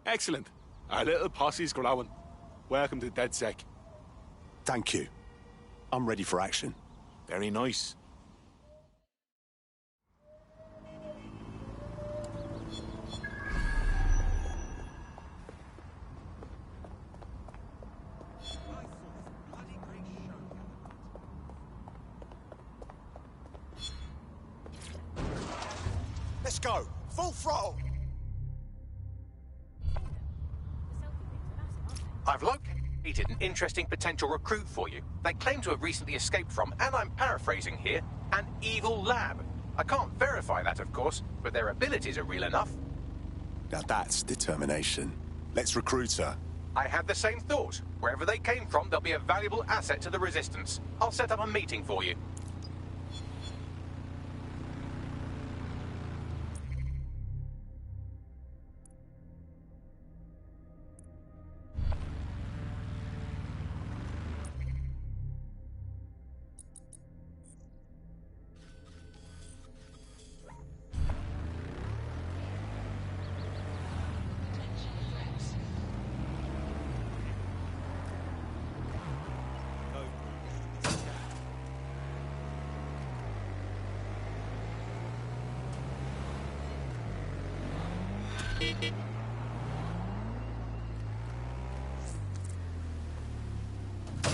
Excellent. Our little posse's growing. Welcome to DedSec. Thank you. I'm ready for action. Very nice. Let's go. Full throttle. I've located an interesting potential recruit for you. They claim to have recently escaped from, and I'm paraphrasing here, an evil lab. I can't verify that, of course, but their abilities are real enough. Now that's determination. Let's recruit her. I had the same thought. Wherever they came from, they'll be a valuable asset to the Resistance. I'll set up a meeting for you.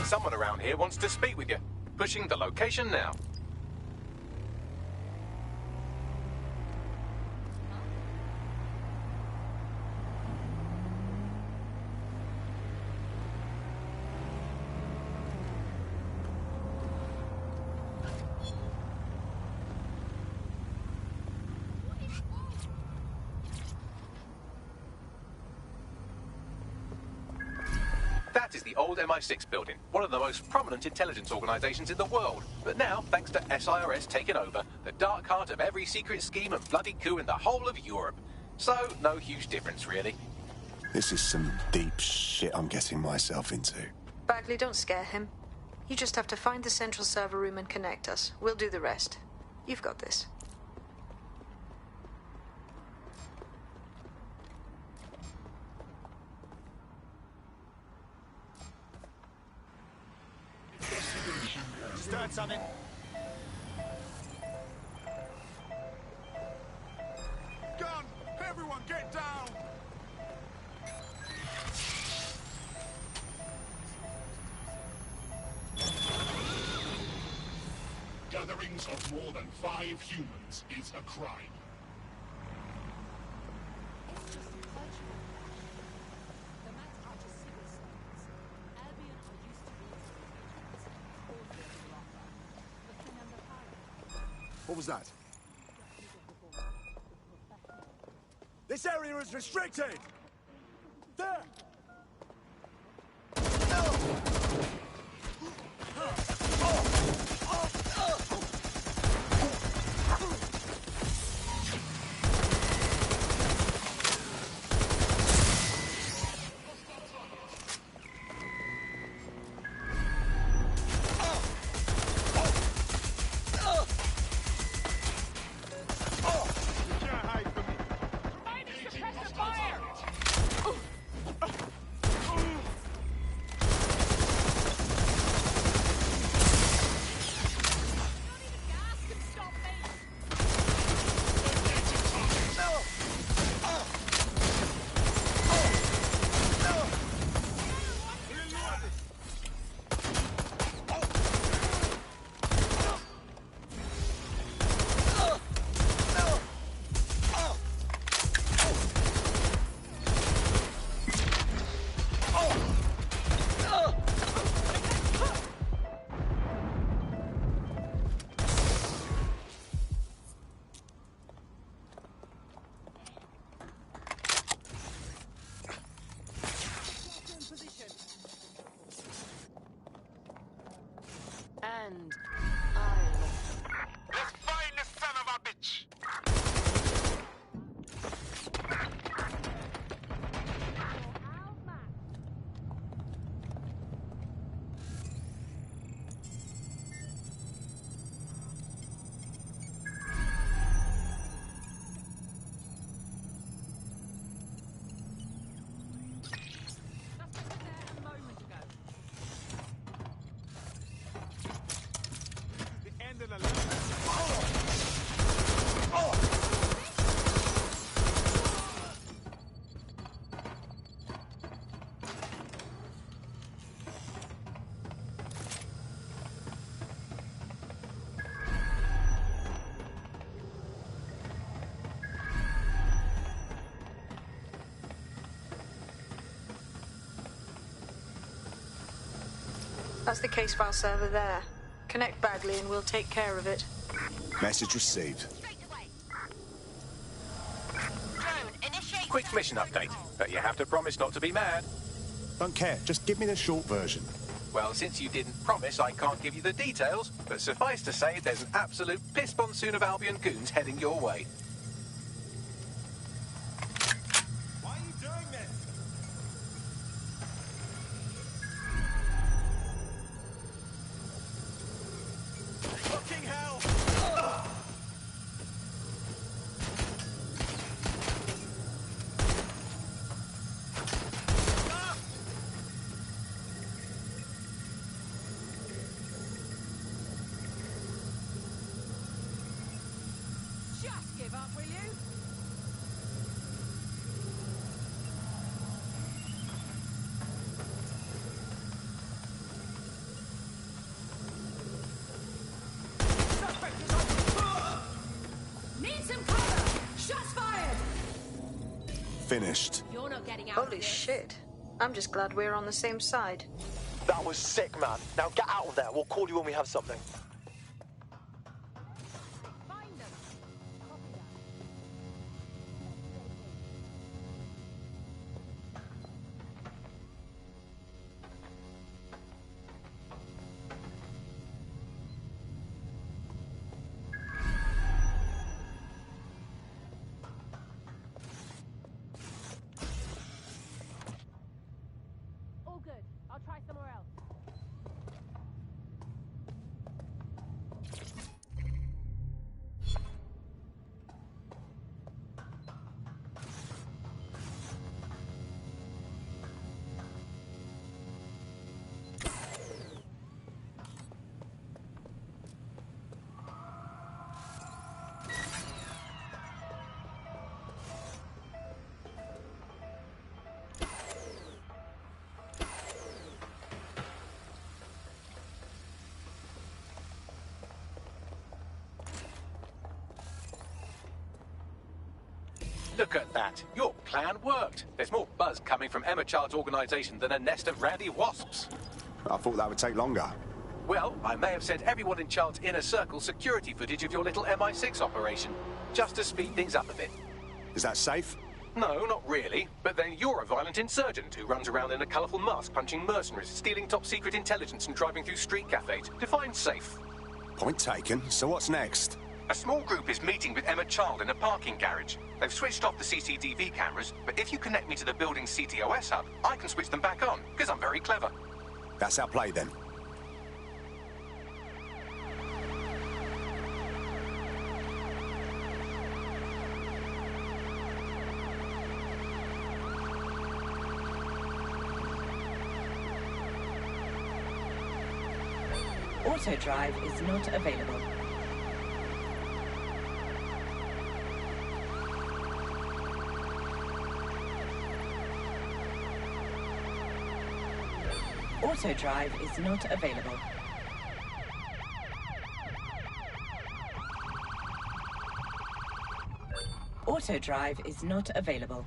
Someone around here wants to speak with you. Pushing the location now. That is the old MI6 building, one of the most prominent intelligence organizations in the world. But now, thanks to SIRS taking over, the dark heart of every secret scheme and bloody coup in the whole of Europe. So, no huge difference, really. This is some deep shit I'm getting myself into. Bagley, don't scare him. You just have to find the central server room and connect us. We'll do the rest. You've got this. Start something. Gun! Everyone get down! Gatherings of more than 5 humans is a crime. What was that? This area is restricted! There! And Let's find the son of a bitch! That's the case file server there. Connect Bagley and we'll take care of it. Message received. Quick mission update, but you have to promise not to be mad. Don't care. Just give me the short version. Well, since you didn't promise, I can't give you the details, but suffice to say there's an absolute piss monsoon of Albion goons heading your way. Why are you doing this? Fucking hell! Just give up, will you? Need some cover! Shots fired! Finished. You're not getting out of Holy this. shit. I'm just glad we're on the same side. That was sick, man. Now get out of there. We'll call you when we have something. Find them. Copy that. All good. I'll try somewhere else. Look at that. Your plan worked. There's more buzz coming from Emma Child's organization than a nest of randy wasps. I thought that would take longer. Well, I may have sent everyone in Child's inner circle security footage of your little MI6 operation, just to speed things up a bit. Is that safe? No, not really. But then you're a violent insurgent who runs around in a colourful mask punching mercenaries, stealing top-secret intelligence and driving through street cafes. Define safe. Point taken. So what's next? A small group is meeting with Emma Child in a parking garage. They've switched off the CCTV cameras, but if you connect me to the building's CTOS hub, I can switch them back on, because I'm very clever. That's our play then. Auto drive is not available. Auto drive is not available. Auto drive is not available.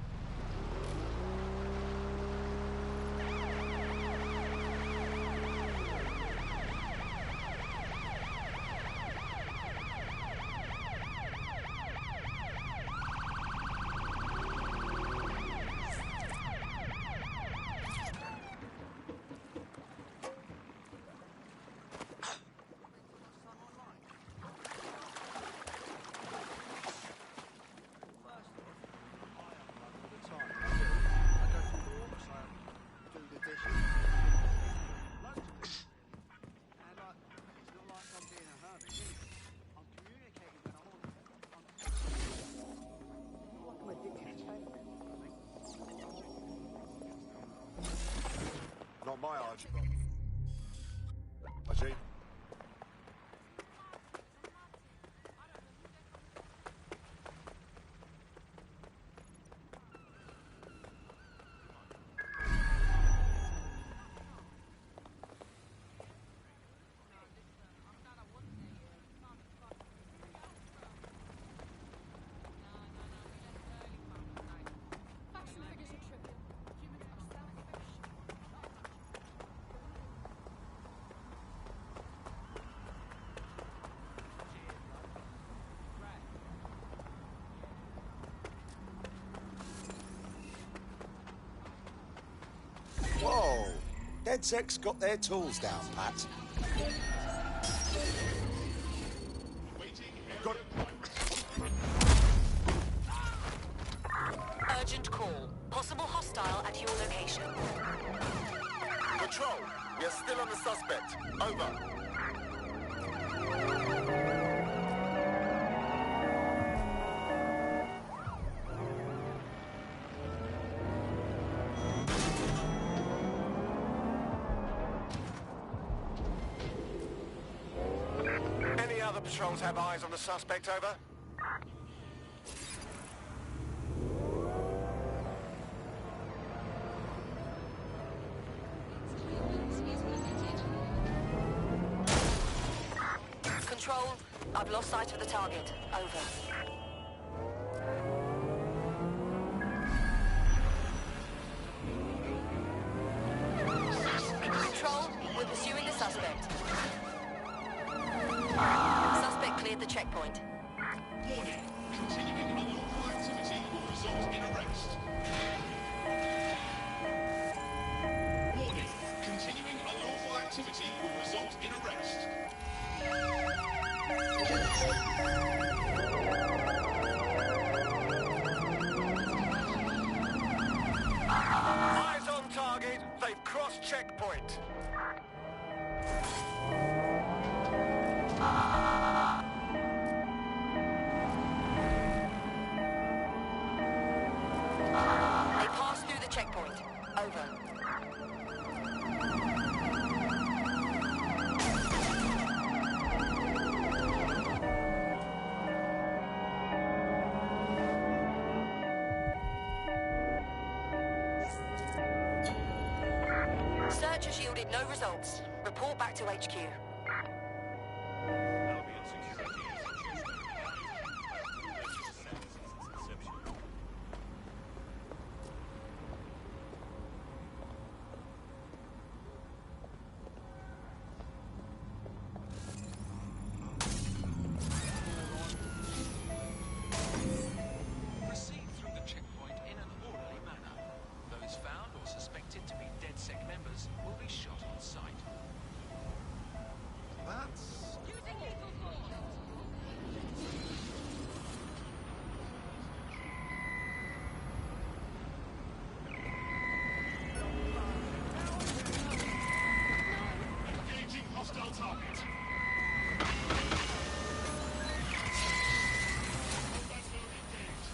Not my Archie. Archie? DedSec's got their tools down, Pat. Got Urgent call. Possible hostile at your location. Patrol, we are still on the suspect. Over. Any other patrols have eyes on the suspect, over? Control, I've lost sight of the target. Over. Control, we're pursuing the suspect. Suspect cleared the checkpoint. Warning. Continuing unlawful activity will result in arrest. Warning. Continuing unlawful activity will result in arrest. Eyes on target. They've crossed checkpoint. They passed through the checkpoint. Over. Search has yielded no results. Report back to HQ. Proceed through the checkpoint in an orderly manner. Those found or suspected to be DedSec members will be shot on sight. That's... Using lethal force. Engaging hostile target. Combat mode engaged.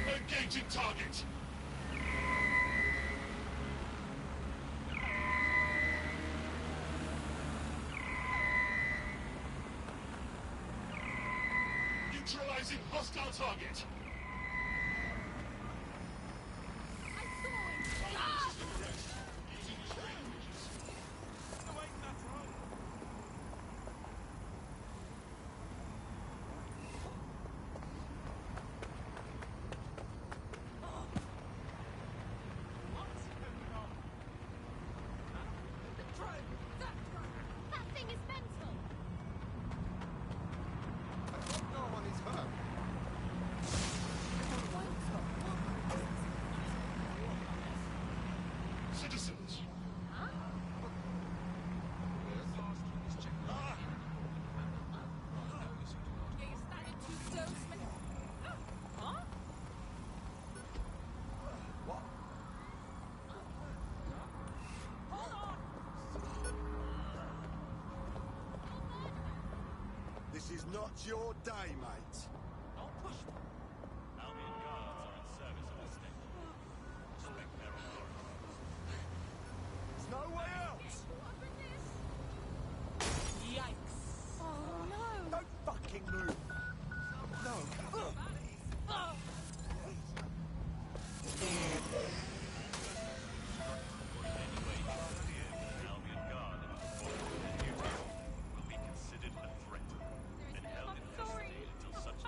Engaging target. Neutralizing hostile target. System arrest. Using restraint measures. That thing is mental. No one is hurt. Citizens. This is not your day, mate. Don't push me. Albion guards are in service of the state. Respect their authority. There's no way else. Yikes. Oh no. Don't fucking move. No. Anyway, the Albion guard in performance of their duty will be considered a threat and held in custody until such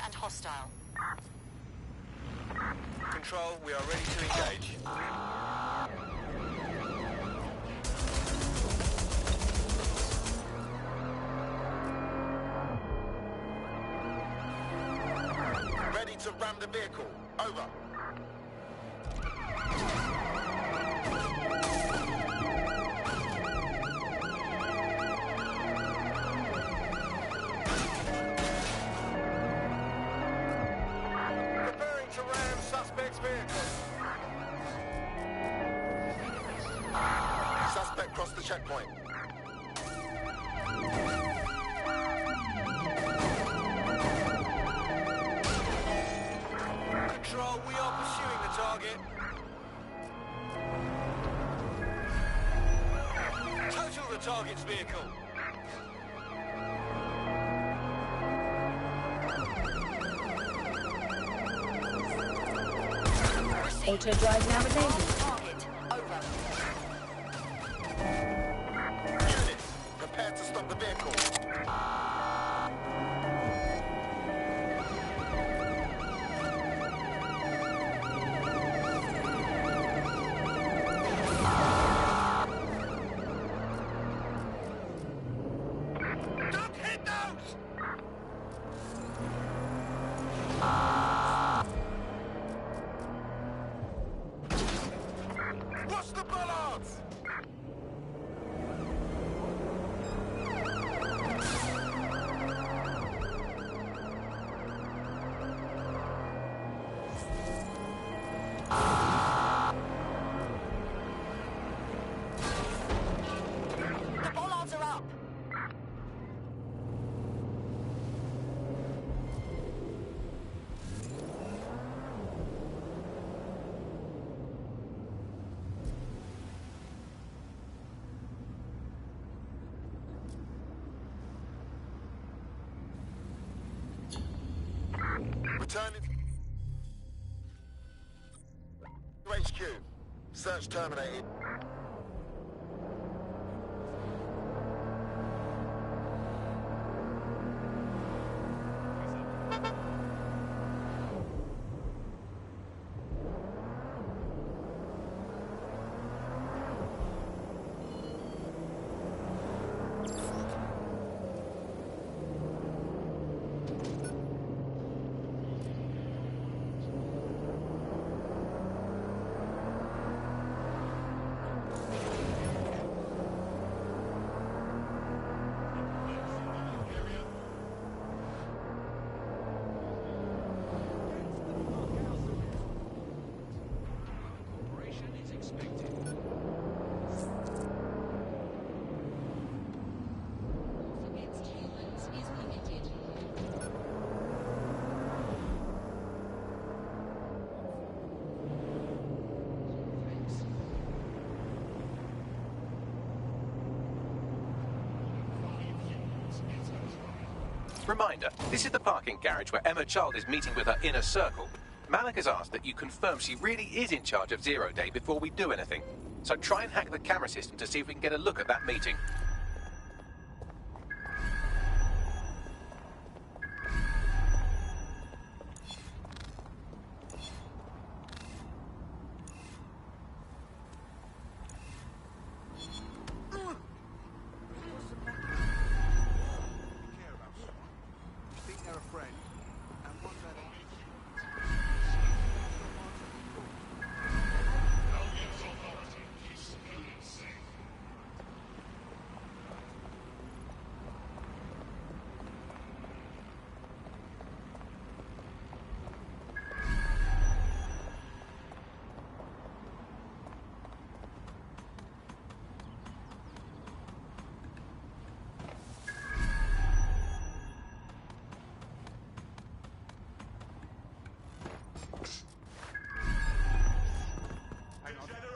and hostile. Control, we are ready to engage. Ready to ram the vehicle. Over. Preparing to ram suspect's vehicle. Suspect crossed the checkpoint. Control, we are pursuing the target. Total the target's vehicle. Auto drive now enabled. Target. Over. Units, prepare to stop the vehicle. Don't hit those! Watch the bollards! The bollards are up. Returning to HQ. Search terminated. Reminder, this is the parking garage where Emma Child is meeting with her inner circle. Malik has asked that you confirm she really is in charge of Zero Day before we do anything. So try and hack the camera system to see if we can get a look at that meeting.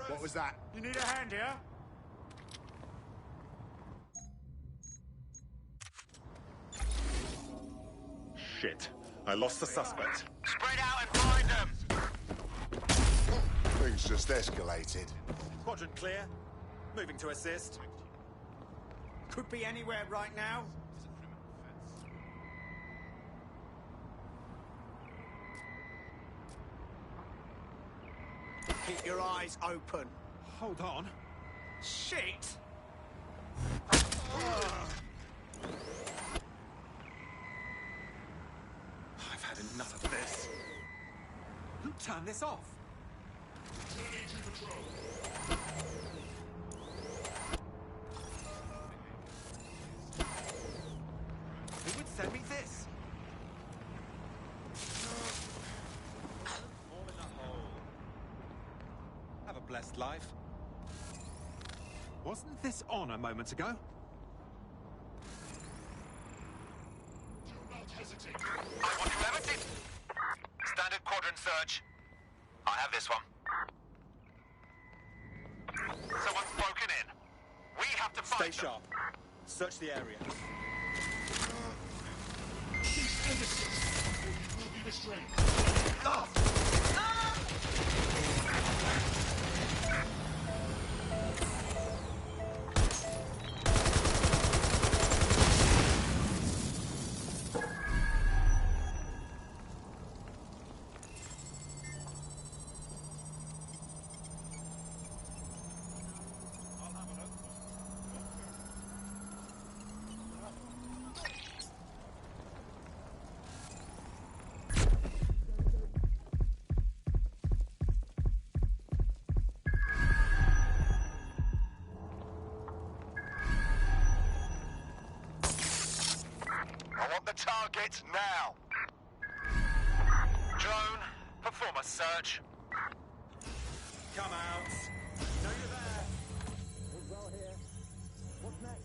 What was that? You need a hand here? Shit. I lost the suspect. Spread out and find them! Things just escalated. Quadrant clear. Moving to assist. Could be anywhere right now. Keep your eyes open. Hold on. Shit! I've had enough of this. Who turned this off? Returning to patrol. Who would send me this? All in a hole. Have a blessed life. Wasn't this on a moment ago? Do not hesitate. I want whoever did. Standard quadrant search. I have this one. Someone's broken in. We have to find Stay them. sharp. Search the area. Cease and desist. You will be restrained. I want the target now. Drone, perform a search. Come out. Know you're there. Well here. What's next?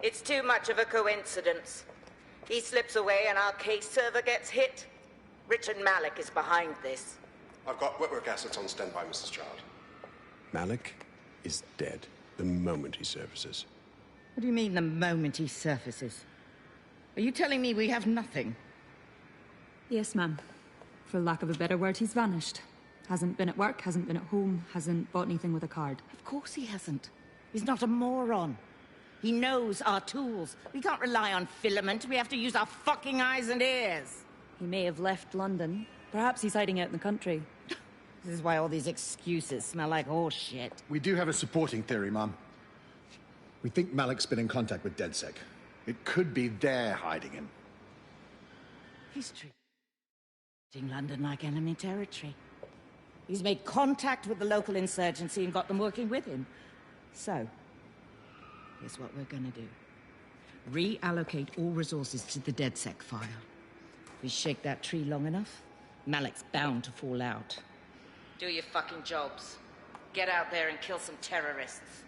It's too much of a coincidence. He slips away and our case server gets hit. Richard Malik is behind this. I've got wetwork assets on standby, Mrs. Child. Malik is dead the moment he surfaces. What do you mean, the moment he surfaces? Are you telling me we have nothing? Yes, ma'am. For lack of a better word, he's vanished. Hasn't been at work, hasn't been at home, hasn't bought anything with a card. Of course he hasn't. He's not a moron. He knows our tools. We can't rely on filament. We have to use our fucking eyes and ears. He may have left London. Perhaps he's hiding out in the country. This is why all these excuses smell like horse shit. We do have a supporting theory, Mum. We think Malik's been in contact with DedSec. It could be they're hiding him. He's treating London like enemy territory. He's made contact with the local insurgency and got them working with him. So, here's what we're gonna do. Reallocate all resources to the DedSec file. We shake that tree long enough, Malik's bound to fall out. Do your fucking jobs. Get out there and kill some terrorists.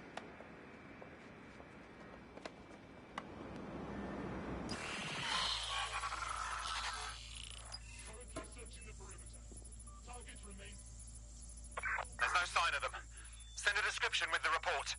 There's no sign of them. Send a description with the report.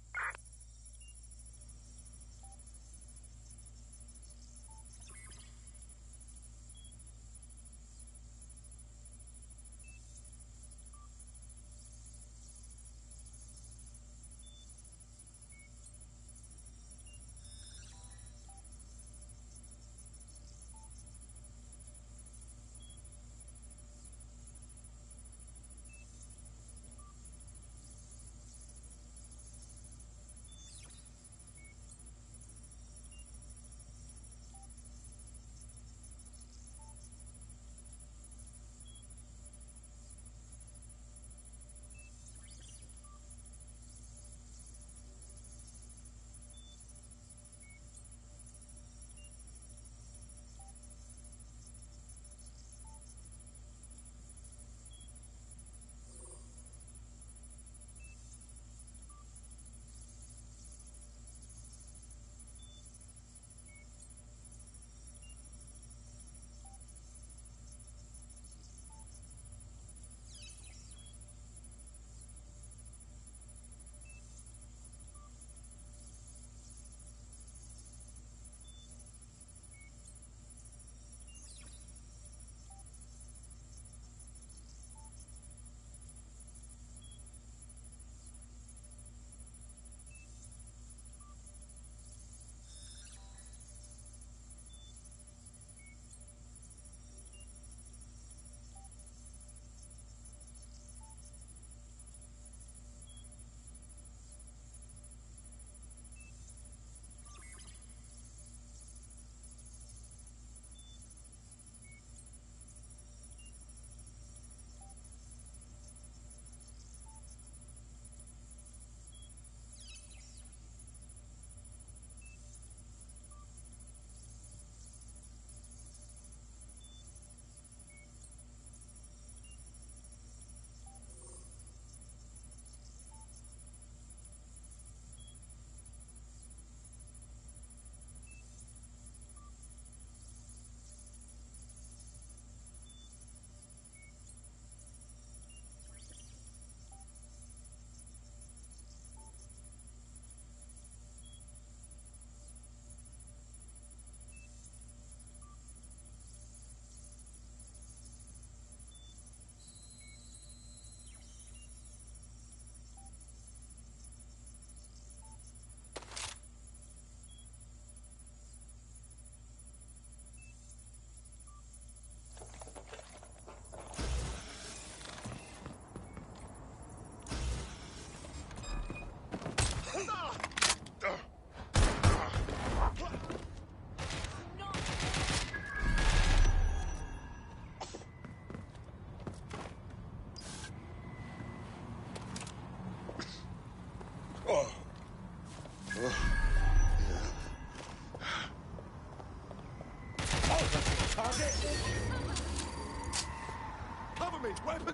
Change weapon.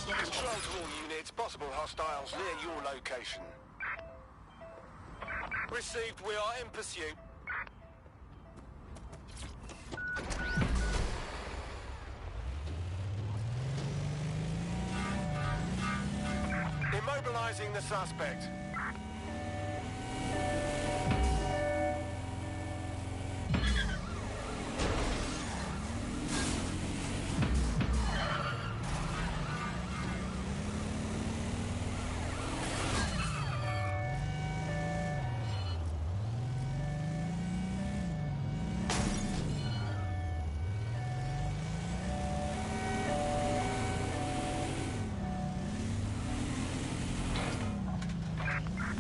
Control to all units. Possible hostiles near your location. Received. We are in pursuit. Immobilizing the suspect.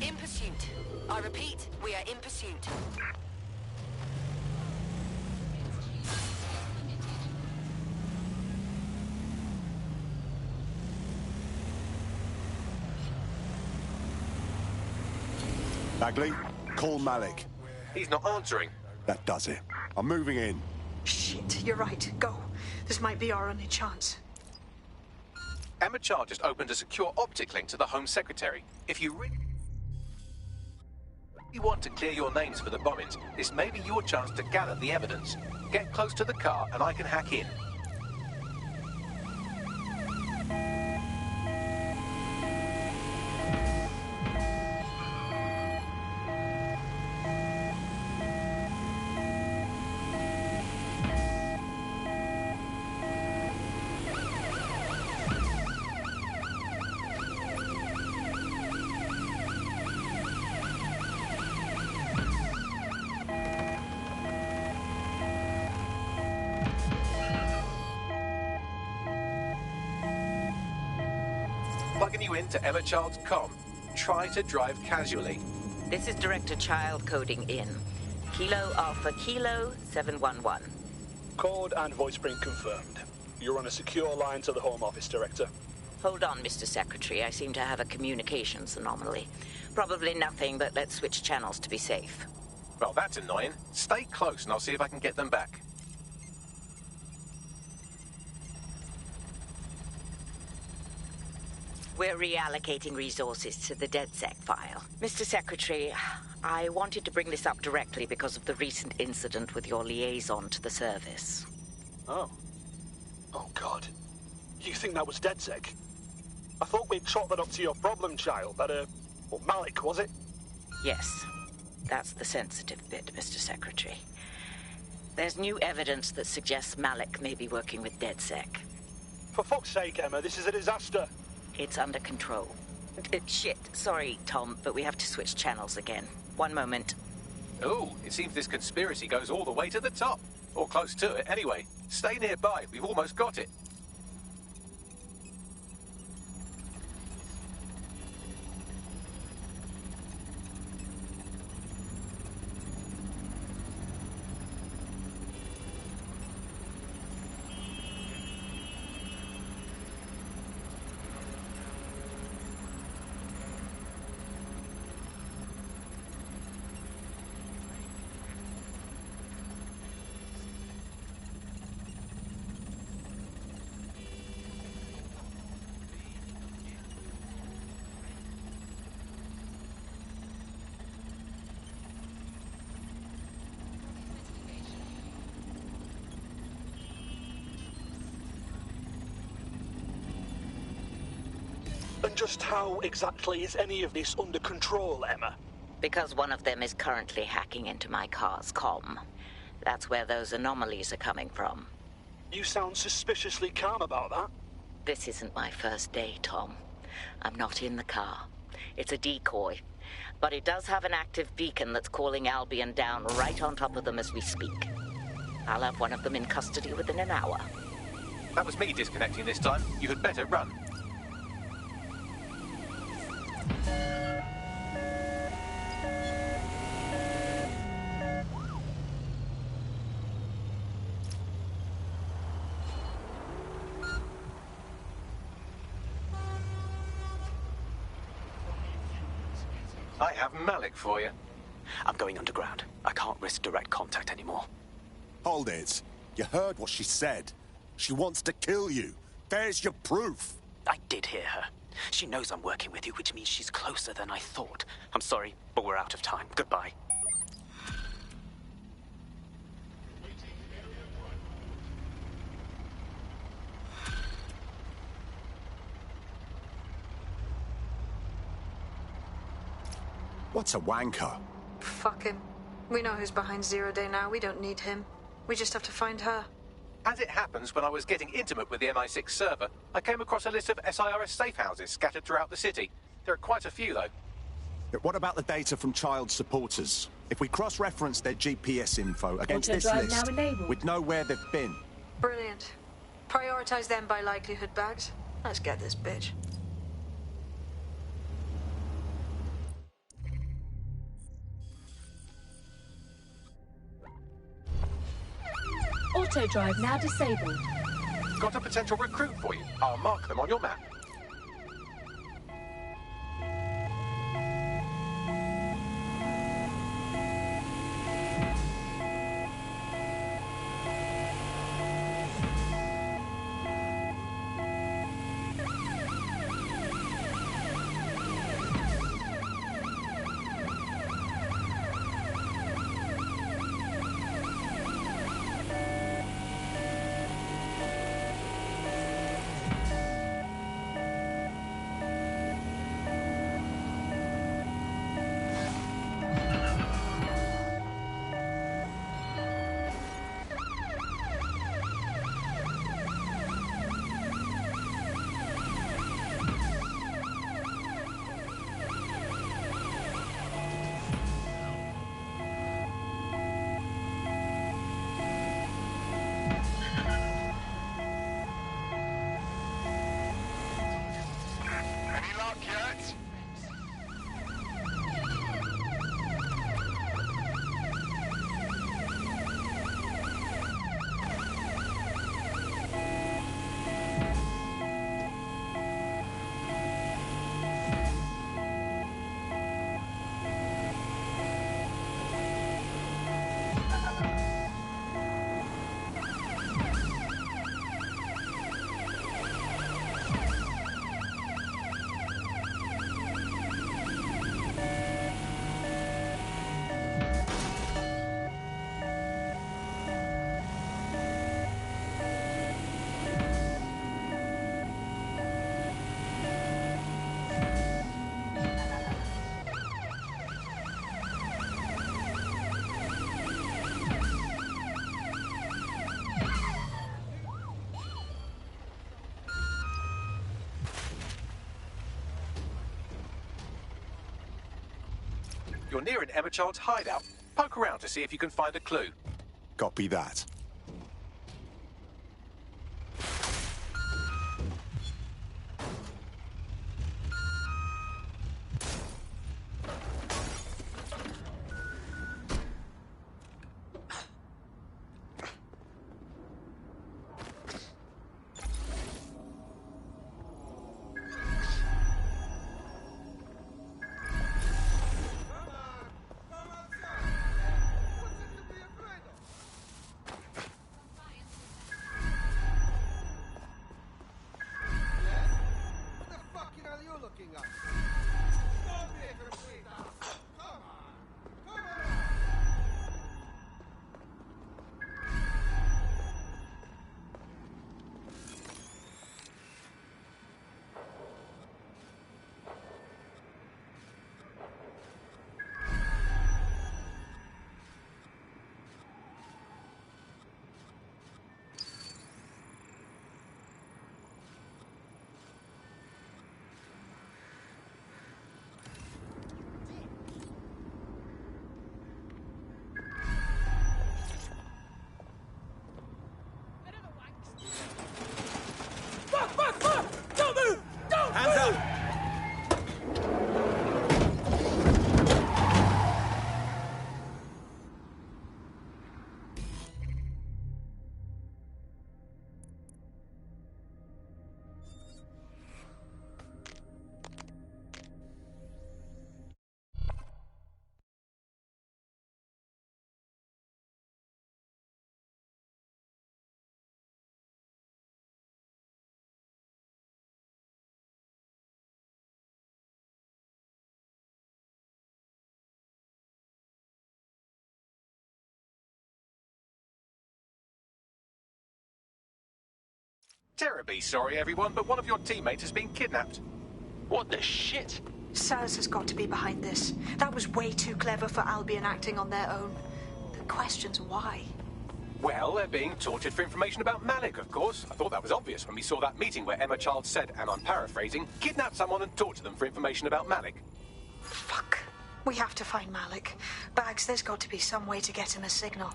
In pursuit. I repeat, we are in pursuit. Bagley, call Malik. He's not answering. That does it. I'm moving in. Shit, you're right. Go. This might be our only chance. Emma Child just opened a secure optic link to the Home Secretary. If you really want to clear your names for the bombings, this may be your chance to gather the evidence. Get close to the car and I can hack in. Plugging you into Emma Child's comm. Try to drive casually. This is Director Child coding in. Kilo Alpha Kilo 711. Code and voice print confirmed. You're on a secure line to the Home Office, Director. Hold on, Mr. Secretary. I seem to have a communications anomaly. Probably nothing, but let's switch channels to be safe. Well, that's annoying. Stay close and I'll see if I can get them back. We're reallocating resources to the DedSec file. Mr. Secretary, I wanted to bring this up directly because of the recent incident with your liaison to the service. Oh. Oh, God. You think that was DedSec? I thought we'd chalk that up to your problem child, well, Malik, was it? Yes. That's the sensitive bit, Mr. Secretary. There's new evidence that suggests Malik may be working with DedSec. For fuck's sake, Emma, this is a disaster. It's under control. Shit, sorry, Tom, but we have to switch channels again. One moment. Ooh, it seems this conspiracy goes all the way to the top. Or close to it, anyway. Stay nearby, we've almost got it. And just how exactly is any of this under control, Emma? Because one of them is currently hacking into my car's comm. That's where those anomalies are coming from. You sound suspiciously calm about that. This isn't my first day, Tom. I'm not in the car. It's a decoy. But it does have an active beacon that's calling Albion down right on top of them as we speak. I'll have one of them in custody within an hour. That was me disconnecting this time. You had better run. I have Malik for you. I'm going underground. I can't risk direct contact anymore. Hold it. You heard what she said. She wants to kill you. There's your proof. I did hear her. She knows I'm working with you, which means she's closer than I thought. I'm sorry, but we're out of time. Goodbye. What's a wanker? Fuck him. We know who's behind Zero Day now. We don't need him. We just have to find her. As it happens, when I was getting intimate with the MI6 server, I came across a list of SIRS safe houses scattered throughout the city. There are quite a few, though. But what about the data from child supporters? If we cross-reference their GPS info against this Auto-drive list, now enabled. we'd know where they've been. Brilliant. Prioritize them by likelihood, Bags. Let's get this bitch. Auto drive now disabled. Got a potential recruit for you. I'll mark them on your map. You're near an Emma Child's hideout. Poke around to see if you can find a clue. Copy that. Terribly sorry, everyone, but one of your teammates has been kidnapped. What the shit? SARS has got to be behind this. That was way too clever for Albion acting on their own. The question's why. Well, they're being tortured for information about Malik, of course. I thought that was obvious when we saw that meeting where Emma Child said, and I'm paraphrasing, kidnap someone and torture them for information about Malik. Fuck. We have to find Malik. Bags, there's got to be some way to get him a signal.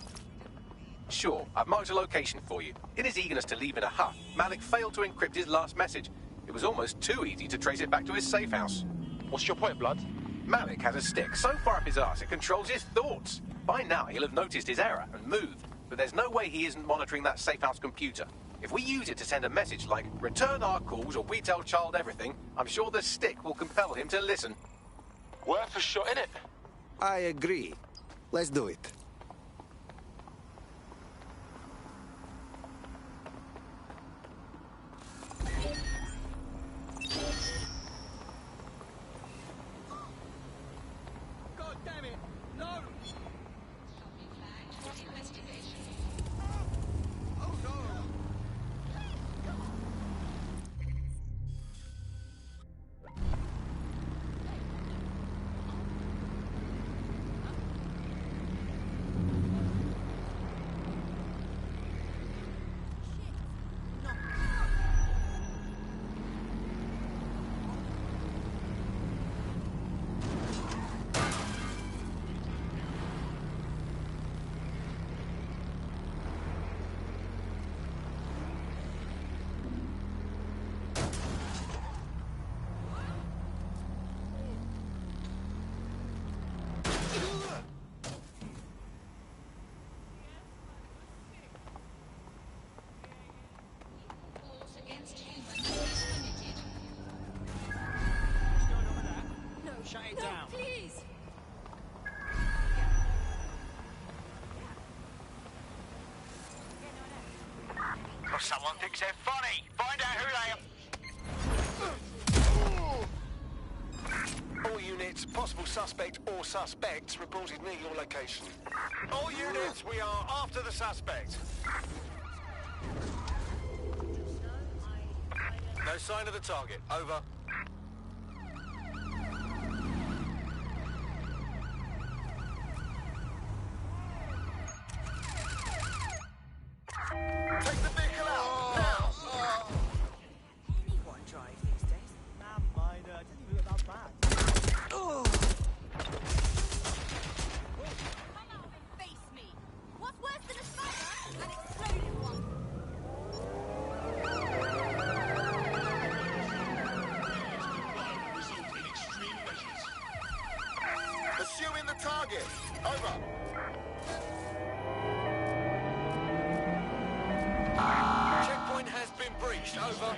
Sure, I've marked a location for you. In his eagerness to leave in a huff, Malik failed to encrypt his last message. It was almost too easy to trace it back to his safe house. What's your point, Blood? Malik has a stick so far up his arse it controls his thoughts. By now, he'll have noticed his error and moved. But there's no way he isn't monitoring that safe house computer. If we use it to send a message like, return our calls or we tell Child everything, I'm sure the stick will compel him to listen. Worth a shot, innit? I agree. Let's do it. God damn it! No! Oh no! Shut it down. Please! Or someone thinks they're funny. Find out who they are. All units, possible suspect or suspects reported near your location. All units, we are after the suspect. No sign of the target. Over. Take the vehicle out, now! Anyone drive these days? Nah, mine, didn't even look that bad. Oh! Come out and face me! What's worse than a spider? An exploded one! Pursuing the target. Over. Checkpoint has been breached. Over.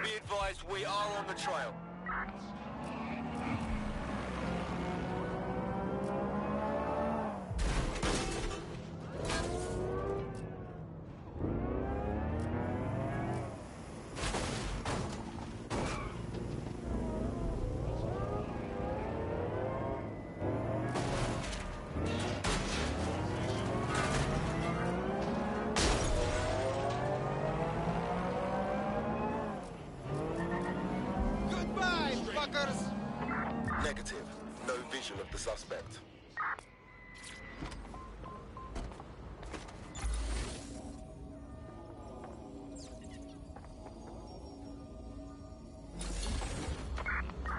Be advised, we are on the trail. Goodbye, fuckers! Negative. No vision of the suspect.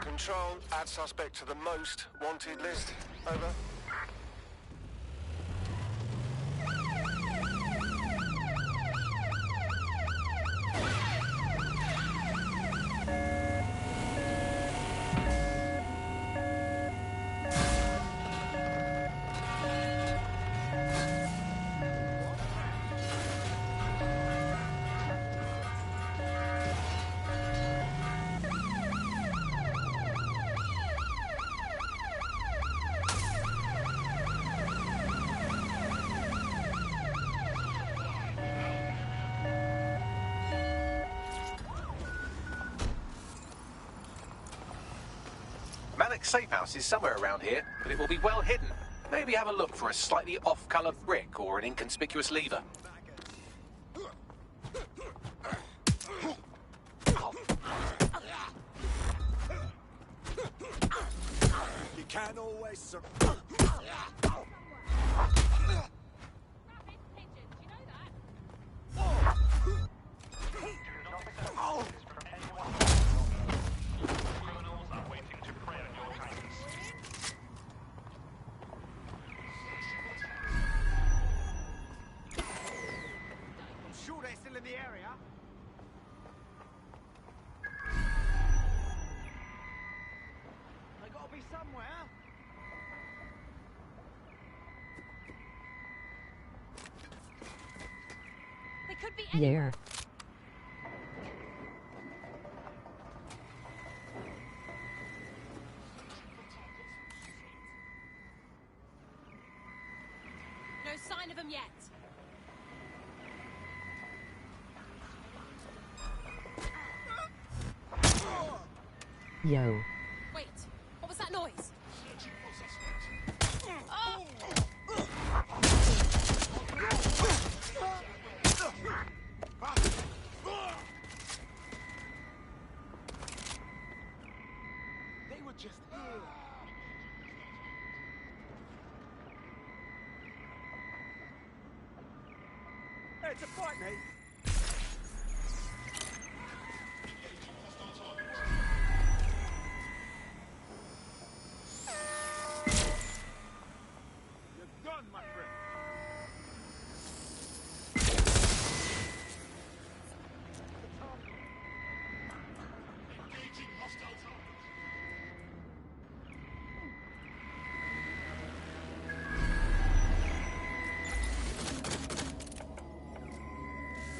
Control, add suspect to the most wanted list. Over. Malik's safe house is somewhere around here, but it will be well hidden. Maybe have a look for a slightly off-colour brick or an inconspicuous lever. You can't always In the area. They gotta be somewhere. They could be anywhere. No sign of them yet. Yo. Wait, what was that noise? They were just here. Hey, it's a fight, mate.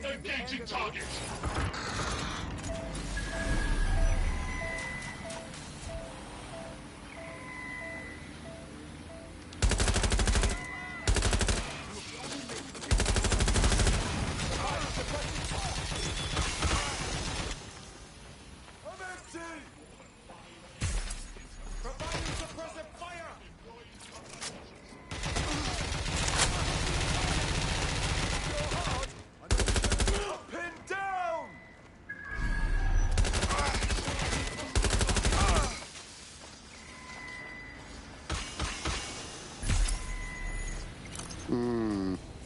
Engaging target.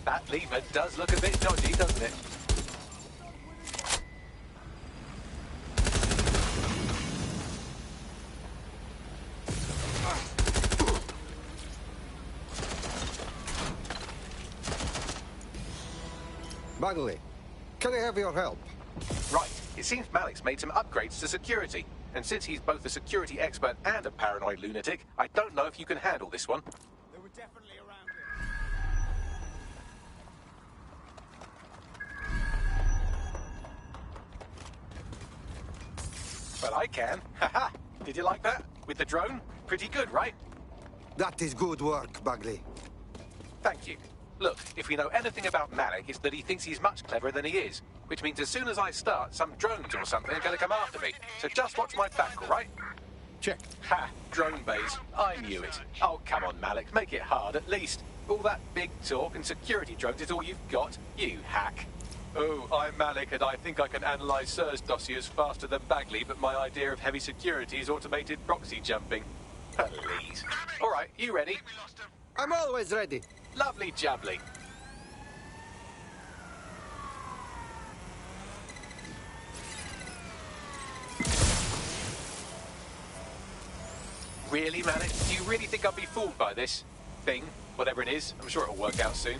That lever does look a bit dodgy, doesn't it? Bagley, can I have your help? Right. It seems Malik's made some upgrades to security. And since he's both a security expert and a paranoid lunatic, I don't know if you can handle this one. They were definitely around here. Well, I can. Haha! Did you like that? With the drone? Pretty good, right? That is good work, Bagley. Thank you. Look, if we know anything about Malik, it's that he thinks he's much cleverer than he is. Which means as soon as I start, some drones or something are going to come after me. So just watch my back, all right? Check. Ha! Drone base. I knew it. Oh, come on, Malik. Make it hard, at least. All that big talk and security drones is all you've got. You hack. Oh, I'm Malik, and I think I can analyse Sir's dossiers faster than Bagley, but my idea of heavy security is automated proxy jumping. Please. All right, you ready? I'm always ready. Lovely jubbly. Really, Malik? Do you really think I'll be fooled by this thing? Whatever it is, I'm sure it'll work out soon.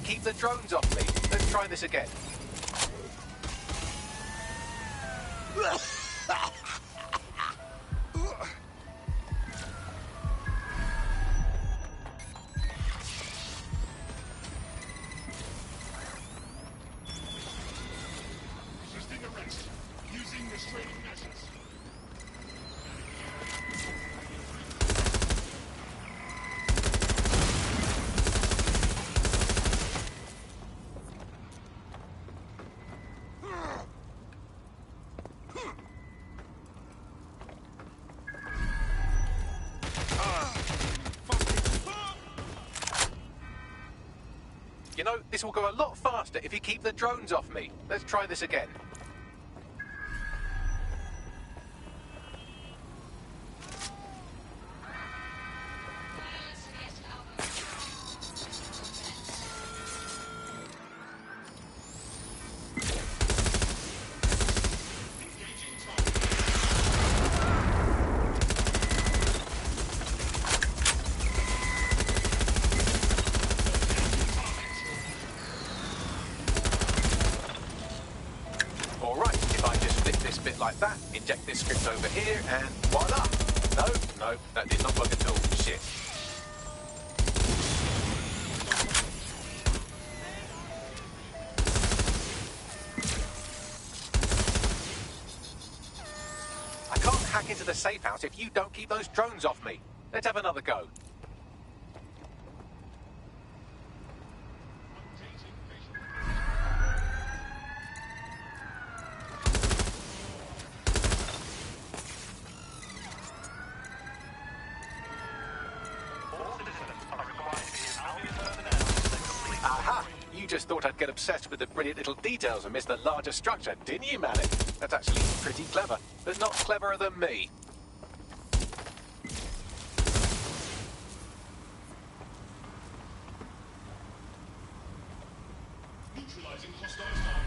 keep the drones off me. Let's try this again. Resisting arrest. Using restraining measures. You know, this will go a lot faster if you keep the drones off me. Let's try this again. Alright, if I just flip this bit like that, inject this script over here, and voila! No, that did not work at all. Shit. I can't hack into the safe house if you don't keep those drones off me. Let's have another go. Aha! You just thought I'd get obsessed with the brilliant little details and miss the larger structure, didn't you, Malik? That's actually pretty clever, but not cleverer than me. Neutralizing hostile targets.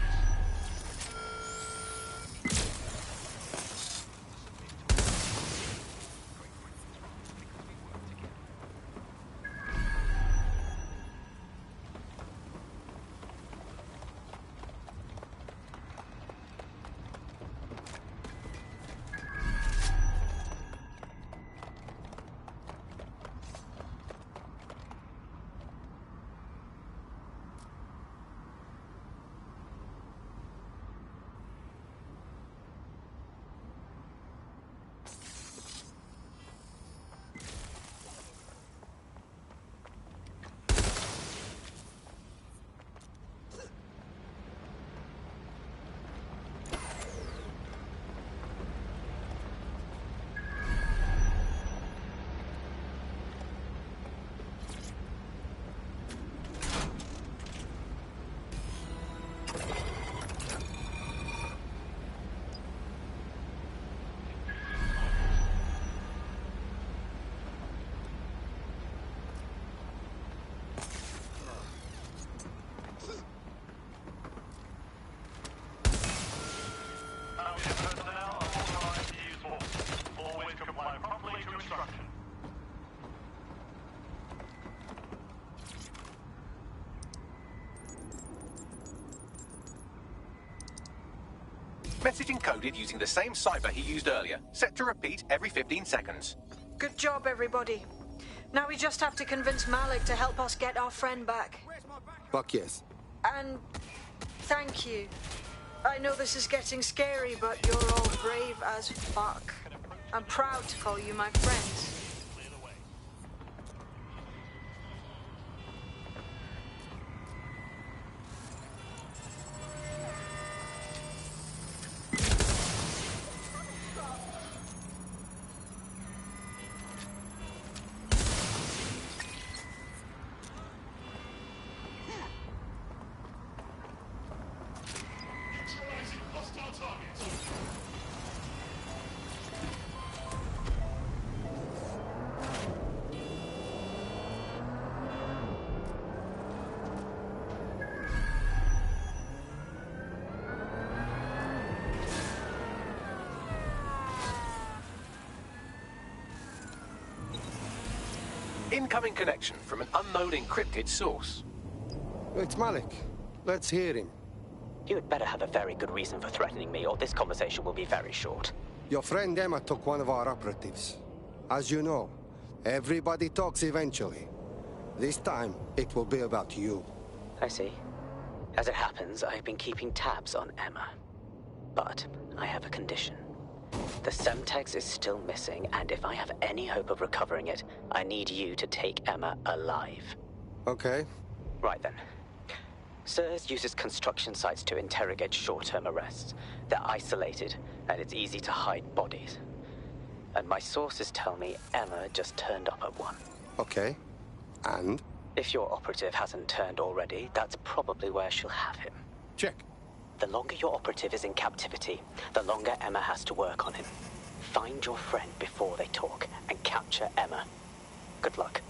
Message encoded using the same cipher he used earlier, set to repeat every 15 seconds. Good job, everybody. Now we just have to convince Malik to help us get our friend back. Fuck yes. And thank you. I know this is getting scary, but you're all brave as fuck. I'm proud to call you my friends. Neutralizing hostile targets. Incoming connection from an unknown encrypted source. It's Malik. Let's hear him. You had better have a very good reason for threatening me, or this conversation will be very short. Your friend Emma took one of our operatives. As you know, everybody talks eventually. This time, it will be about you. I see. As it happens, I've been keeping tabs on Emma. But I have a condition. The Semtex is still missing, and if I have any hope of recovering it, I need you to take Emma alive. Okay. Right then. SIRS uses construction sites to interrogate short-term arrests. They're isolated, and it's easy to hide bodies. And my sources tell me Emma just turned up at one. Okay. And? If your operative hasn't turned already, that's probably where she'll have him. Check. The longer your operative is in captivity, the longer Emma has to work on him. Find your friend before they talk, and capture Emma. Good luck.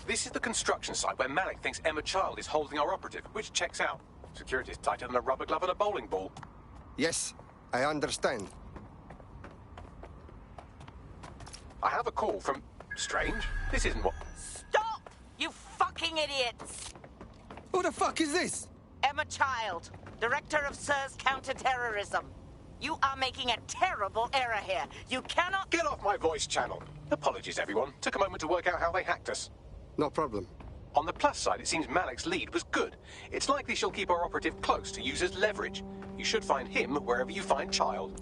This is the construction site where Malik thinks Emma Child is holding our operative, which checks out. Security's tighter than a rubber glove and a bowling ball. Yes, I understand. I have a call from... Strange. This isn't what... Stop! You fucking idiots! Who the fuck is this? Emma Child, Director of SIRS Counterterrorism. You are making a terrible error here. You cannot... Get off my voice channel. Apologies, everyone. Took a moment to work out how they hacked us. No problem. On the plus side, it seems Malik's lead was good. It's likely she'll keep our operative close to use as leverage. You should find him wherever you find Child.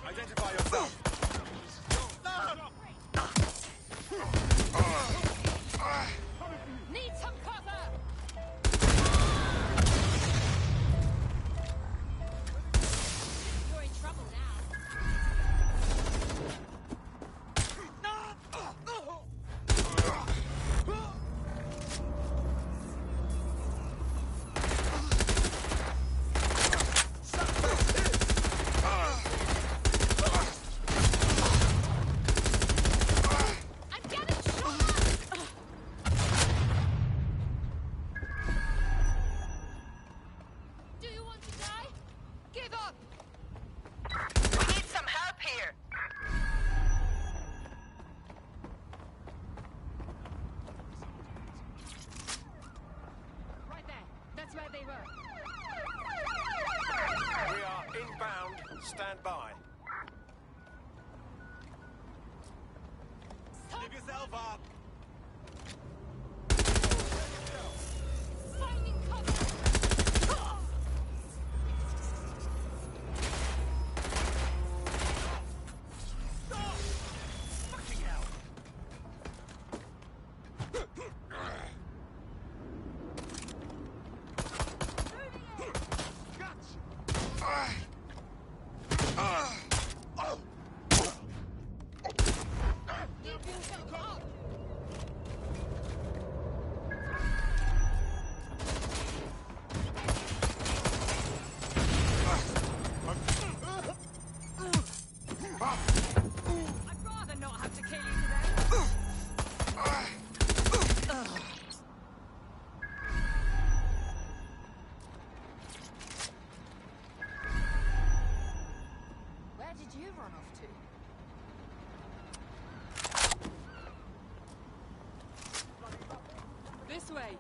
Identify yourself. Need some cover! You're in trouble now. We are inbound. Stand by. Give yourself up. This way.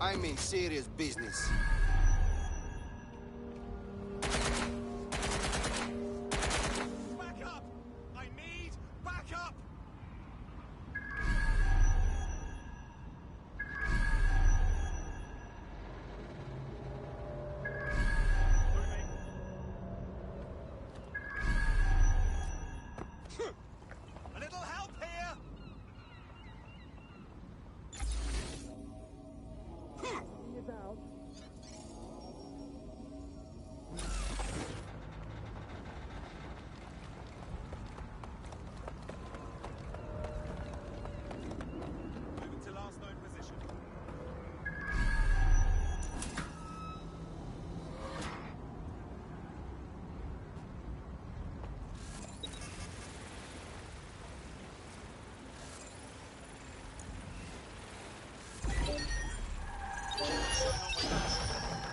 I'm in serious business. Back up! A little help here! Moving to last known position.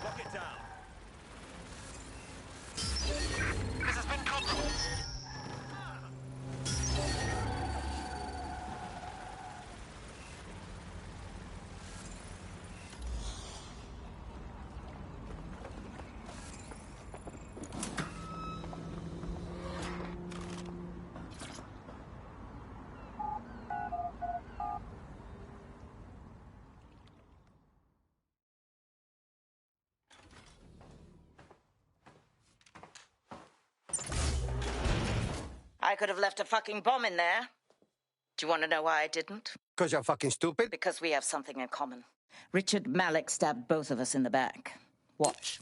Lock it down. This has been compromised. I could have left a fucking bomb in there. Do you want to know why I didn't? Because you're fucking stupid? Because we have something in common. Richard Malik stabbed both of us in the back. Watch.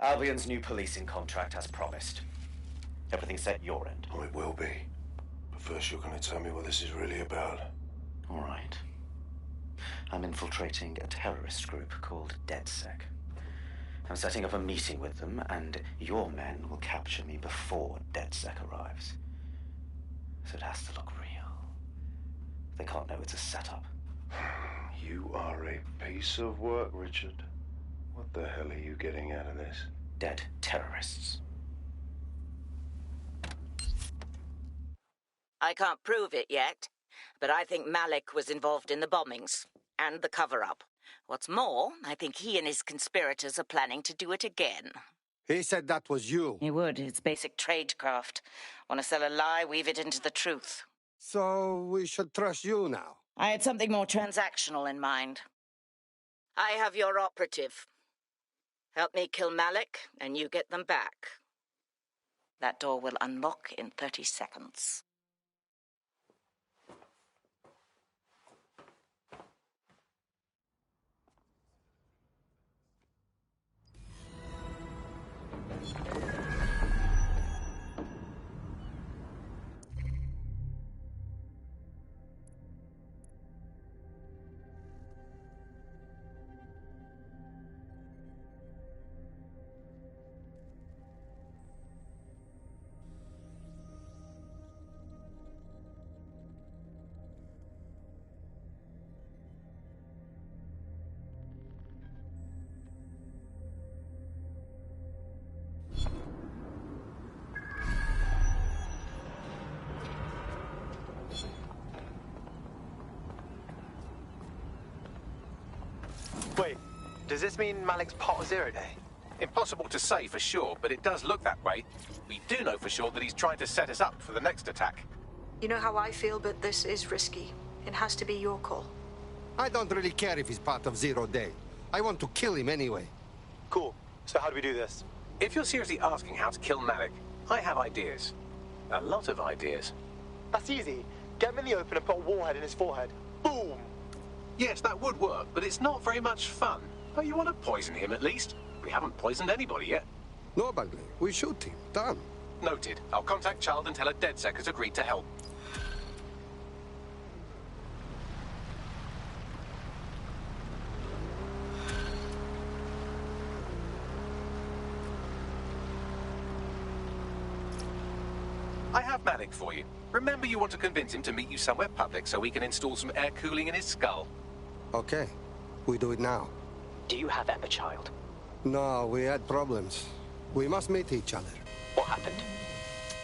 Albion's new policing contract as promised. Everything's set your end. Oh, it will be. But first you're going to tell me what this is really about. All right. I'm infiltrating a terrorist group called DedSec. I'm setting up a meeting with them, and your men will capture me before DedSec arrives. So it has to look real. They can't know it's a setup. You are a piece of work, Richard. What the hell are you getting out of this? Dead terrorists. I can't prove it yet, but I think Malik was involved in the bombings and the cover-up. What's more, I think he and his conspirators are planning to do it again. He said that was you. He would. It's basic tradecraft. Want to sell a lie, weave it into the truth. So we should trust you now. I had something more transactional in mind. I have your operative. Help me kill Malik, and you get them back. That door will unlock in 30 seconds. Wait, does this mean Malik's pot zero day? Impossible to say for sure, but it does look that way. We do know for sure that he's trying to set us up for the next attack. You know how I feel, but this is risky. It has to be your call. I don't really care if he's part of Zero Day. I want to kill him anyway. Cool. So how do we do this? If you're seriously asking how to kill Malik, I have ideas. A lot of ideas. That's easy. Get him in the open and put a warhead in his forehead. Boom! Yes, that would work, but it's not very much fun. Oh, you want to poison him at least? We haven't poisoned anybody yet. No, Bagley. We shoot him. Done. Noted. I'll contact Child and tell her DedSec has agreed to help. I have Malik for you. Remember, you want to convince him to meet you somewhere public so we can install some air cooling in his skull. Okay. We do it now. Do you have Emma, Child? No, we had problems. We must meet each other. What happened?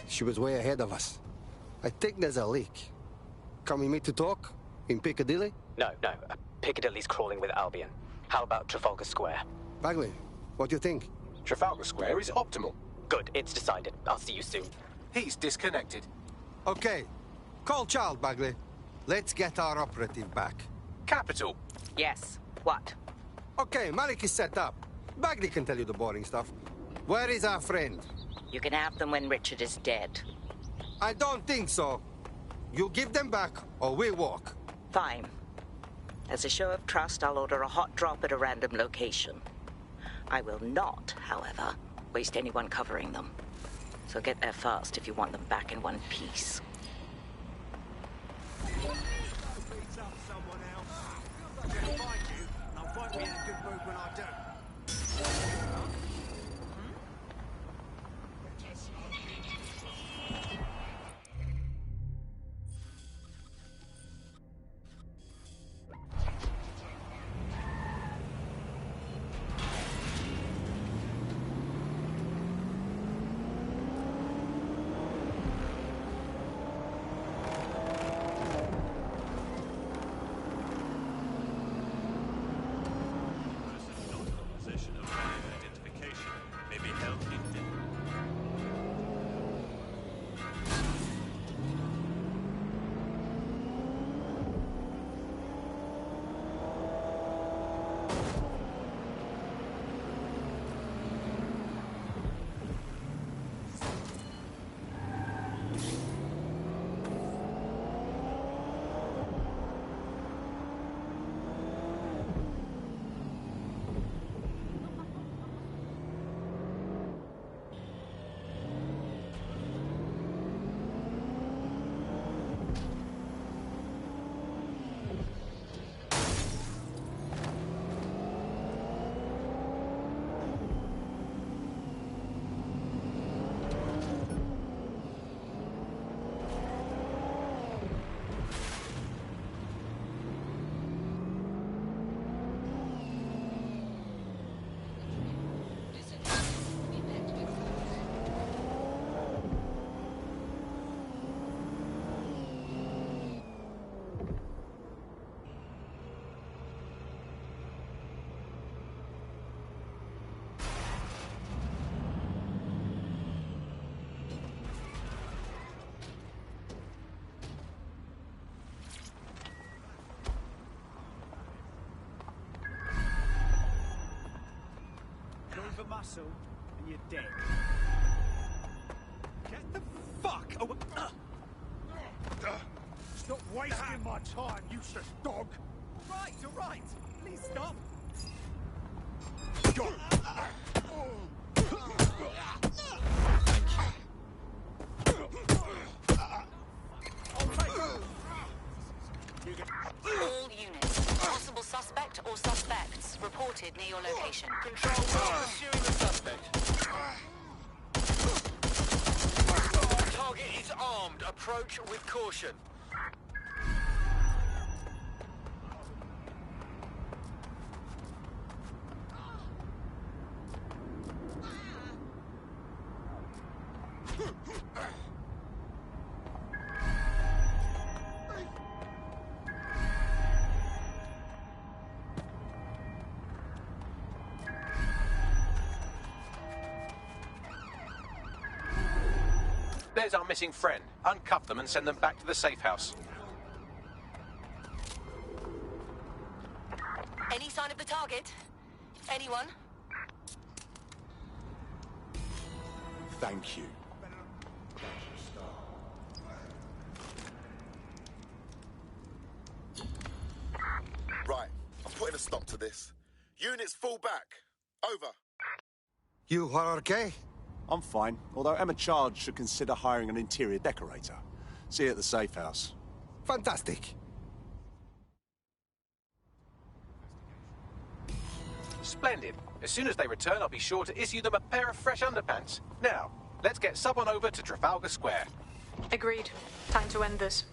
She was way ahead of us. I think there's a leak. Can we meet to talk? In Piccadilly? No. Piccadilly's crawling with Albion. How about Trafalgar Square? Bagley, what do you think? Trafalgar Square is optimal. Good, it's decided. I'll see you soon. He's disconnected. Okay. Call Child, Bagley. Let's get our operative back. Capital. Yes. What? Okay, Malik is set up. Bagley can tell you the boring stuff. Where is our friend? You can have them when Richard is dead. I don't think so. You give them back, or we walk. Fine. As a show of trust, I'll order a hot drop at a random location. I will not, however, waste anyone covering them. So get there fast if you want them back in one piece. Move a muscle and you're dead. Get the fuck away! Stop wasting my time, useless dog! All right, please stop! All units, possible suspect or suspects reported near your location. Control, we're pursuing the suspect. Target is armed. Approach with caution. There's our missing friend. Uncuff them and send them back to the safe house. Any sign of the target? Anyone? Thank you. Right, I'm putting a stop to this. Units fall back. Over. You are okay? I'm fine, although Emma Charge should consider hiring an interior decorator. See you at the safe house. Fantastic. Splendid. As soon as they return, I'll be sure to issue them a pair of fresh underpants. Now, let's get someone over to Trafalgar Square. Agreed. Time to end this.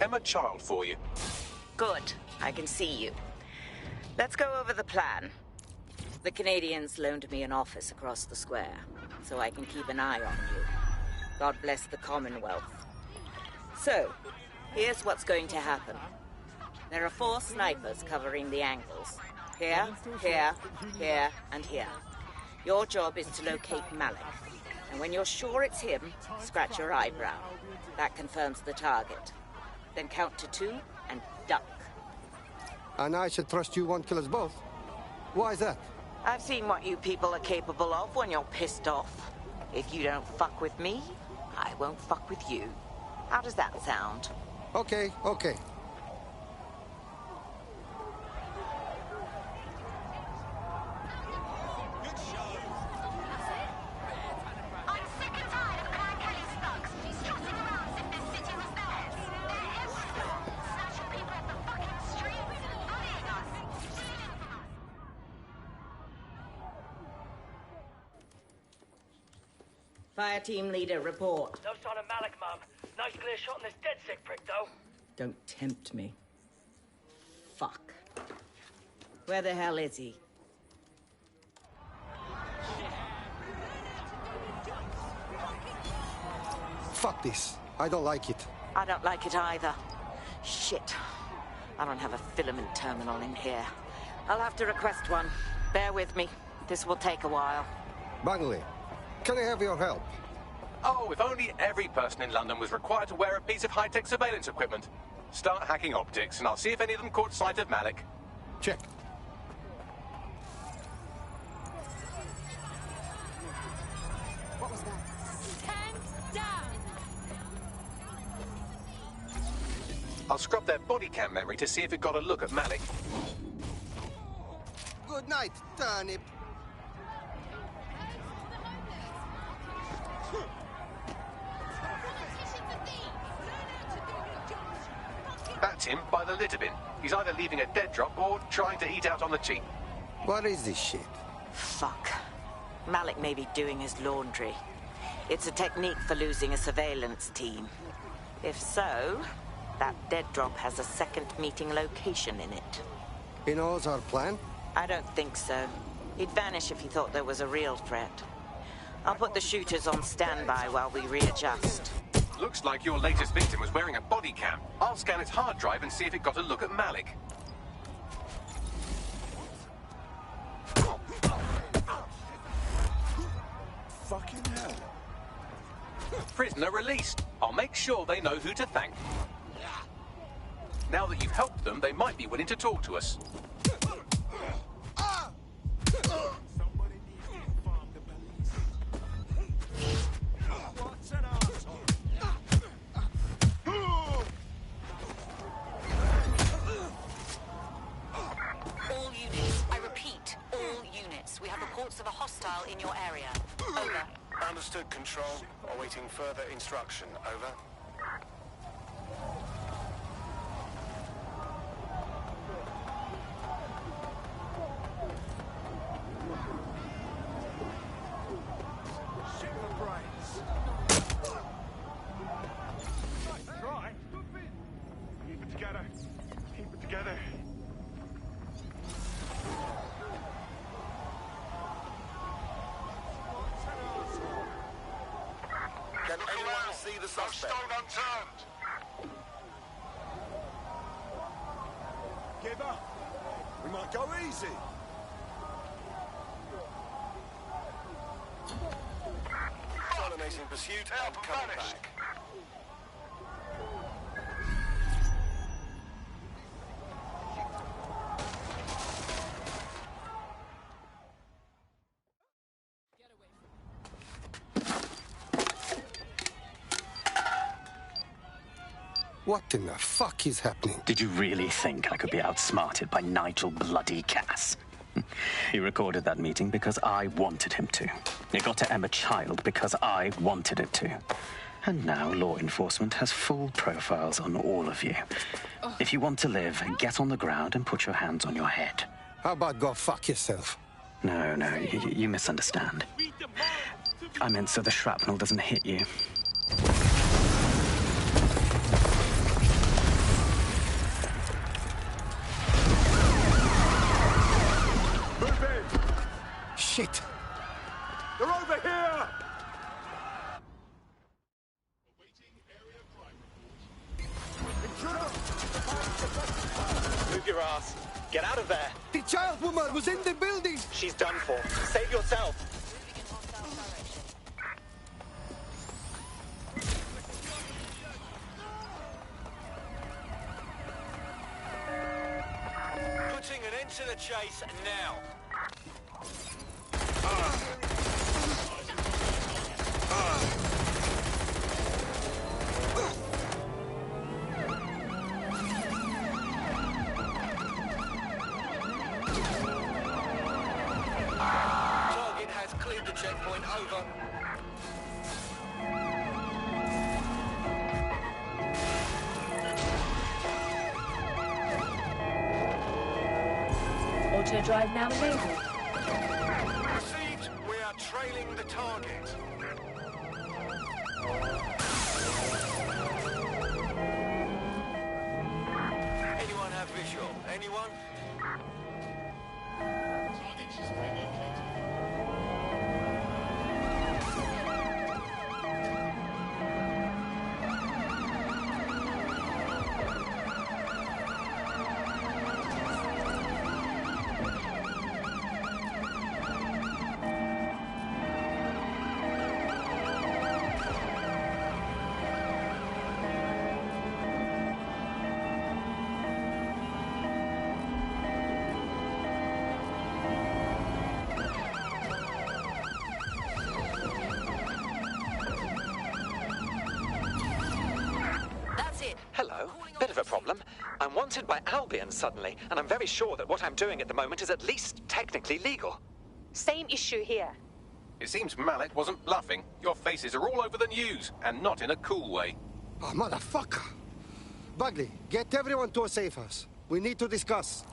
Emma Child for you. Good. I can see you. Let's go over the plan. The Canadians loaned me an office across the square, so I can keep an eye on you. God bless the Commonwealth. So, here's what's going to happen. There are 4 snipers covering the angles. Here, here, here, and here. Your job is to locate Malik. And when you're sure it's him, scratch your eyebrow. That confirms the target. Then count to 2 and duck. And I should trust you won't kill us both? Why is that? I've seen what you people are capable of when you're pissed off. If you don't fuck with me, I won't fuck with you. How does that sound? Okay, okay. Fire team leader, report. No sign of Malik, Mum. Nice clear shot on this DedSec prick, though. Don't tempt me. Fuck. Where the hell is he? Fuck this. I don't like it. I don't like it either. Shit. I don't have a filament terminal in here. I'll have to request one. Bear with me. This will take a while. Bagley, can I have your help? Oh, if only every person in London was required to wear a piece of high-tech surveillance equipment. Start hacking optics, and I'll see if any of them caught sight of Malik. Check. What was that? Tanks down! I'll scrub their body cam memory to see if it got a look at Malik. Good night, Turnip. That's him by the litter bin. He's either leaving a dead drop or trying to eat out on the cheap. What is this shit? Fuck. Malik may be doing his laundry. It's a technique for losing a surveillance team. If so, that dead drop has a second meeting location in it. He knows our plan? I don't think so. He'd vanish if he thought there was a real threat. I'll put the shooters on standby while we readjust. Looks like your latest victim was wearing a body cam. I'll scan its hard drive and see if it got a look at Malik. Fucking hell. Prisoner released. I'll make sure they know who to thank. Now that you've helped them, they might be willing to talk to us. All units, I repeat, all units. We have reports of a hostile in your area. Over. Understood, Control. Awaiting further instruction. Over. Right. Keep it together. Keep it together. Can anyone see the suspect? Stone unturned. Give up. We might go easy. Terminating pursuit and coming back. What in the fuck is happening? Did you really think I could be outsmarted by Nigel bloody Cass? He recorded that meeting because I wanted him to. It got to Emma Child because I wanted it to. And now law enforcement has full profiles on all of you. If you want to live, get on the ground and put your hands on your head. How about go fuck yourself? No, you misunderstand. I meant so the shrapnel doesn't hit you. Shit! They're over here! Move your ass. Get out of there. The child woman was in the building! She's done for. Save yourself. Putting an end to the chase now. Target has cleared the checkpoint. Over. Auto drive now enabled. Received. We are trailing the target. Anyone have visual? Anyone? Hello. Bit of a problem. I'm wanted by Albion suddenly, and I'm very sure that what I'm doing at the moment is at least technically legal. Same issue here. It seems Malik wasn't bluffing. Your faces are all over the news, and not in a cool way. Oh, motherfucker! Bugley, get everyone to a safe house. We need to discuss.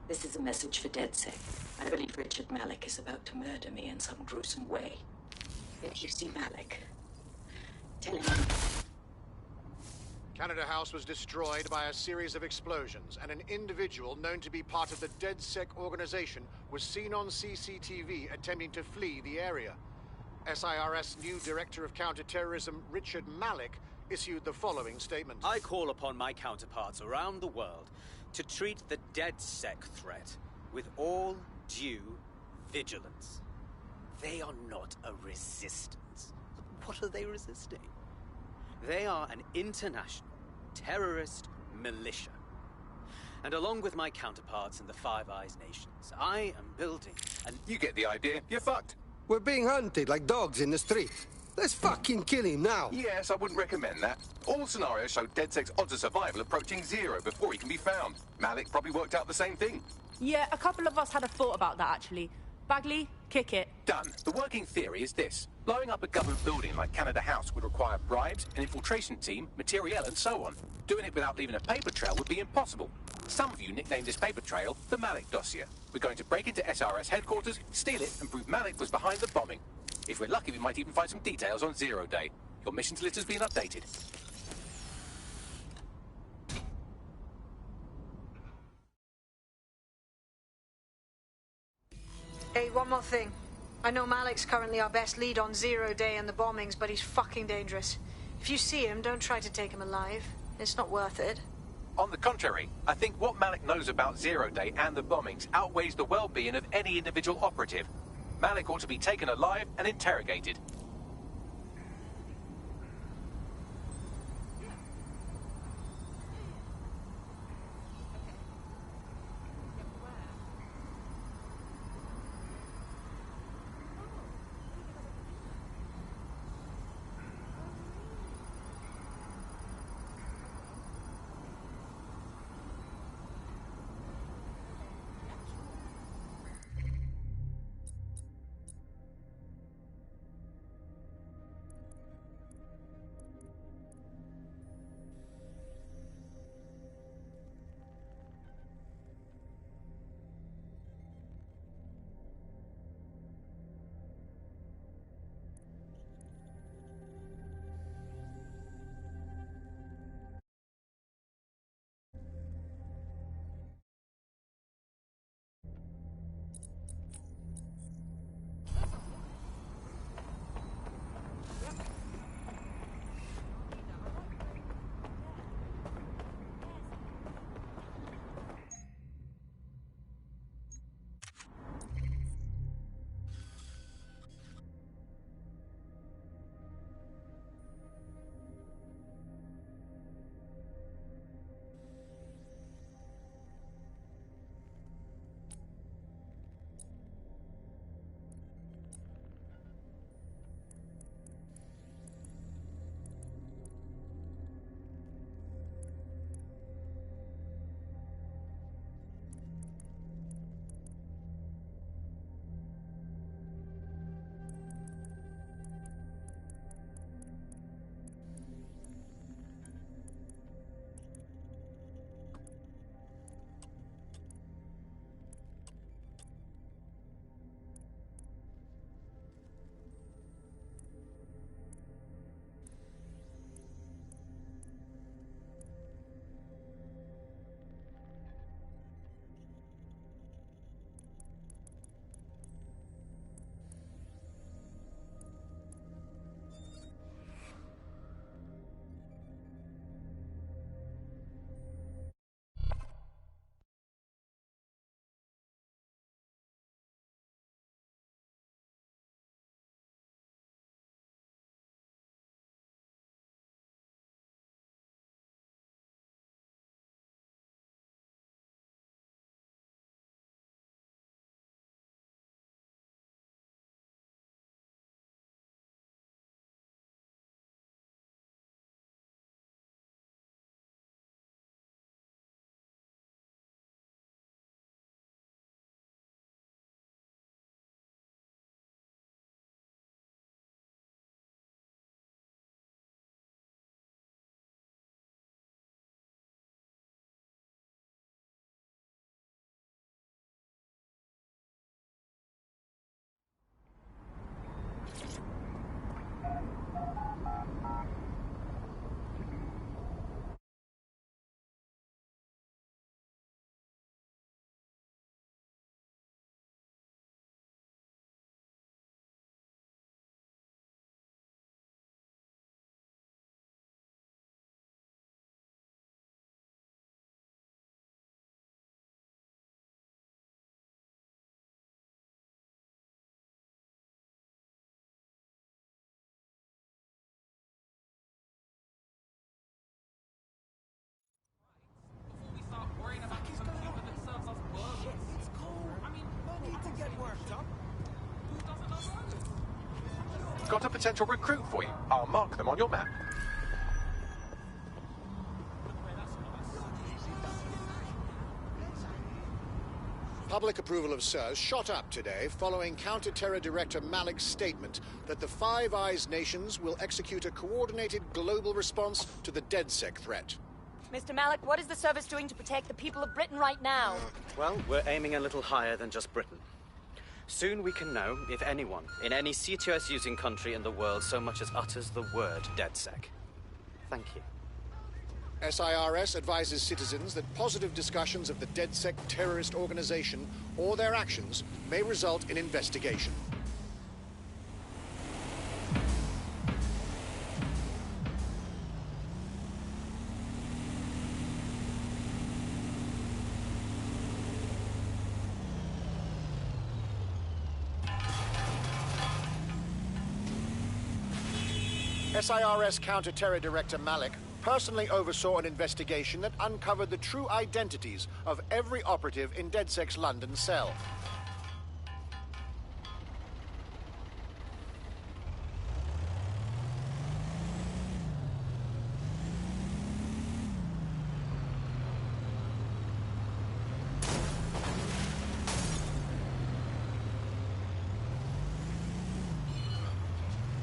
This is a message for DedSec. I believe Richard Malik is about to murder me in some gruesome way. If you see Malik, tell him Canada House was destroyed by a series of explosions, and an individual known to be part of the DedSec organization was seen on CCTV attempting to flee the area. SIRS new Director of Counterterrorism Richard Malik issued the following statement. I call upon my counterparts around the world to treat the DedSec threat with all due vigilance. They are not a resistance. What are they resisting? They are an international terrorist militia. And along with my counterparts in the Five Eyes nations, I am building an... You get the idea. You're fucked. We're being hunted like dogs in the street. Let's fucking kill him now. Yes, I wouldn't recommend that. All scenarios show DedSec's odds of survival approaching 0 before he can be found. Malik probably worked out the same thing. Yeah, a couple of us had a thought about that, actually. Bagley, kick it. Done. The working theory is this. Blowing up a government building like Canada House would require bribes, an infiltration team, materiel, and so on. Doing it without leaving a paper trail would be impossible. Some of you nicknamed this paper trail the Malik dossier. We're going to break into SRS headquarters, steal it, and prove Malik was behind the bombing. If we're lucky, we might even find some details on Zero Day. Your missions list has been updated. Hey, one more thing. I know Malik's currently our best lead on Zero Day and the bombings, but he's fucking dangerous. If you see him, don't try to take him alive. It's not worth it. On the contrary, I think what Malik knows about Zero Day and the bombings outweighs the well-being of any individual operative. Malik ought to be taken alive and interrogated. got a potential recruit for you. I'll mark them on your map. Public approval of SIRS shot up today following Counter-Terror Director Malik's statement that the Five Eyes nations will execute a coordinated global response to the DedSec threat. Mr. Malik, what is the service doing to protect the people of Britain right now? Well, we're aiming a little higher than just Britain. Soon we can know if anyone in any CTOS-using country in the world so much as utters the word DedSec. Thank you. SIRS advises citizens that positive discussions of the DedSec terrorist organization or their actions may result in investigation. SIRS Counter-Terror Director Malik personally oversaw an investigation that uncovered the true identities of every operative in DedSec's London cell.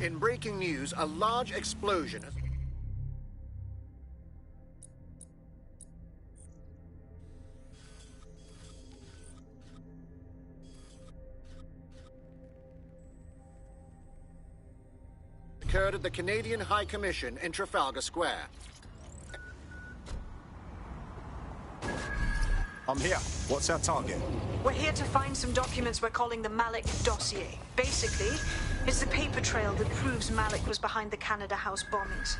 In breaking news, a large explosion has occurred at the Canadian High Commission in Trafalgar Square. I'm here. What's our target? We're here to find some documents we're calling the Malik dossier. Basically, it's the paper trail that proves Malik was behind the Canada House bombings.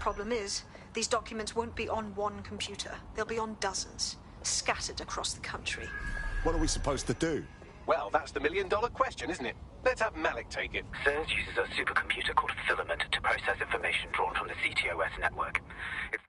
Problem is, these documents won't be on one computer. They'll be on dozens, scattered across the country. What are we supposed to do? Well, that's the million-dollar question, isn't it? Let's have Malik take it. SIRS uses a supercomputer called Filament to process information drawn from the CTOS network. It's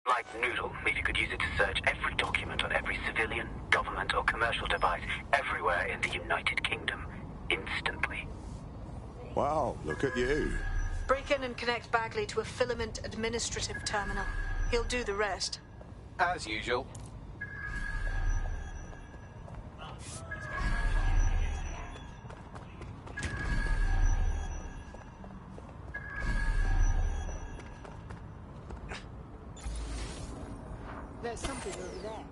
like Noodle, if you could use it to search every document on every civilian, government, or commercial device everywhere in the United Kingdom, instantly. Wow, look at you. Break in and connect Bagley to a Filament administrative terminal. He'll do the rest. As usual. There's something over there.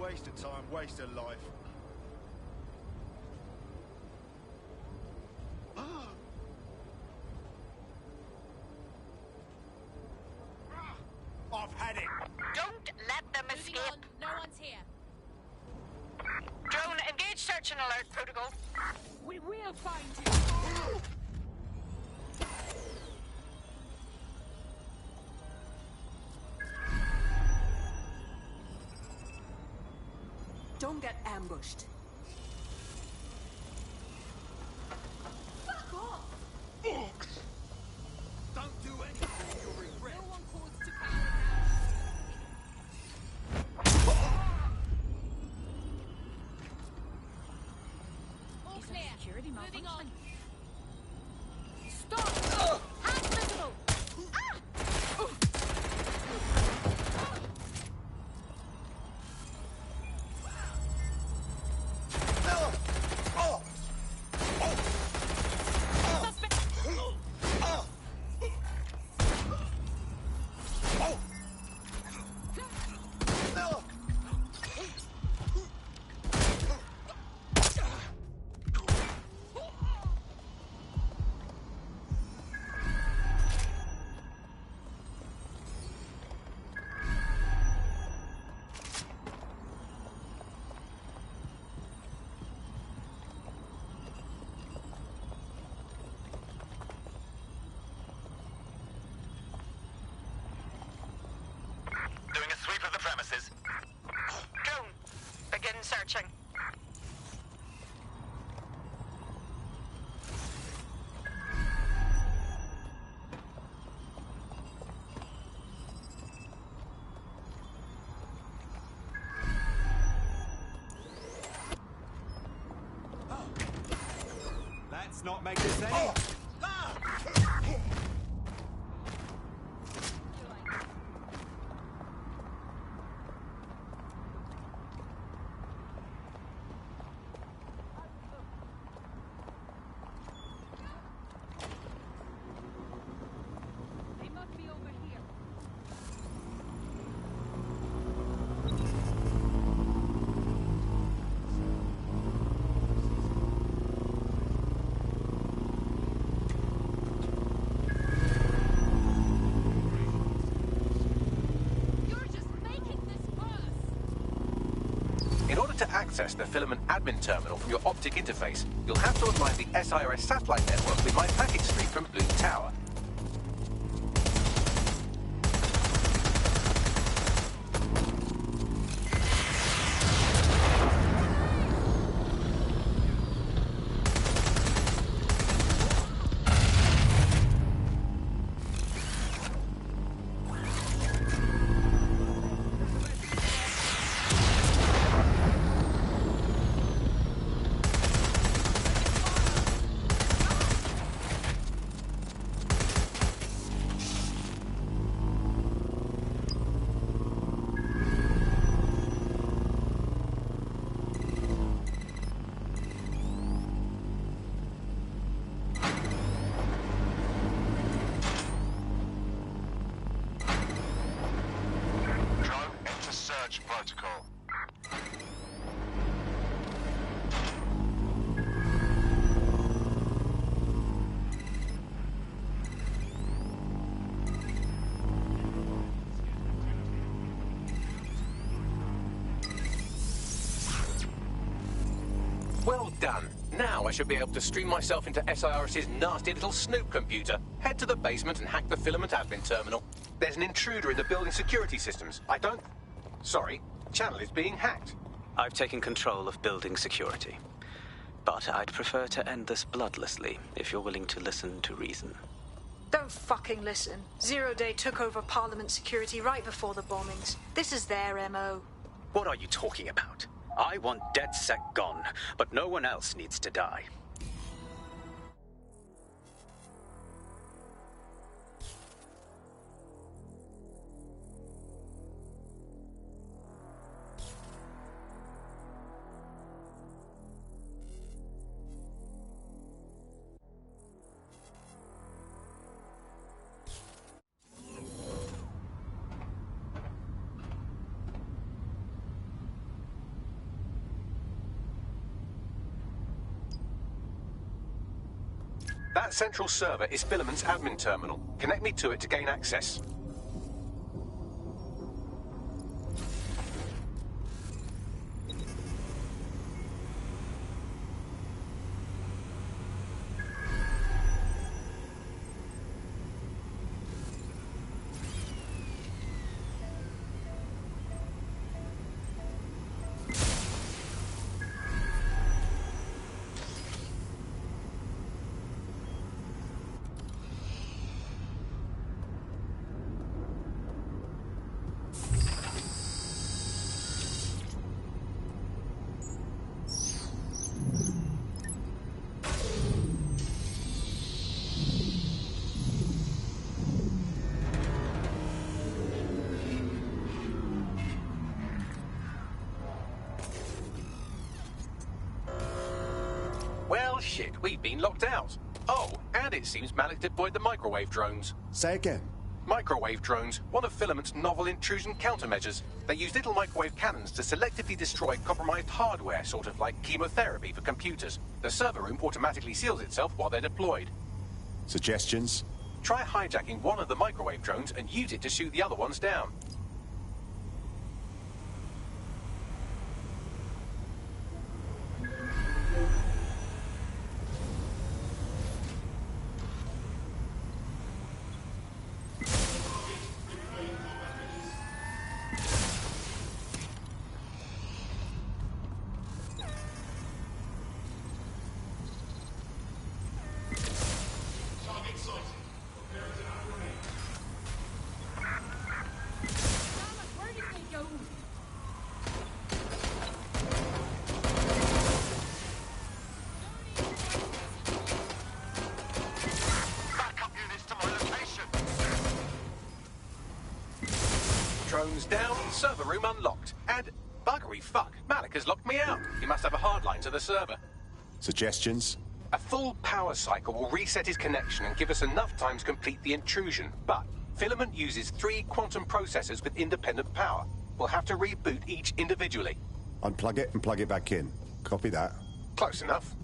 Waste of time, waste of life. I've had it. Don't let them escape. No one's here. Drone, engage search and alert protocol. We will find you. Don't get ambushed. Fuck off! Don't do anything you'll regret. No one calls to power now. All clear. Security Moving on. Stop! Hands visible. Doing a sweep of the premises. Drone, begin searching. Let's not make this any. They must be over here. You're just making this worse. In order to access the filament admin terminal from your optic interface, you'll have to align the SIRS satellite network with my packet stream from Blue Tower. Drone, enter search protocol. Well done. Now I should be able to stream myself into SIRS's nasty little snoop computer, head to the basement and hack the filament admin terminal. There's an intruder in the building security systems. Sorry, channel is being hacked. I've taken control of building security. But I'd prefer to end this bloodlessly, if you're willing to listen to reason. Don't fucking listen. Zero Day took over Parliament security right before the bombings. This is their MO. What are you talking about? I want DedSec gone, but no one else needs to die. That central server is Filament's admin terminal. Connect me to it to gain access. Well, shit, we've been locked out. Oh, and it seems Malik deployed the microwave drones. Say again. Microwave drones, one of Filament's novel intrusion countermeasures. They use little microwave cannons to selectively destroy compromised hardware, sort of like chemotherapy for computers. The server room automatically seals itself while they're deployed. Suggestions? Try hijacking one of the microwave drones and use it to shoot the other ones down. Drones down, server room unlocked. And buggery fuck, Malik has locked me out. He must have a hard line to the server. Suggestions? A full power cycle will reset his connection and give us enough time to complete the intrusion. But Filament uses 3 quantum processors with independent power. We'll have to reboot each individually. Unplug it and plug it back in. Copy that. Close enough.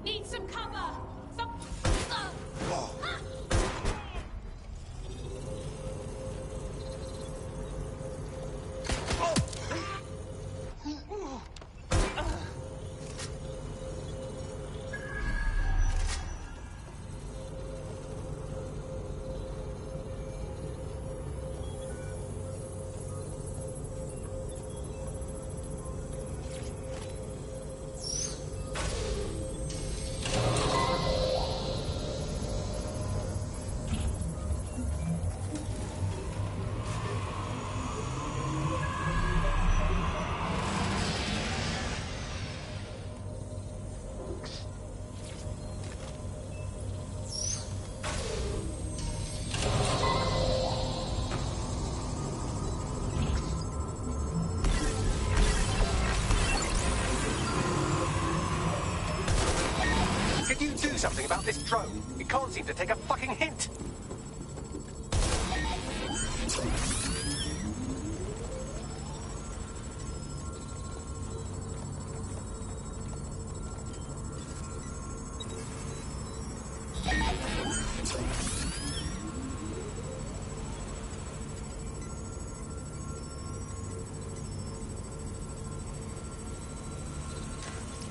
Need some cover! Could you do something about this drone? It can't seem to take a fucking hint.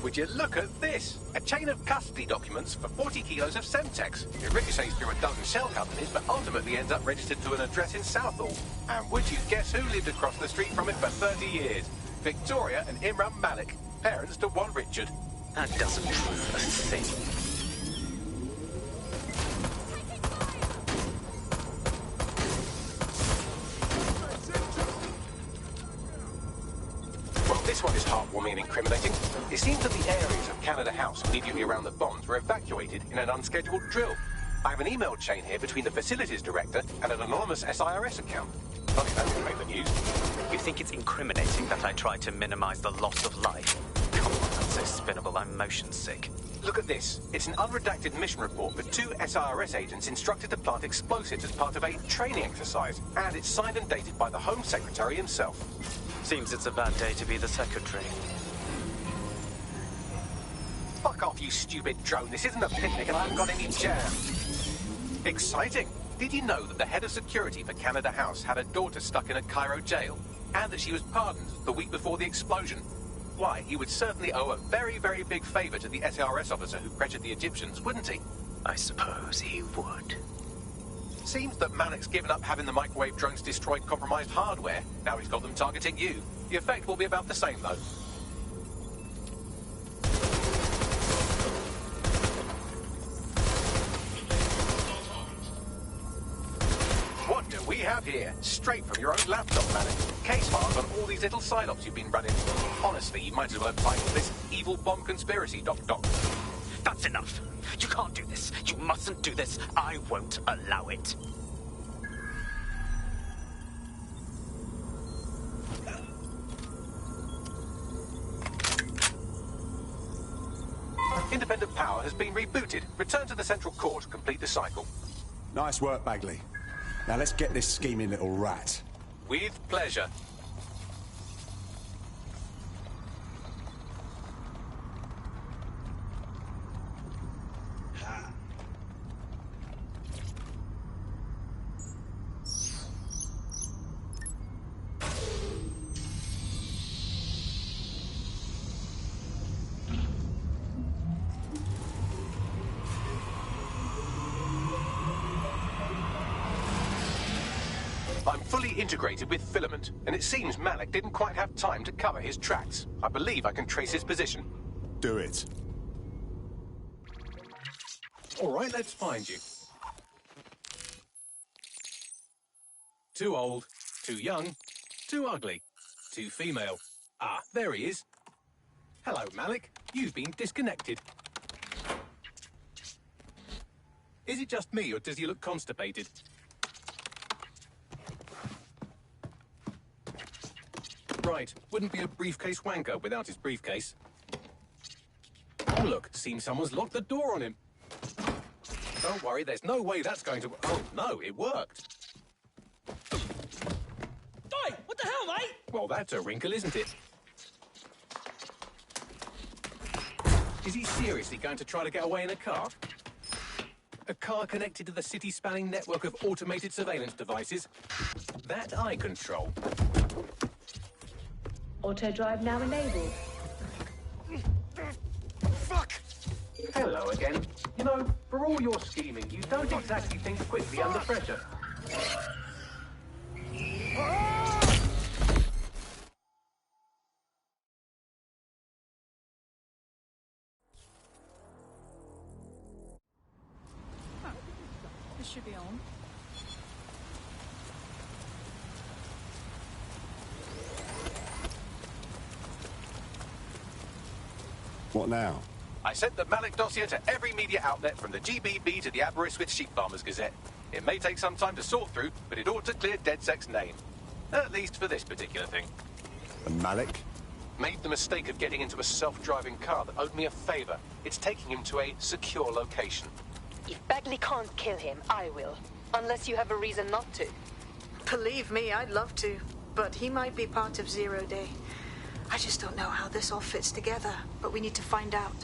Would you look at this? A chain of custody documents for 40 kilos of Semtex. It ricochets through a dozen shell companies, but ultimately ends up registered to an address in Southall. And would you guess who lived across the street from it for 30 years? Victoria and Imran Malik, parents to one Richard. That doesn't prove a thing. This one is heartwarming and incriminating. It seems that the areas of Canada House immediately around the bombs were evacuated in an unscheduled drill. I have an email chain here between the facilities director and an anonymous SIRS account. Funny that didn't make the news. You think it's incriminating that I tried to minimize the loss of life? Come on, that's so spinnable, I'm motion sick. Look at this. It's an unredacted mission report with 2 SIRS agents instructed to plant explosives as part of a training exercise. And it's signed and dated by the Home Secretary himself. Seems it's a bad day to be the secretary. Fuck off, you stupid drone. This isn't a picnic and I haven't got any jam. Exciting. Did you know that the head of security for Canada House had a daughter stuck in a Cairo jail? And that she was pardoned the week before the explosion? Why, he would certainly owe a very, very big favor to the SRS officer who pressured the Egyptians, wouldn't he? I suppose he would. Seems that Malik's given up having the microwave drones destroy compromised hardware. Now he's got them targeting you. The effect will be about the same, though. What do we have here? Straight from your own laptop, Malik. Case files on all these little psyops you've been running. Honestly, you might as well have titled this Evil Bomb Conspiracy, Doc. That's enough. You can't do this. You mustn't do this. I won't allow it. Independent power has been rebooted. Return to the central core to complete the cycle. Nice work, Bagley. Now let's get this scheming little rat. With pleasure. I'm fully integrated with Filament, and it seems Malik didn't quite have time to cover his tracks. I believe I can trace his position. Do it. All right, let's find you. Too old, too young, too ugly, too female. Ah, there he is. Hello, Malik. You've been disconnected. Is it just me, or does he look constipated? Right, wouldn't be a briefcase wanker without his briefcase. Oh, look, seems someone's locked the door on him. Don't worry, there's no way that's going to... Oh, no, it worked. Oi, what the hell, mate? Well, that's a wrinkle, isn't it? Is he seriously going to try to get away in a car? A car connected to the city-spanning network of automated surveillance devices? That I control. Auto drive now enabled. Fuck! Hello again. You know, for all your scheming, you don't exactly think quickly under pressure. This should be on. What now? I sent the Malik dossier to every media outlet from the GBB to the Aberystwyth Sheep Farmers Gazette. It may take some time to sort through, but it ought to clear DedSec's name. At least for this particular thing. And Malik? Made the mistake of getting into a self-driving car that owed me a favor. It's taking him to a secure location. If Bagley can't kill him, I will. Unless you have a reason not to. Believe me, I'd love to. But he might be part of Zero Day. I just don't know how this all fits together, but we need to find out.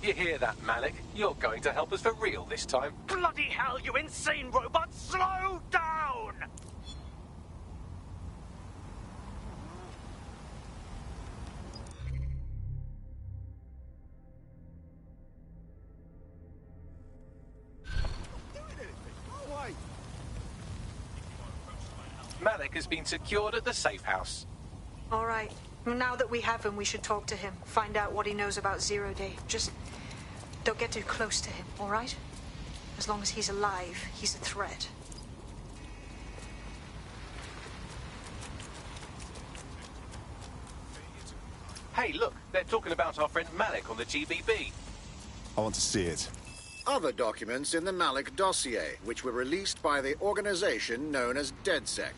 You hear that, Malik? You're going to help us for real this time. Bloody hell, you insane robot! Slow down! Malik has been secured at the safe house. All right. Now that we have him, we should talk to him. Find out what he knows about Zero Day. Just don't get too close to him, all right? As long as he's alive, he's a threat. Hey, look, they're talking about our friend Malik on the GBB. I want to see it. Other documents in the Malik dossier, which were released by the organization known as DedSec.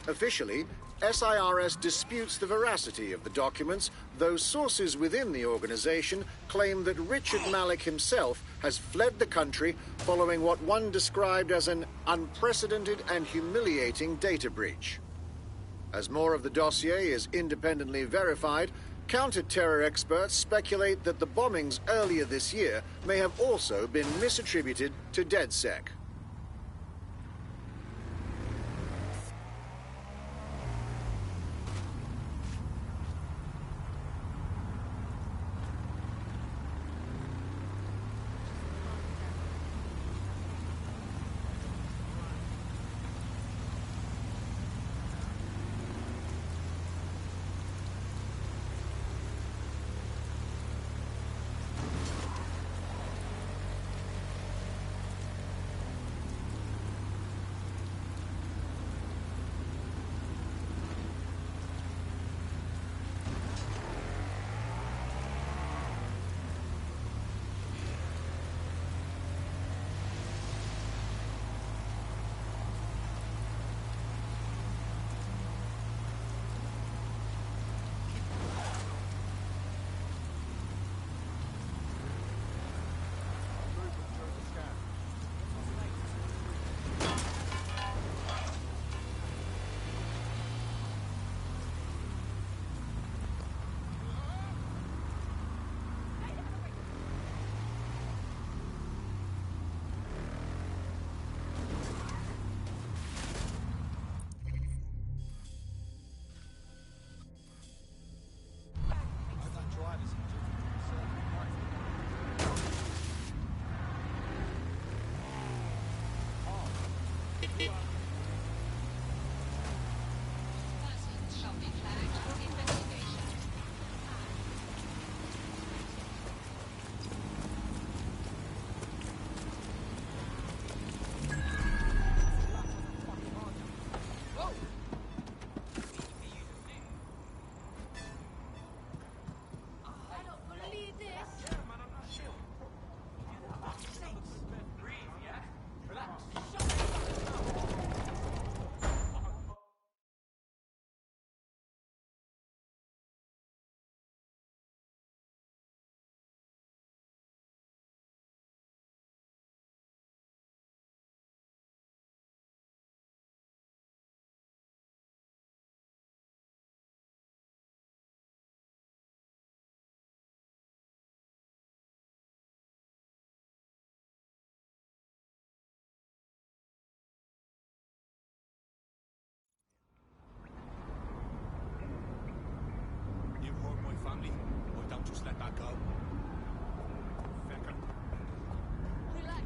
Officially, SIRS disputes the veracity of the documents, though sources within the organization claim that Richard Malik himself has fled the country following what one described as an unprecedented and humiliating data breach. As more of the dossier is independently verified, counter-terror experts speculate that the bombings earlier this year may have also been misattributed to DedSec. Just let that go. Fecker. Relax.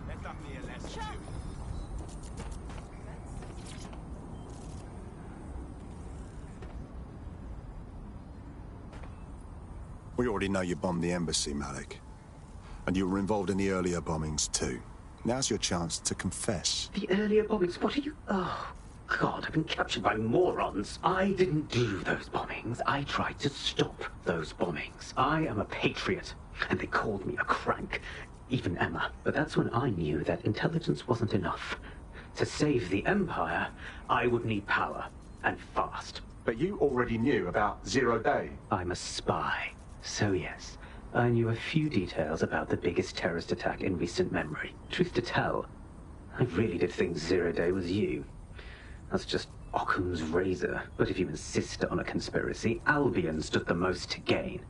Let that be a lesson to you. We already know you bombed the embassy, Malik. And you were involved in the earlier bombings, too. Now's your chance to confess. The earlier bombings? What are you... Oh, God, I've been captured by morons. I didn't do those bombings. I tried to stop those bombings. I am a patriot, and they called me a crank. Even Emma. But that's when I knew that intelligence wasn't enough. To save the Empire, I would need power, and fast. But you already knew about Zero Day. I'm a spy. So yes, I knew a few details about the biggest terrorist attack in recent memory. Truth to tell, I really did think Zero Day was you. That's just Occam's razor. But if you insist on a conspiracy, Albion stood the most to gain.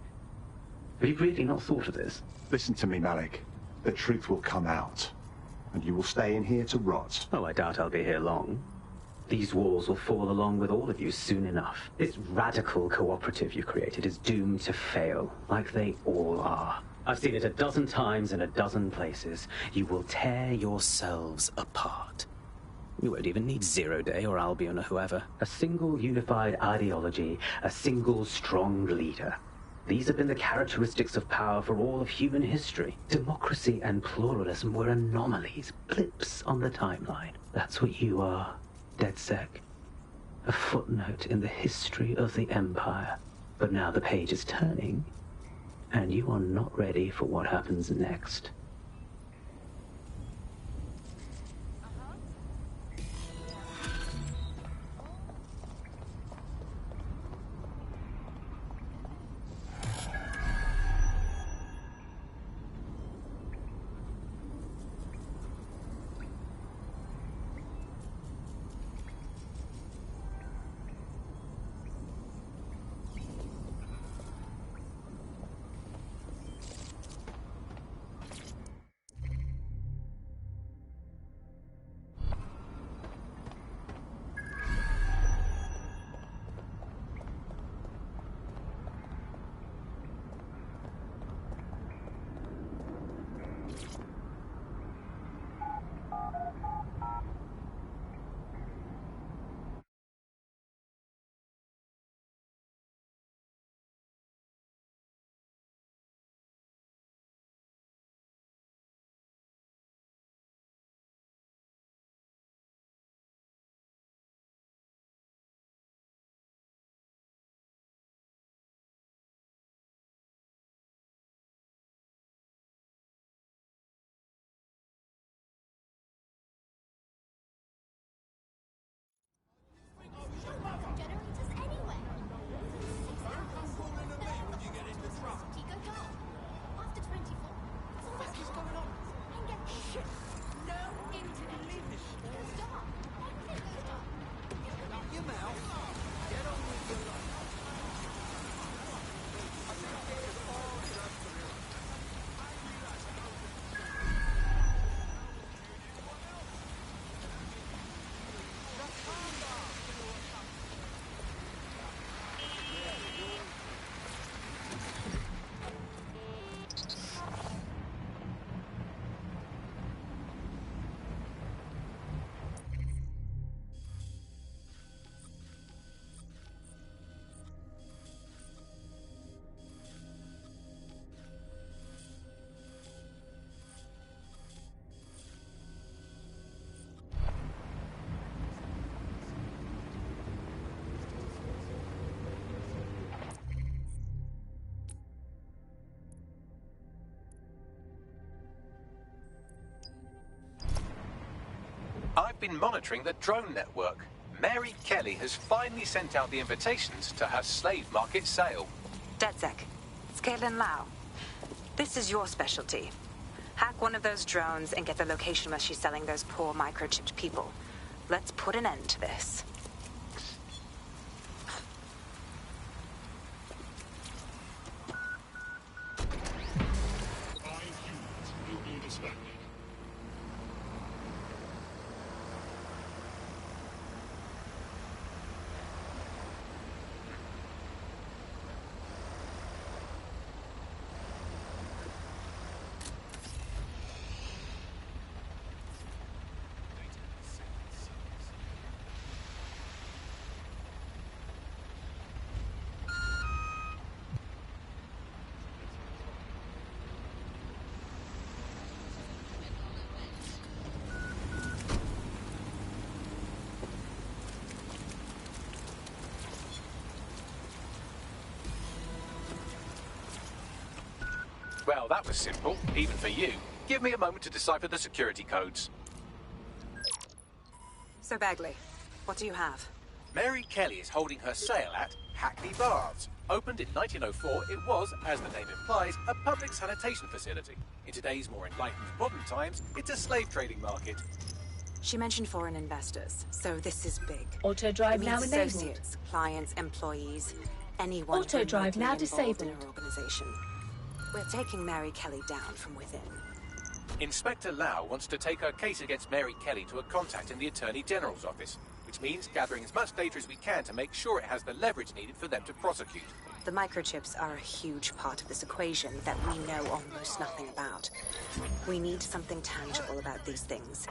Have you really not thought of this? Listen to me, Malik. The truth will come out, and you will stay in here to rot. Oh, I doubt I'll be here long. These walls will fall along with all of you soon enough. This radical cooperative you created is doomed to fail, like they all are. I've seen it a dozen times in a dozen places. You will tear yourselves apart. You won't even need Zero Day or Albion or whoever. A single unified ideology, a single strong leader. These have been the characteristics of power for all of human history. Democracy and pluralism were anomalies, blips on the timeline. That's what you are, DedSec. A footnote in the history of the Empire. But now the page is turning, and you are not ready for what happens next. I've been monitoring the drone network. Mary Kelly has finally sent out the invitations to her slave market sale. DedSec, it's Caitlin Lau. This is your specialty. Hack one of those drones and get the location where she's selling those poor microchipped people. Let's put an end to this. Well, that was simple, even for you. Give me a moment to decipher the security codes. So, Bagley, what do you have? Mary Kelly is holding her sale at Hackney Baths. Opened in 1904, it was, as the name implies, a public sanitation facility. In today's more enlightened modern times, it's a slave trading market. She mentioned foreign investors, so this is big. Auto drive now enabled. Associates, clients, employees, anyone Auto drive now disabled in disabled. her organization. We're taking Mary Kelly down from within. Inspector Lau wants to take her case against Mary Kelly to a contact in the Attorney General's office, which means gathering as much data as we can to make sure it has the leverage needed for them to prosecute. The microchips are a huge part of this equation that we know almost nothing about. We need something tangible about these things.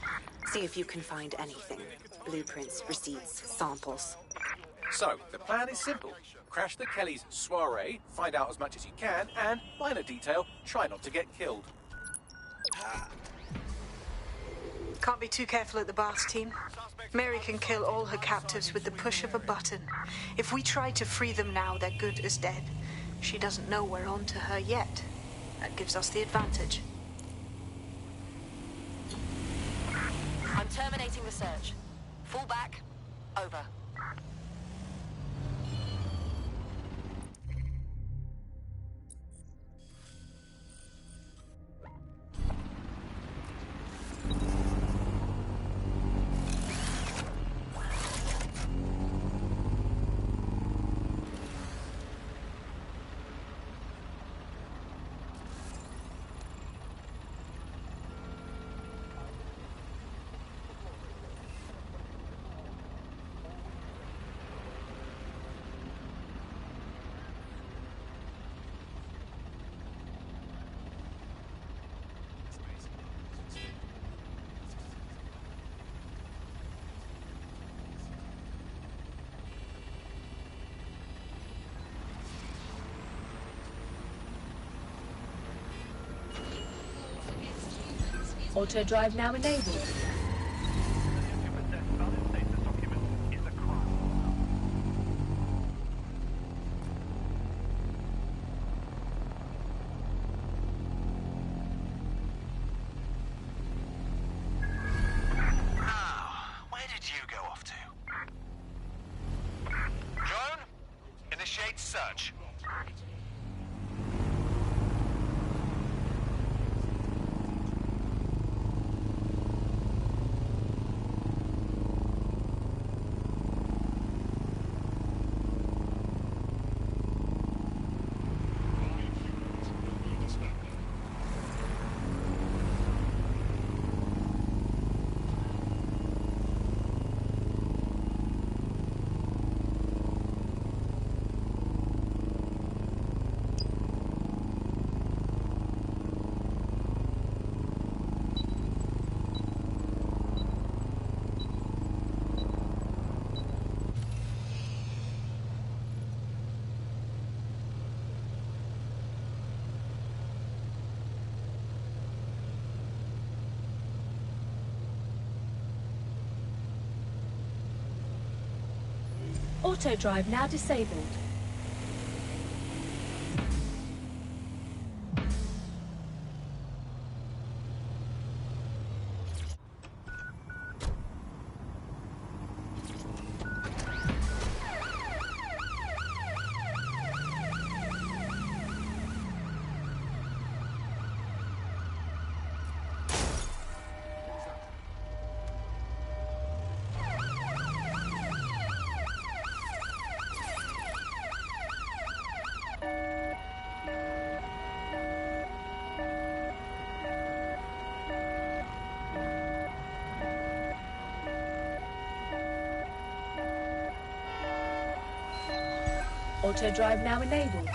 See if you can find anything. Blueprints, receipts, samples. So, the plan is simple. Crash the Kellys' soiree, find out as much as you can, and, minor detail, try not to get killed. Can't be too careful at the Bath team. Mary can kill all her captives with the push of a button. If we try to free them now, they're good as dead. She doesn't know we're on to her yet. That gives us the advantage. I'm terminating the search. Fall back. Over. Auto drive now enabled. Where did you go off to? Drone, initiate search. Auto drive now disabled. Auto drive now enabled.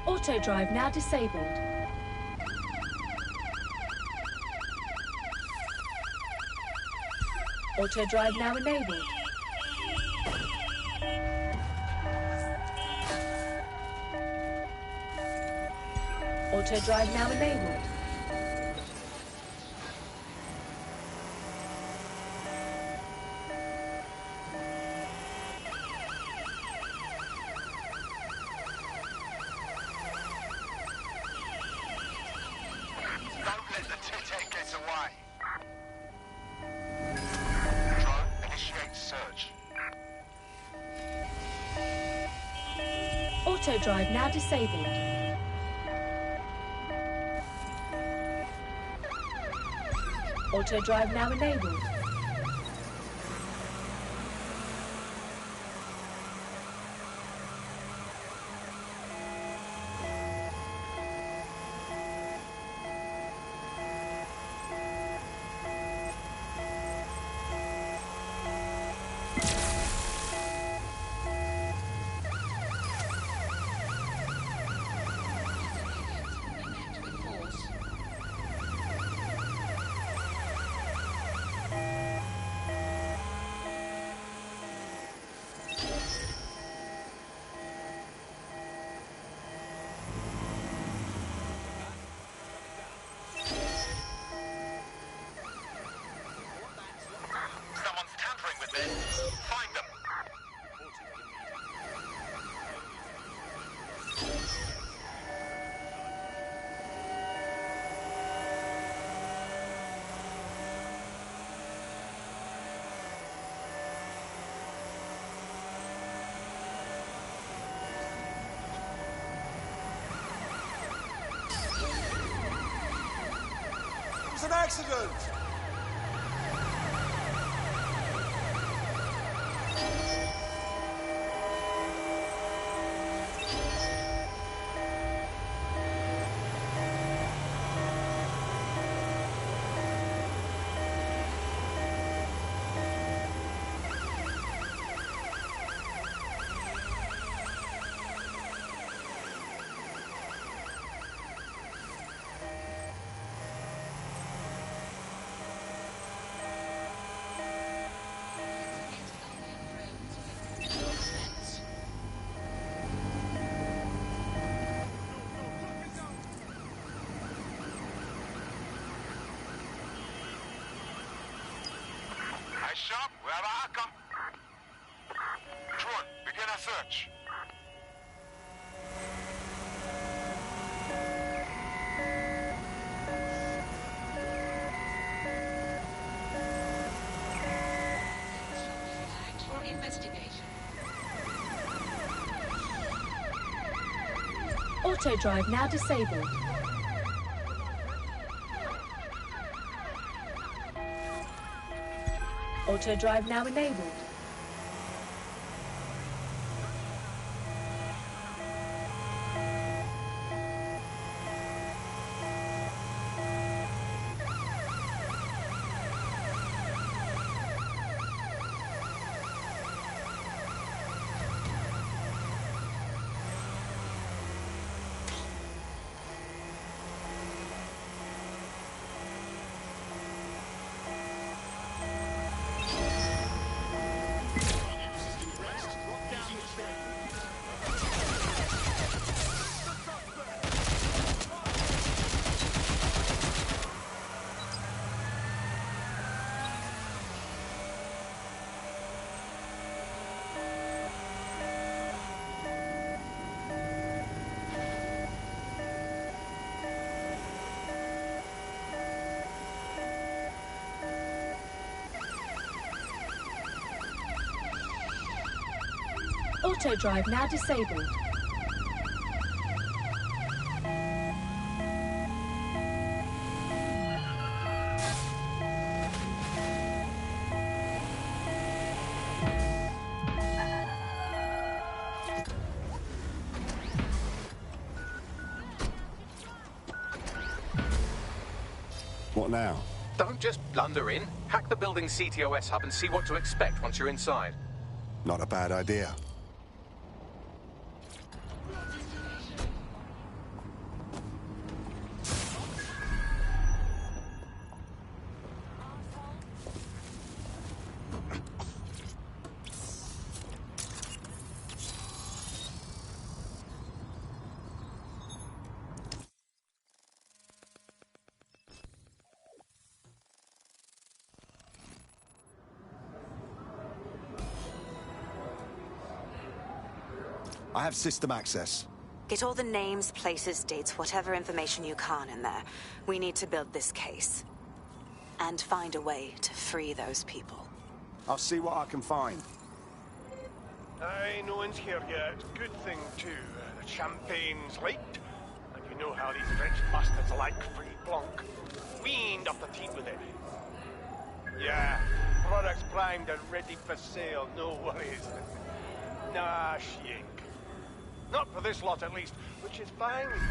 Auto drive now disabled. Auto drive now enabled. Auto drive now enabled. Don't let the tit-head get away. Drone, initiate search. Auto drive now disabled. Auto drive now enabled. Someone's tampering with this. Find them. It was an accident! Hey, Sharp, we have a hacker. Drone, begin a search. For investigation. Auto drive now disabled. Auto drive now enabled. Auto drive now disabled. What now? Don't just blunder in. Hack the building's CTOS hub and see what to expect once you're inside. Not a bad idea. I have system access. Get all the names, places, dates, whatever information you can in there. We need to build this case. And find a way to free those people. I'll see what I can find. Aye, no one's here yet. Good thing, too. The champagne's late. And you know how these French bastards like free blanc. We ain't up the teat with it. Yeah, products primed and ready for sale, no worries. Nah, she ain't. Not for this lot, at least, which is fine with me.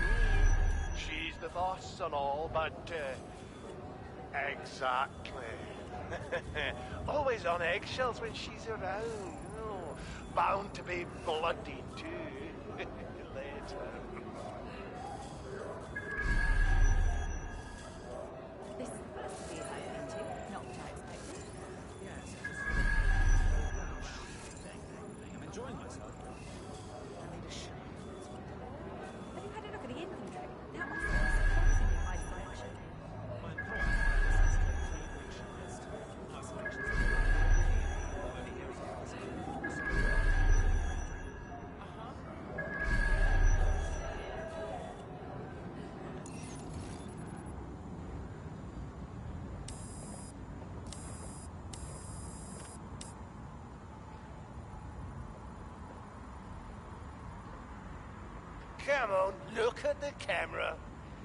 She's the boss and all, but, exactly. Always on eggshells when she's around, you know. Bound to be bloody, too. Later. This must be a nice meeting, not what I expected. Yes. I'm enjoying myself. Have you had a look at the inventory? That must be surprisingly high selection. My employer has a free list. Our selections are only here as Come on, look at the camera.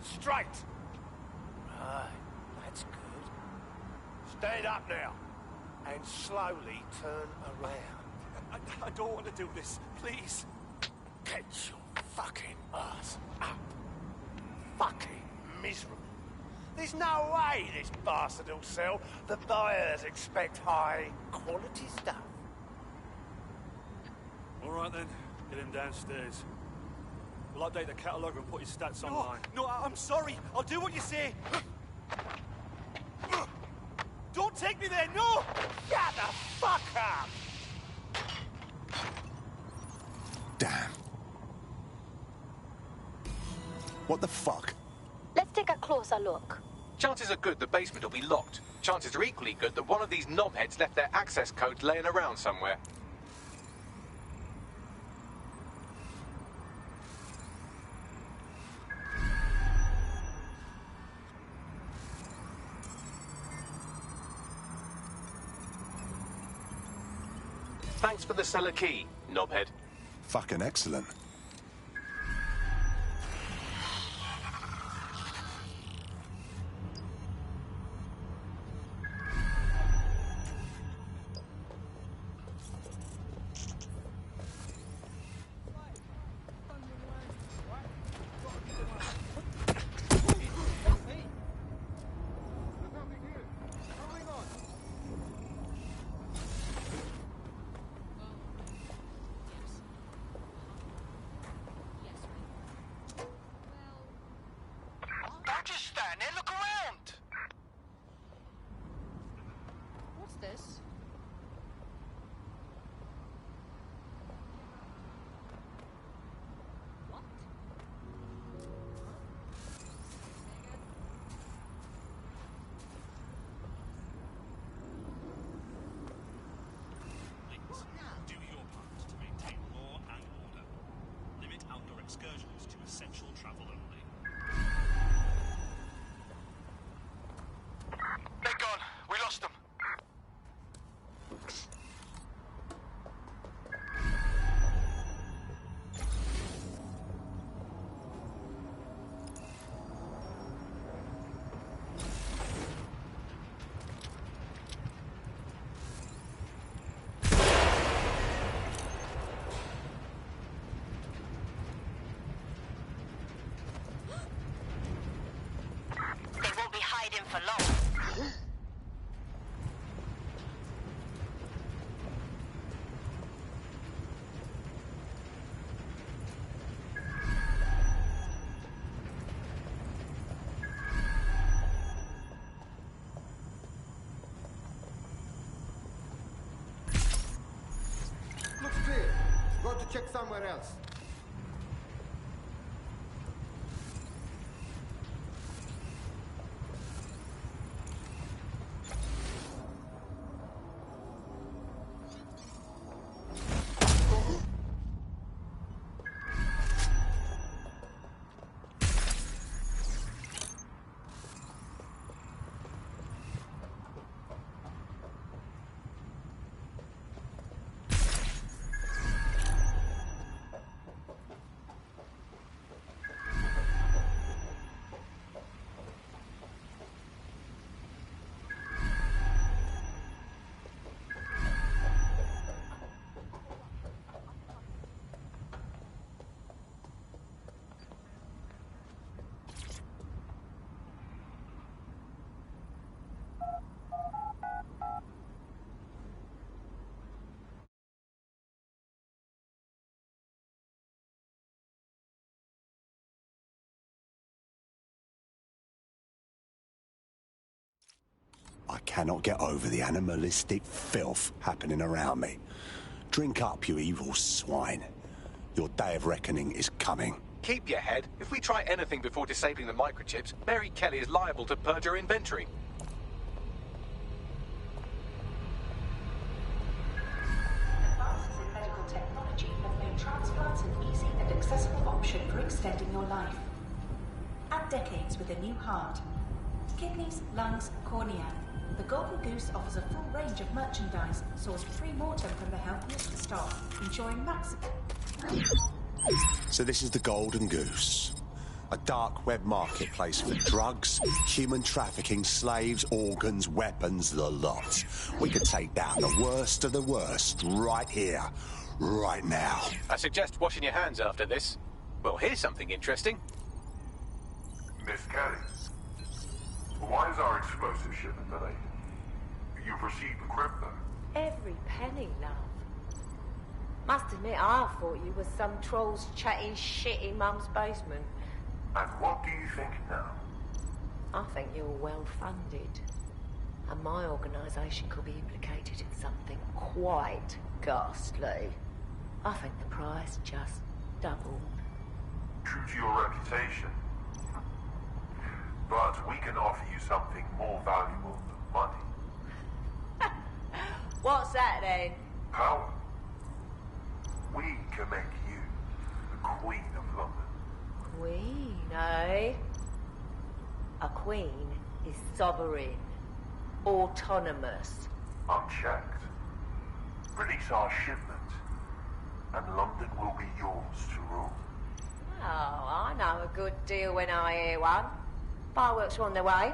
Straight. Right, that's good. Stand up now. And slowly turn around. I don't want to do this. Please. Get your fucking ass up. Fucking miserable. There's no way this bastard will sell. The buyers expect high quality stuff. All right then. Get him downstairs. We'll update the catalogue and put his stats online. No, I'm sorry. I'll do what you say. Don't take me there, no! Shut the fuck up! Damn. What the fuck? Let's take a closer look. Chances are good the basement will be locked. Chances are equally good that one of these knobheads left their access codes laying around somewhere. Thanks for the cellar key, knobhead. Fucking excellent. Don't just stand there, look around! What's this? What? Please, do your part to maintain law and order. Limit outdoor excursions to essential travel only. They're gone. We lost them. They won't be hiding for long. Looks clear. Got to check somewhere else. cannot get over the animalistic filth happening around me. Drink up, you evil swine. Your day of reckoning is coming. Keep your head. If we try anything before disabling the microchips, Mary Kelly is liable to purge her inventory. Advances in medical technology have made transplants an easy and accessible option for extending your life. Add decades with a new heart. Kidneys, lungs, cornea. The Golden Goose offers a full range of merchandise sourced pre-mortem from the healthiest stock, ensuring maximum. So this is the Golden Goose. A dark web marketplace for drugs, human trafficking, slaves, organs, weapons, the lot. We could take down the worst of the worst right here, right now. I suggest washing your hands after this. Well, here's something interesting. Miss Kelly, why is our explosive shipment delayed? You've received the crypto. Every penny, love. Must admit, I thought you was some trolls chatting shit in Mum's basement. And what do you think now? I think you're well funded. And my organisation could be implicated in something quite ghastly. I think the price just doubled. True to your reputation. But we can offer you something more valuable than money. What's that then? Power. We can make you the Queen of London. Queen, eh? A queen is sovereign, autonomous. Unchecked. Release our shipment, and London will be yours to rule. Oh, I know a good deal when I hear one. Fireworks are on their way.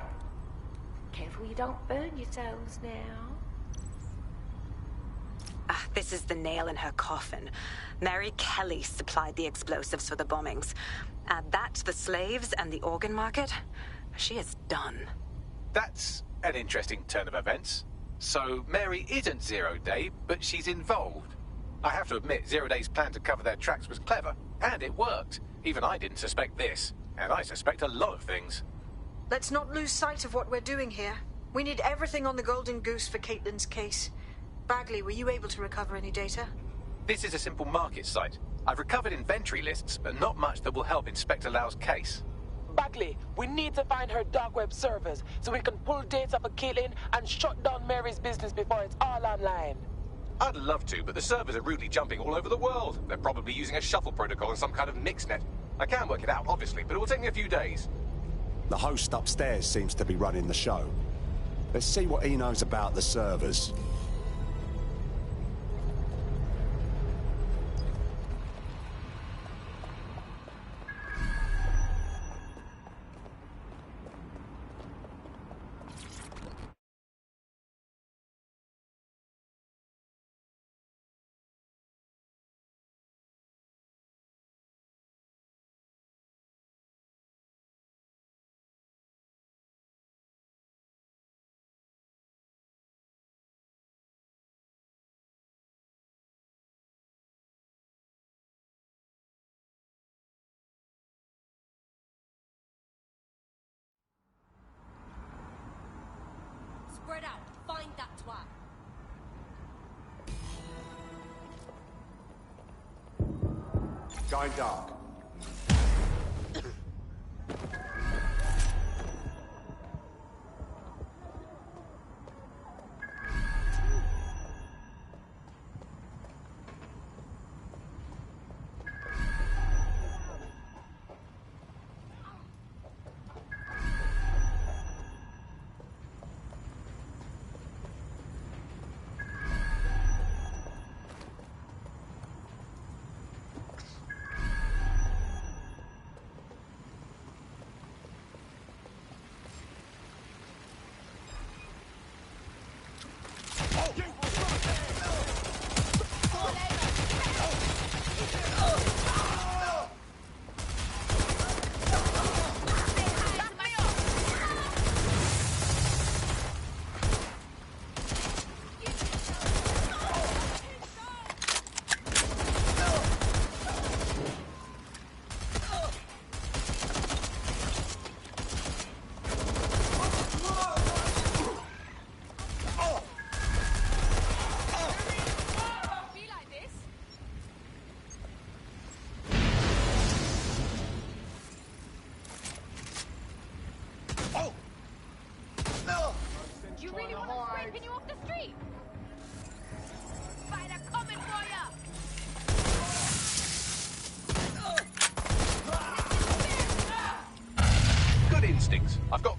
Careful you don't burn yourselves now. This is the nail in her coffin. Mary Kelly supplied the explosives for the bombings. Add that to the slaves and the organ market, she is done. That's an interesting turn of events. So Mary isn't Zero Day, but she's involved. I have to admit, Zero Day's plan to cover their tracks was clever, and it worked. Even I didn't suspect this, and I suspect a lot of things. Let's not lose sight of what we're doing here. We need everything on the Golden Goose for Caitlin's case. Bagley, were you able to recover any data? This is a simple market site. I've recovered inventory lists, but not much that will help Inspector Lau's case. Bagley, we need to find her dark web servers so we can pull data for Caitlin and shut down Mary's business before it's all online. I'd love to, but the servers are rudely jumping all over the world. They're probably using a shuffle protocol and some kind of mixnet. I can work it out, obviously, but it will take me a few days. The host upstairs seems to be running the show. Let's see what he knows about the servers. Spread out. Find that twat. Going dark.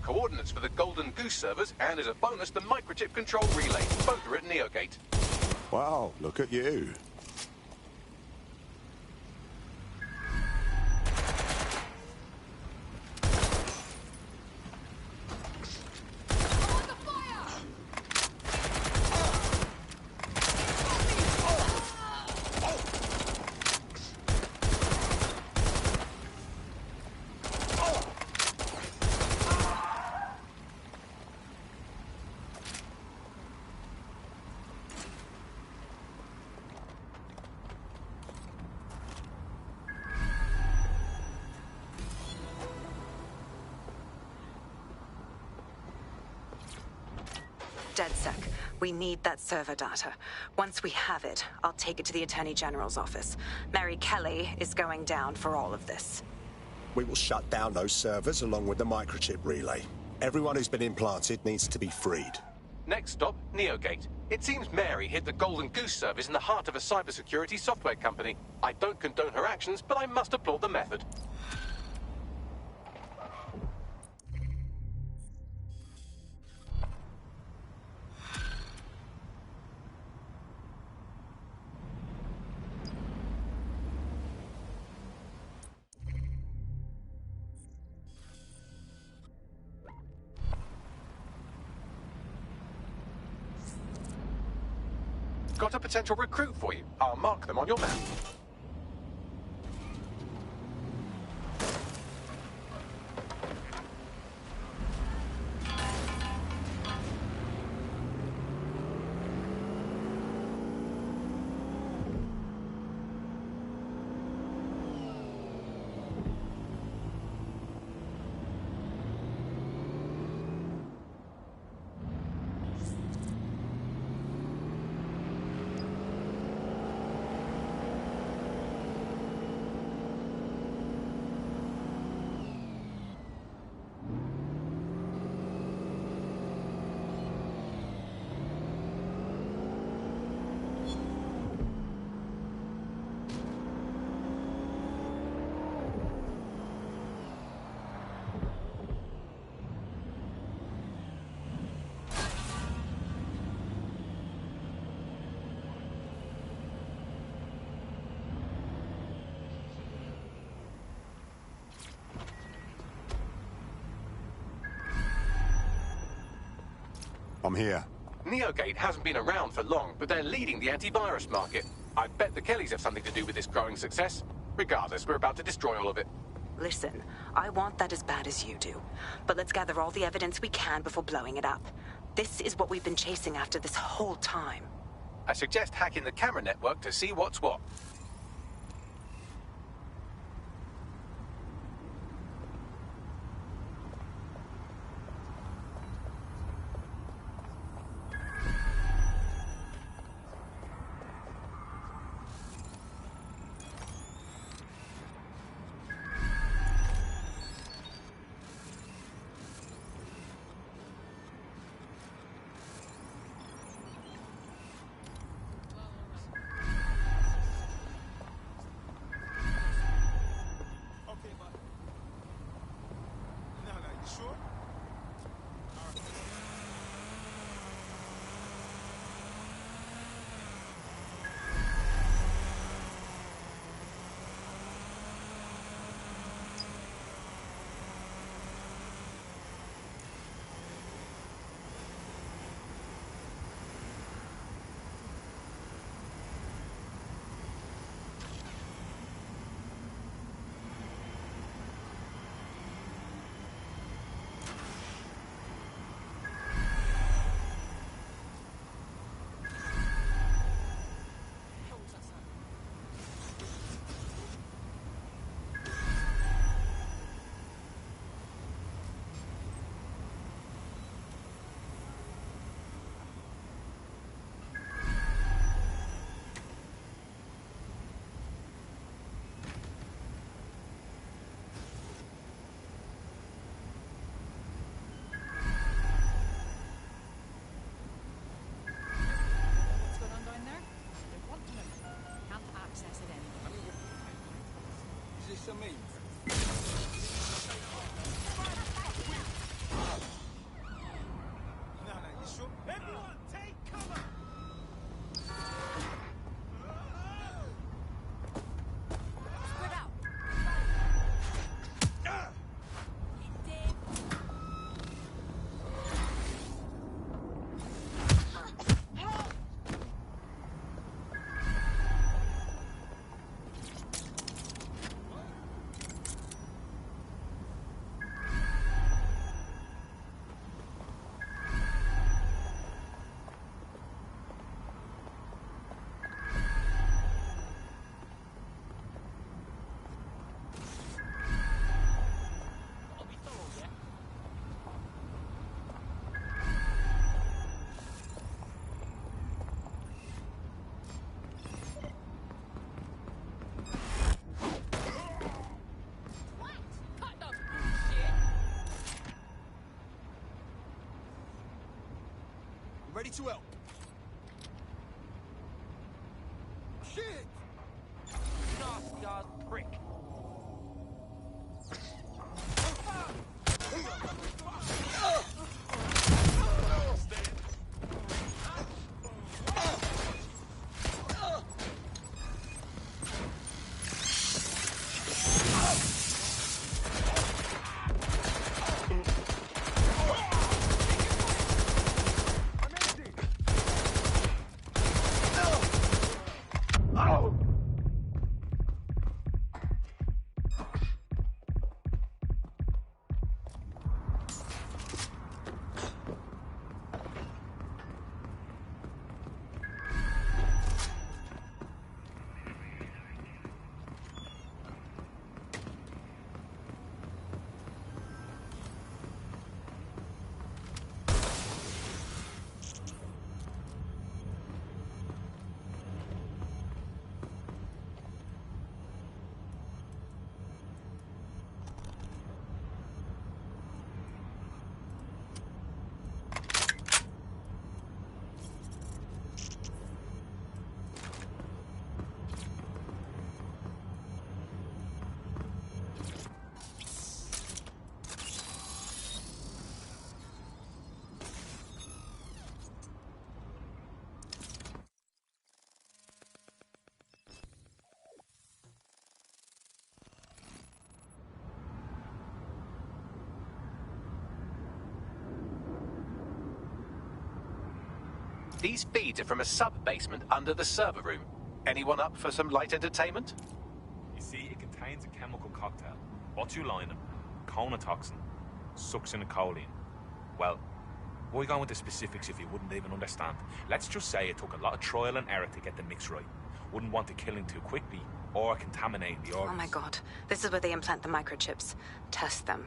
coordinates for the Golden Goose servers, and as a bonus, the microchip control relay. Both are at Neogate. Wow, look at you. DedSec, we need that server data. Once we have it, I'll take it to the Attorney General's office. Mary Kelly is going down for all of this. We will shut down those servers along with the microchip relay. Everyone who's been implanted needs to be freed. Next stop, Neogate. It seems Mary hid the Golden Goose service in the heart of a cybersecurity software company. I don't condone her actions, but I must applaud the method. Got a potential recruit for you. I'll mark them on your map. I'm here. Neogate hasn't been around for long, but they're leading the antivirus market. I bet the Kellys have something to do with this growing success. Regardless, we're about to destroy all of it. Listen, I want that as bad as you do. But let's gather all the evidence we can before blowing it up. This is what we've been chasing after this whole time. I suggest hacking the camera network to see what's what. Ready to help. Shit! Nasty ass prick. These feeds are from a sub-basement under the server room. Anyone up for some light entertainment? You see, it contains a chemical cocktail. Botulinum, conotoxin, succinylcholine. Well, why go into specifics if you wouldn't even understand? Let's just say it took a lot of trial and error to get the mix right. Wouldn't want to kill him too quickly or contaminate the organs. Oh my god. This is where they implant the microchips. Test them.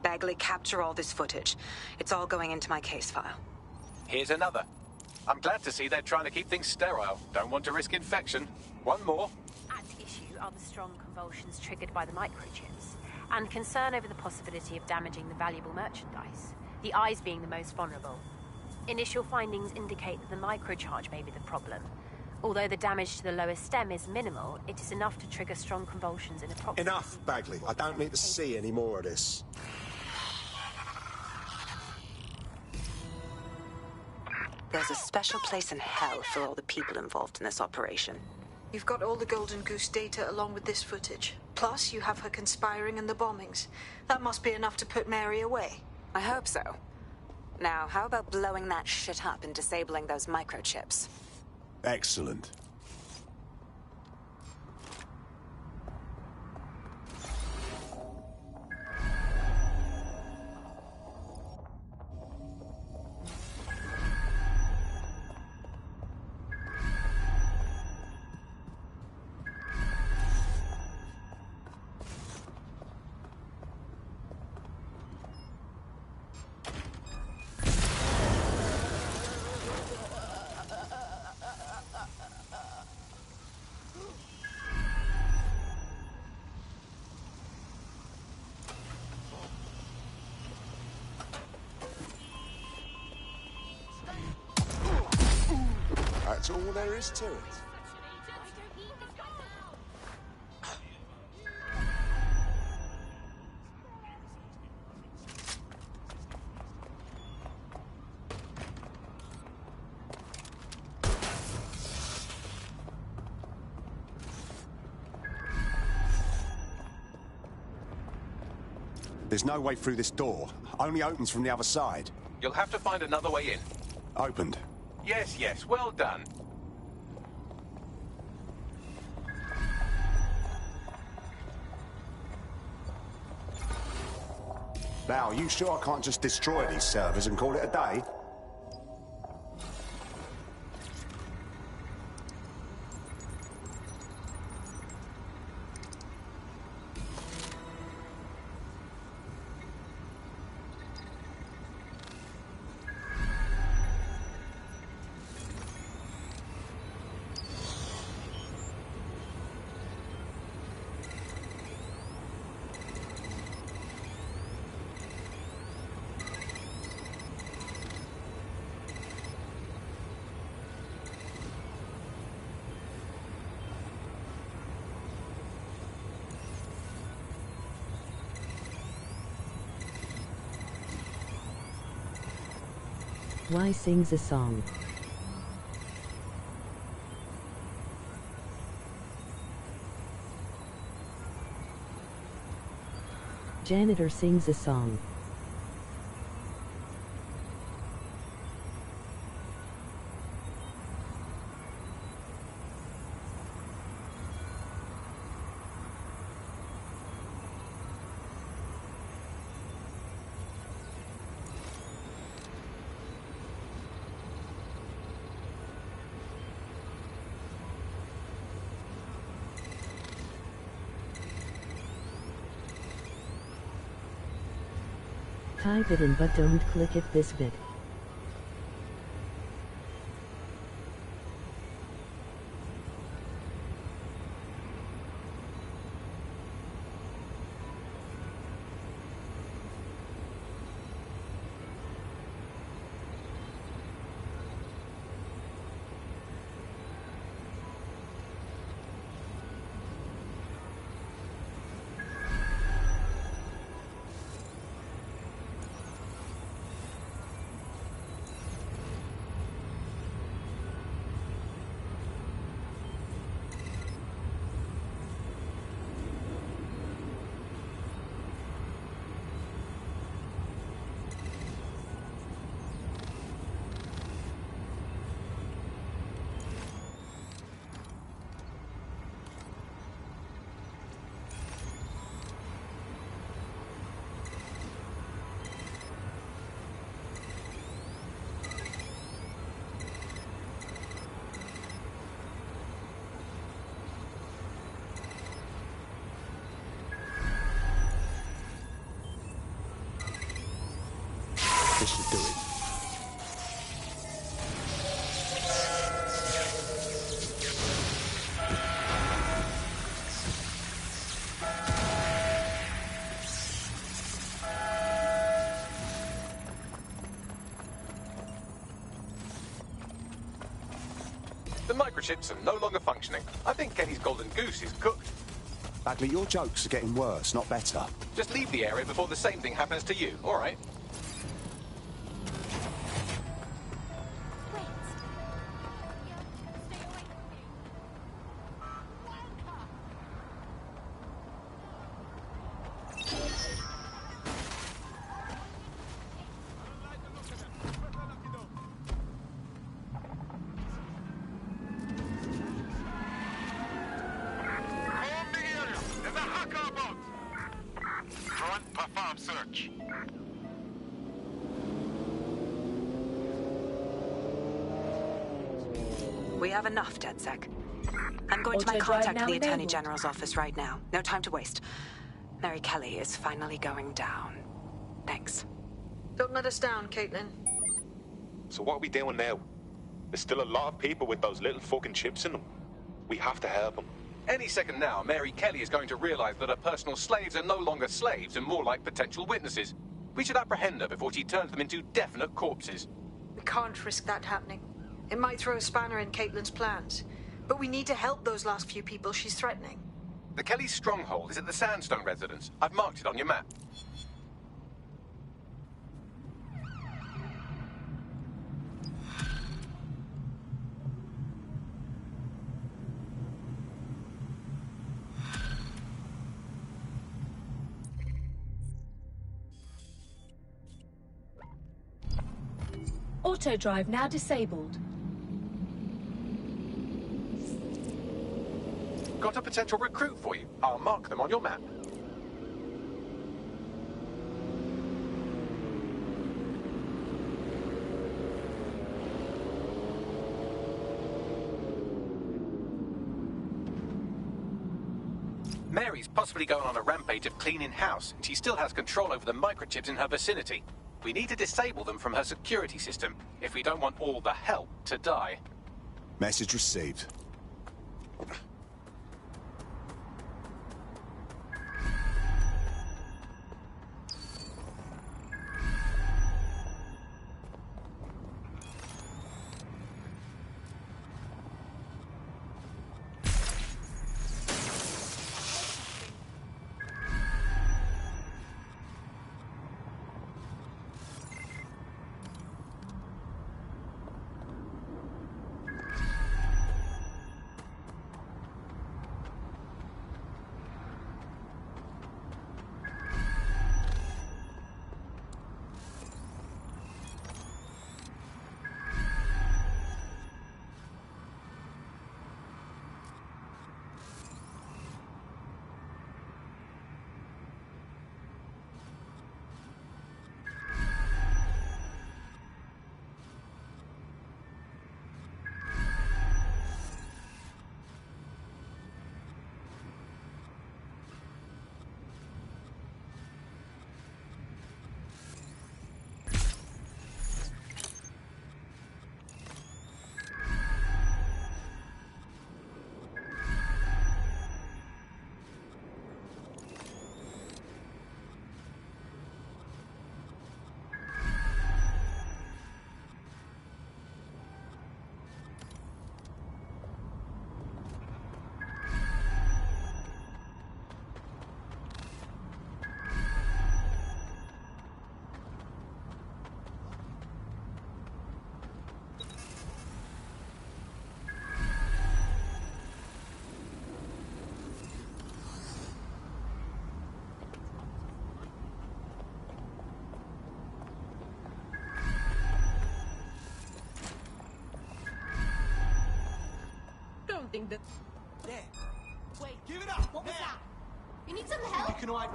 Bagley, capture all this footage. It's all going into my case file. Here's another. I'm glad to see they're trying to keep things sterile. Don't want to risk infection. One more. At issue are the strong convulsions triggered by the microchips, and concern over the possibility of damaging the valuable merchandise, the eyes being the most vulnerable. Initial findings indicate that the microcharge may be the problem. Although the damage to the lower stem is minimal, it is enough to trigger strong convulsions in approximately... Enough, Bagley. I don't need to see any more of this. There's a special place in hell for all the people involved in this operation. You've got all the Golden Goose data along with this footage. Plus, you have her conspiring in the bombings. That must be enough to put Mary away. I hope so. Now, how about blowing that shit up and disabling those microchips? Excellent. That's all there is to it. There's no way through this door. Only opens from the other side. You'll have to find another way in. Opened. Yes, yes, well done. Now, are you sure I can't just destroy these servers and call it a day? Y sings a song. Janitor sings a song. Type it in, but don't click it this bit. This should do it. The microchips are no longer functioning. I think Kenny's golden goose is cooked. Bagley, your jokes are getting worse, not better. Just leave the area before the same thing happens to you, all right? We have enough, DedSec. I'm going to my contact in the Attorney General's office right now. No time to waste. Mary Kelly is finally going down. Thanks. Don't let us down, Caitlin. So what are we doing now? There's still a lot of people with those little fucking chips in them. We have to help them. Any second now, Mary Kelly is going to realize that her personal slaves are no longer slaves and more like potential witnesses. We should apprehend her before she turns them into definite corpses. We can't risk that happening. It might throw a spanner in Caitlin's plans. But we need to help those last few people she's threatening. The Kelly stronghold is at the Sandstone residence. I've marked it on your map. Auto drive now disabled. Got a potential recruit for you. I'll mark them on your map. Mary's possibly going on a rampage of cleaning house, and she still has control over the microchips in her vicinity. We need to disable them from her security system if we don't want all the help to die. Message received. something that... There. Wait, Give it up! what was now. that? You need some help? You can hide.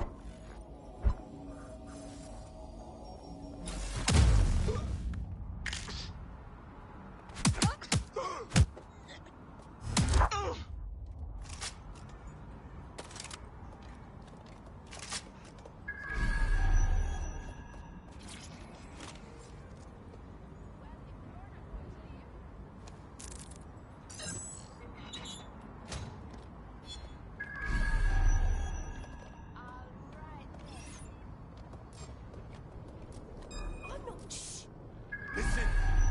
Listen.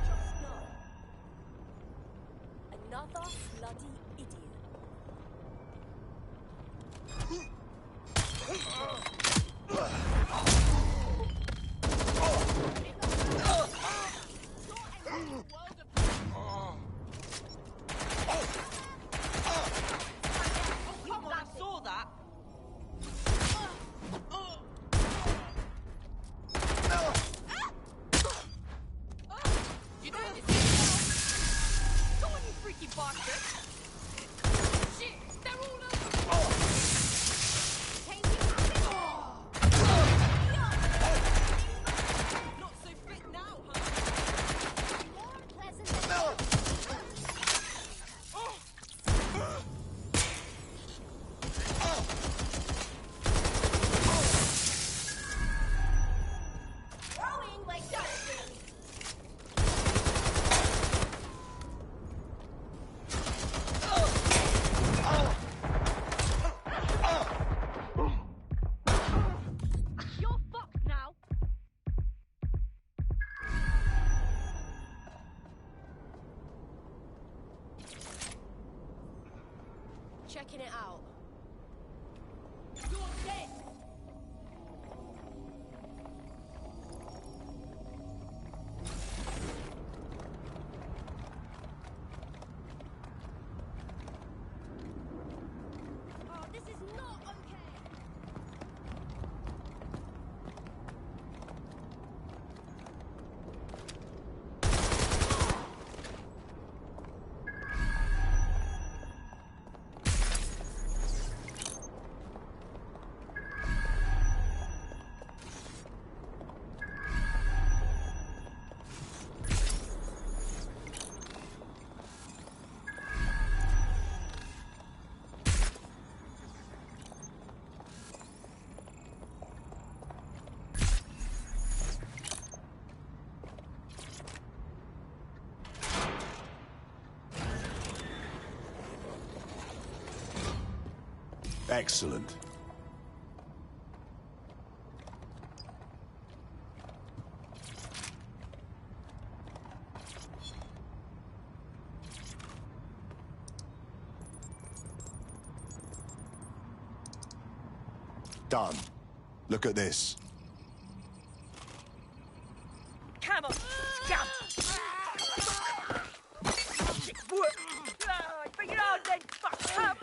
Just know. Another bloody idiot. Come on, I saw that. You doing this? Go on, you freaky bastard! Shit, they're all over! Not so fit now, huh? More pleasant than Throwing like dusting. You're fucked now. Checking it out. You're dead. Oh, this is not okay. Excellent. Done. Look at this. Come on, jump! Bring it on then, fuck! Come!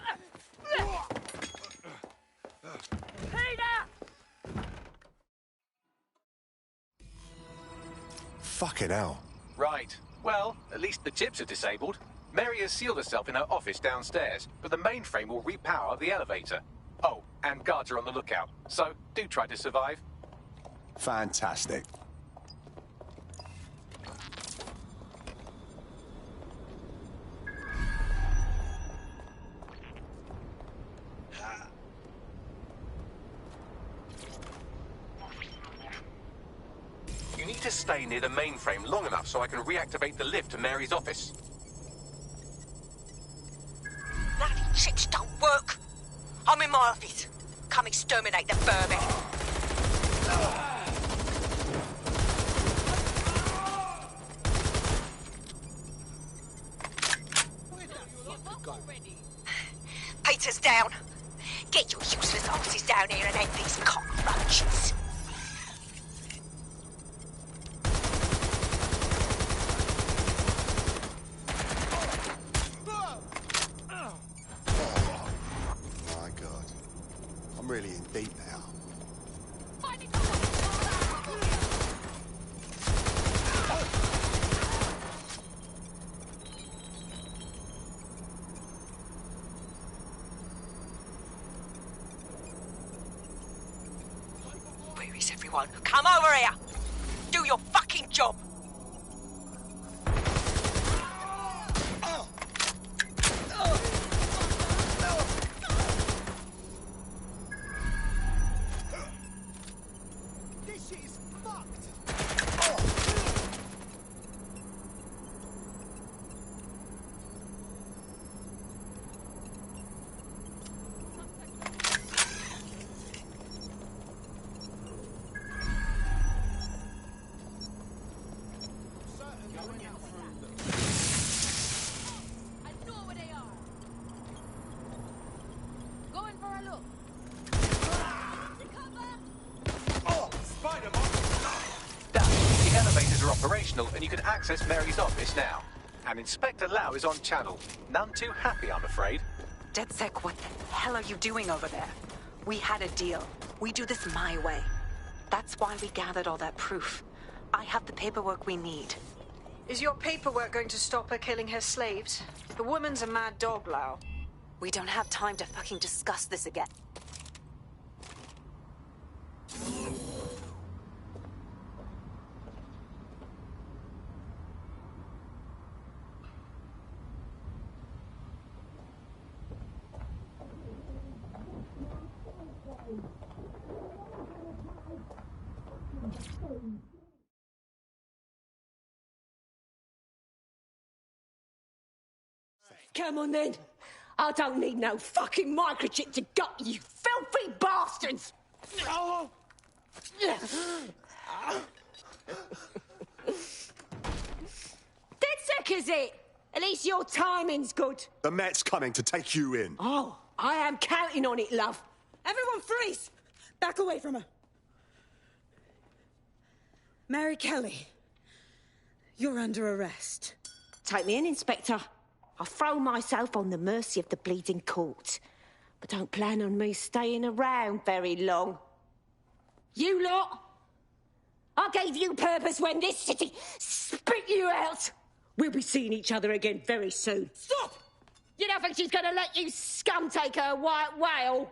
Peter! Fucking hell. Right. Well, at least the chips are disabled. Mary has sealed herself in her office downstairs, but the mainframe will repower the elevator. Oh, and guards are on the lookout, so do try to survive. Fantastic. You need to stay near the mainframe long enough so I can reactivate the lift to Mary's office. Bloody chips don't work. I'm in my office. Come exterminate the vermin. Peter's down. Get your useless asses down here and end these cockroaches. My God. I'm really in deep now. Mary's, everyone. Come over here! Do your fucking job! This shit is fucked! I know where they are. Going for a look. The elevators are operational and you can access Mary's office now. And Inspector Lau is on channel. None too happy, I'm afraid. DedSec, what the hell are you doing over there? We had a deal. We do this my way. That's why we gathered all that proof. I have the paperwork we need. Is your paperwork going to stop her killing her slaves? The woman's a mad dog, Lau. We don't have time to fucking discuss this again. Come on then. I don't need no fucking microchip to gut you filthy bastards! Oh. DedSec, is it? At least your timing's good. The Met's coming to take you in. Oh, I am counting on it, love. Everyone freeze! Back away from her. Mary Kelly, you're under arrest. Take me in, Inspector. I'll throw myself on the mercy of the bleeding court. But don't plan on me staying around very long. You lot! I gave you purpose when this city spit you out! We'll be seeing each other again very soon. Stop! You don't think she's gonna let you scum take her white whale?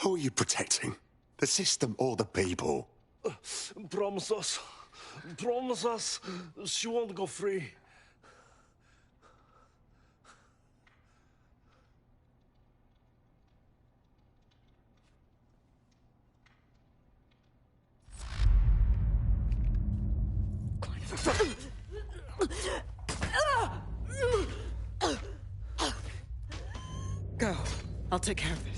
Who are you protecting? The system or the people? Promise us. Promise us she won't go free. Go. I'll take care of this.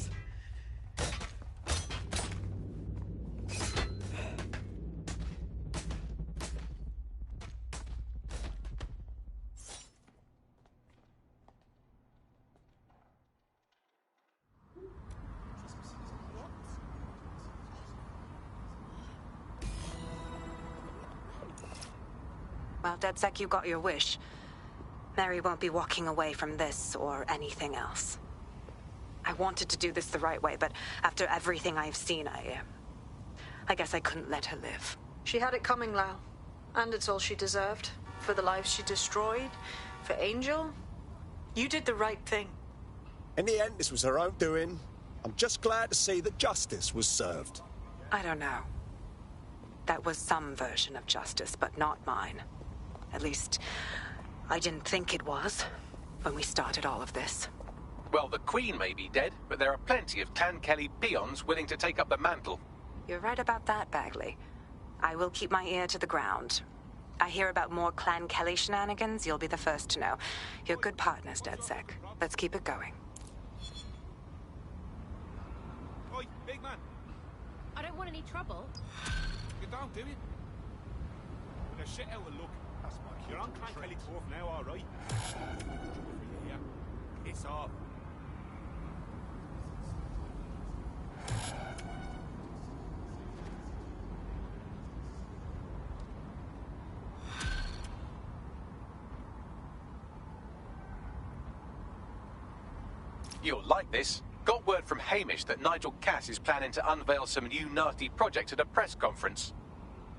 Well, DedSec, you got your wish. Mary won't be walking away from this or anything else. I wanted to do this the right way, but after everything I've seen, I guess I couldn't let her live. She had it coming, Lau. And it's all she deserved. For the lives she destroyed, for Angel. You did the right thing. In the end, this was her own doing. I'm just glad to see that justice was served. I don't know. That was some version of justice, but not mine. At least, I didn't think it was when we started all of this. Well, the Queen may be dead, but there are plenty of Clan Kelly peons willing to take up the mantle. You're right about that, Bagley. I will keep my ear to the ground. I hear about more Clan Kelly shenanigans, you'll be the first to know. You're good partners, DedSec. Let's keep it going. Oi, big man. I don't want any trouble. You don't, do you? Well, they're shit out of luck. You're on Clan Kelly turf now, all right? Yeah. It's off. You'll like this. Got word from Hamish that Nigel Cass is planning to unveil some new nasty project at a press conference.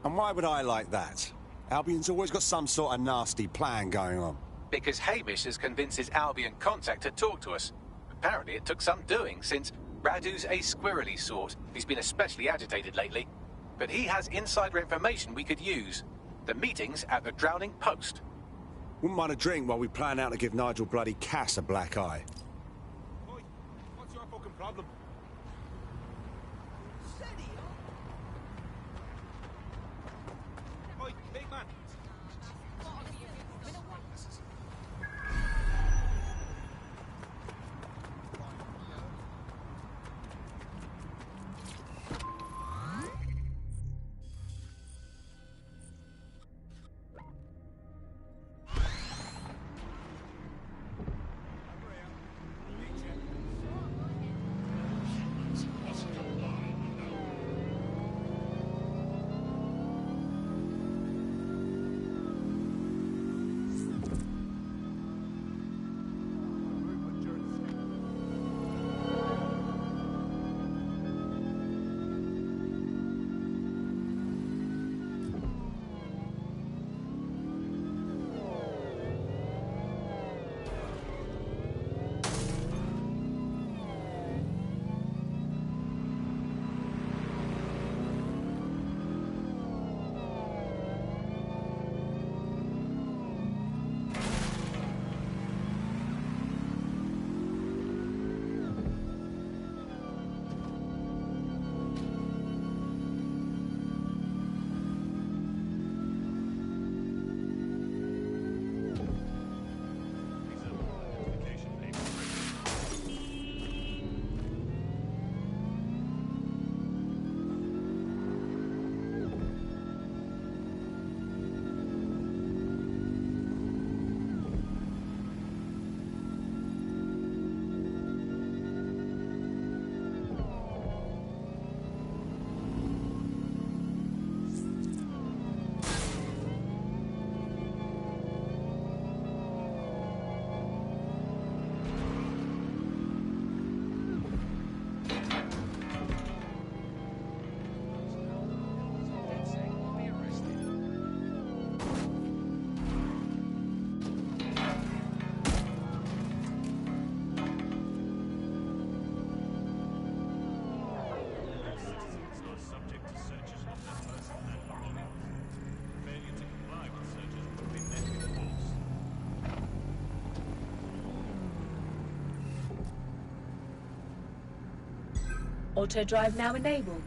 And why would I like that? Albion's always got some sort of nasty plan going on. Because Hamish has convinced his Albion contact to talk to us. Apparently it took some doing, since Radu's a squirrely sort. He's been especially agitated lately. But he has insider information we could use. The meeting's at the Drowning Post. Wouldn't mind a drink while we plan out to give Nigel bloody Cass a black eye. Oi, what's your fucking problem? Oi, big man. Auto drive now enabled.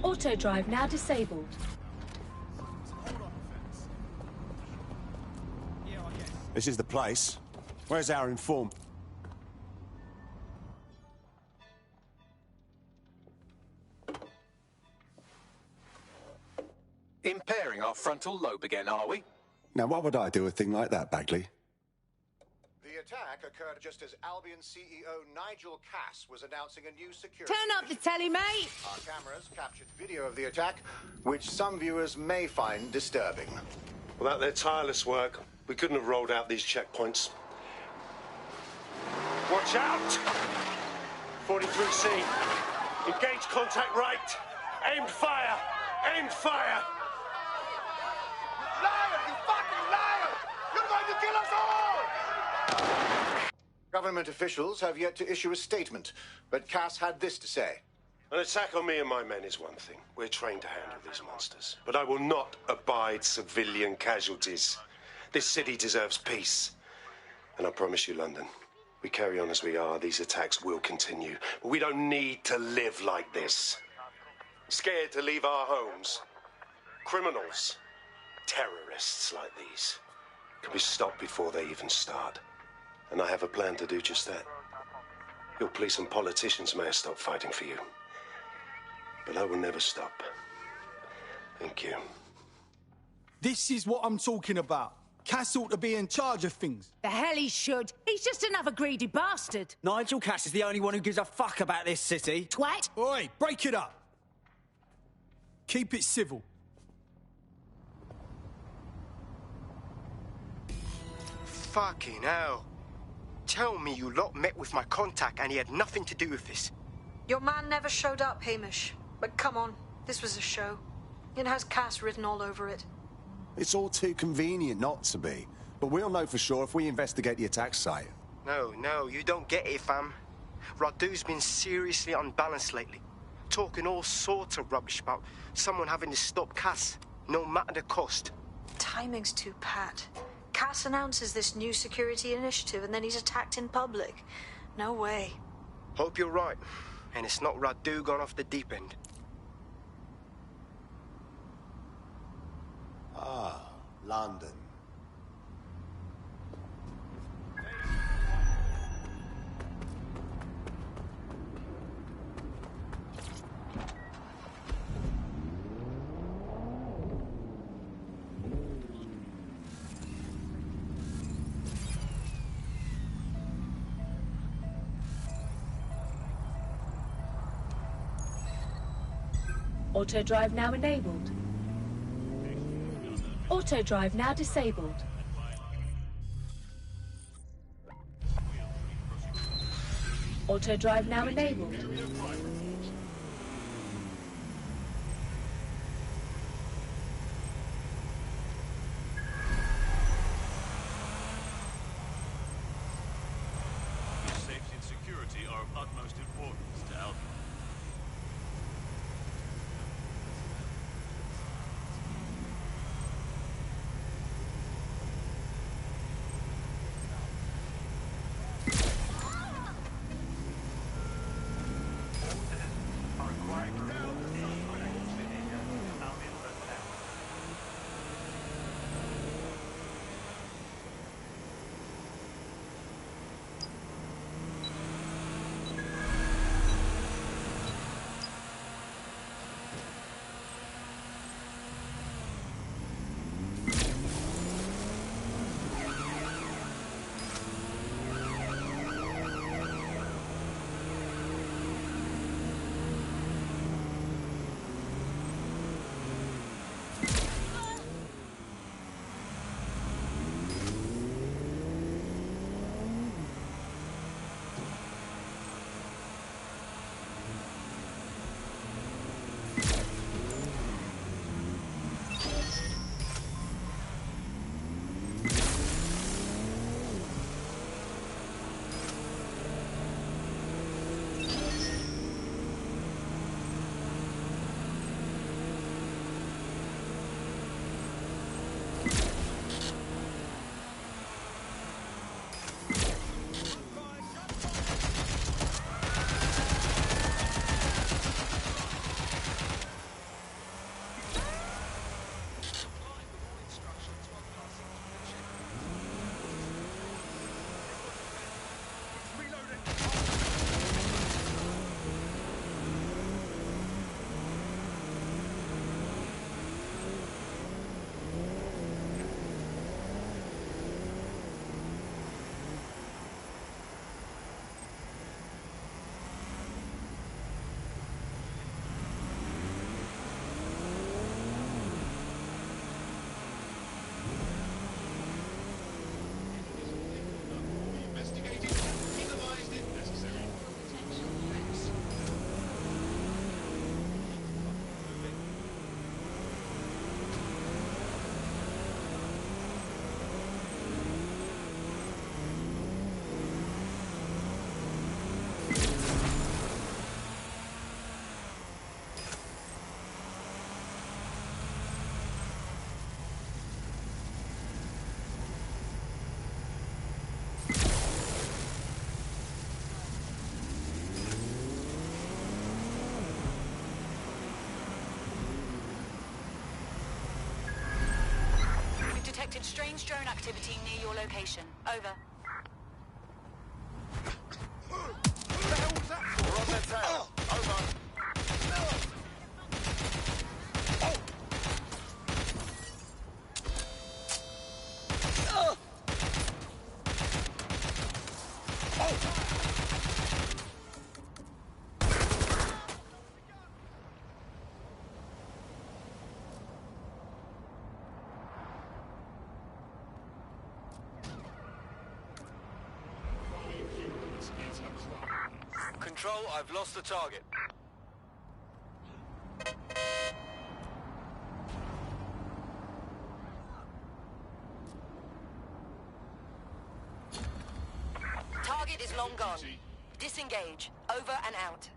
Auto drive now disabled. This is the place. Where's our inform? Impairing our frontal lobe again, are we? Now, why would I do a thing like that, Bagley? The attack occurred just as Albion CEO Nigel Cass was announcing a new security... Turn up the telly, mate! Our cameras captured video of the attack, which some viewers may find disturbing. Without their tireless work, we couldn't have rolled out these checkpoints. Watch out! 43C. Engage contact right. Aimed fire! Aimed fire! Liar! You fucking liar! You're going to kill us all! Government officials have yet to issue a statement, but Cass had this to say. An attack on me and my men is one thing. We're trained to handle these monsters. But I will not abide civilian casualties. This city deserves peace. And I promise you, London, we carry on as we are, these attacks will continue. But we don't need to live like this. Scared to leave our homes. Criminals, terrorists like these, can be stopped before they even start. And I have a plan to do just that. Your police and politicians may have stopped fighting for you. But I will never stop. Thank you. This is what I'm talking about. Cass ought to be in charge of things. The hell he should. He's just another greedy bastard. Nigel Cass is the only one who gives a fuck about this city. Twat. Oi, break it up. Keep it civil. Fucking hell. Tell me you lot met with my contact and he had nothing to do with this. Your man never showed up, Hamish. But come on, this was a show. It has Cass written all over it. It's all too convenient not to be. But we'll know for sure if we investigate the attack site. No, you don't get it, fam. Radu's been seriously unbalanced lately. Talking all sorts of rubbish about someone having to stop Cass, no matter the cost. Timing's too pat. Cass announces this new security initiative and then he's attacked in public. No way. Hope you're right. And it's not Radu gone off the deep end. Ah, London. Auto drive now enabled. Auto drive now disabled. Auto drive now enabled. Your safety and security are of utmost importance to Albion. Detected strange drone activity near your location. Over. Control, I've lost the target. Target is long gone. Disengage. Over and out.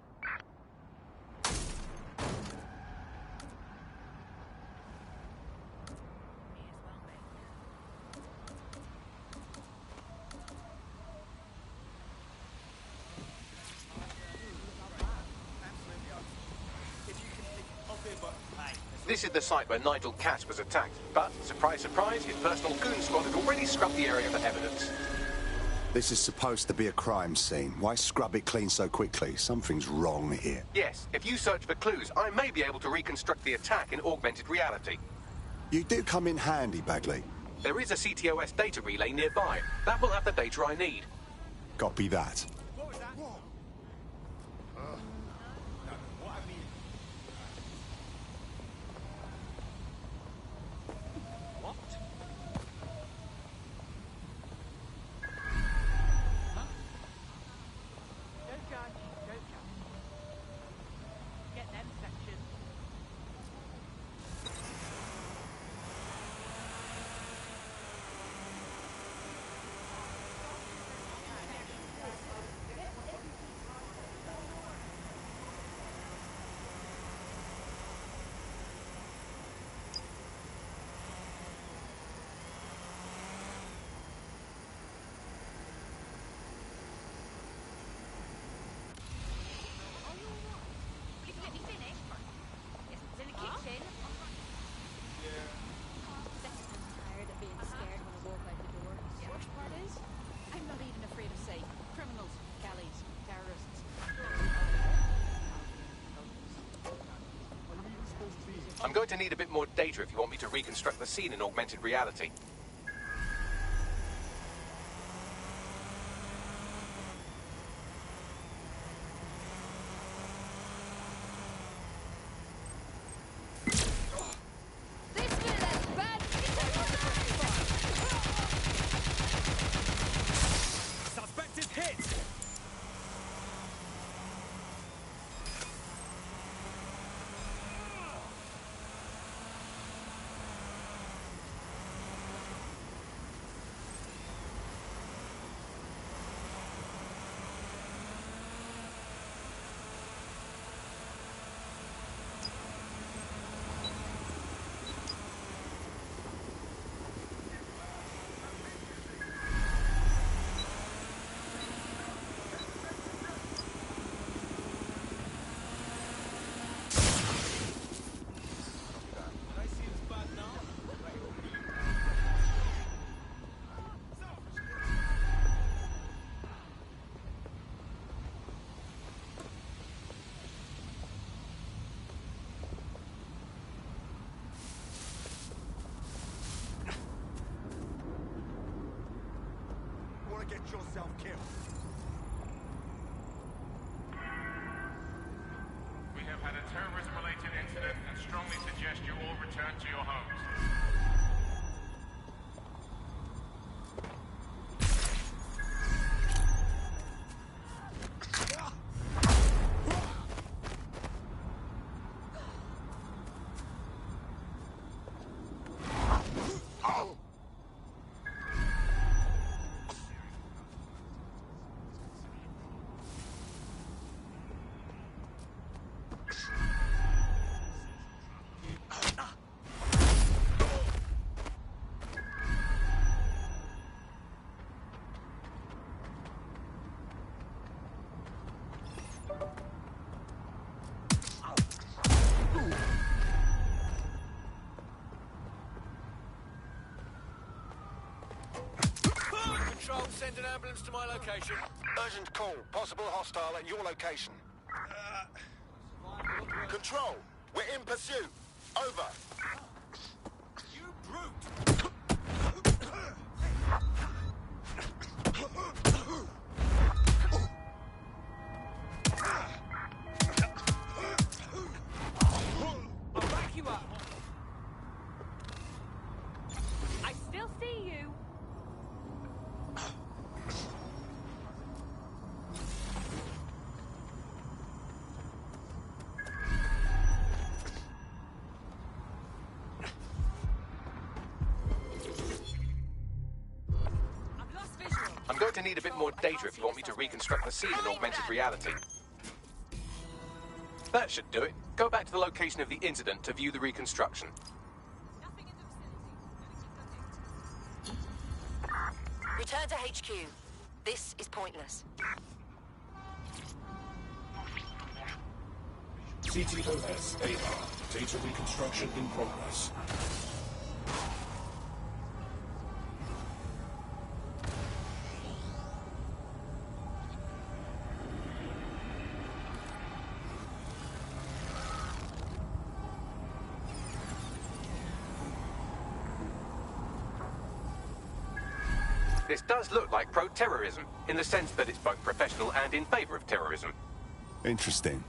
This is the site where Nigel Cass was attacked, but, surprise, surprise, his personal goon squad had already scrubbed the area for evidence. This is supposed to be a crime scene. Why scrub it clean so quickly? Something's wrong here. Yes, if you search for clues, I may be able to reconstruct the attack in augmented reality. You do come in handy, Bagley. There is a CTOS data relay nearby. That will have the data I need. Copy that. I'm going to need a bit more data if you want me to reconstruct the scene in augmented reality. Get yourself killed. We have had a terrorist-related incident and strongly suggest you all return to your homes. Control, send an ambulance to my location. Urgent call. Possible hostile at your location. Control, we're in pursuit. Over. You brute! to need a bit more data if you want me to reconstruct the scene in augmented reality. That should do it. Go back to the location of the incident to view the reconstruction. Return to HQ. This is pointless. CTOS AR. Data reconstruction in progress. This does look like pro-terrorism, in the sense that it's both professional and in favor of terrorism. Interesting.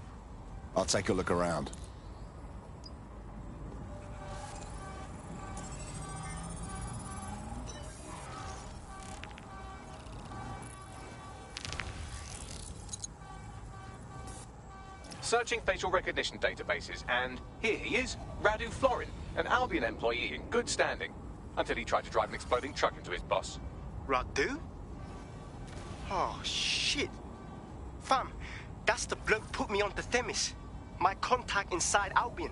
I'll take a look around. Searching facial recognition databases, and here he is, Radu Florin, an Albion employee in good standing, until he tried to drive an exploding truck into his boss. Radu? Oh, shit. Fam, that's the bloke put me onto Themis. My contact inside Albion.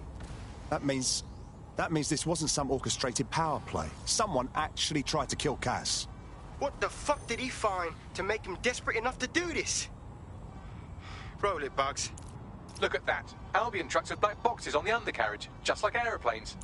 That means this wasn't some orchestrated power play. Someone actually tried to kill Cass. What the fuck did he find to make him desperate enough to do this? Roll it, Bugs. Look at that. Albion trucks with black boxes on the undercarriage, just like aeroplanes.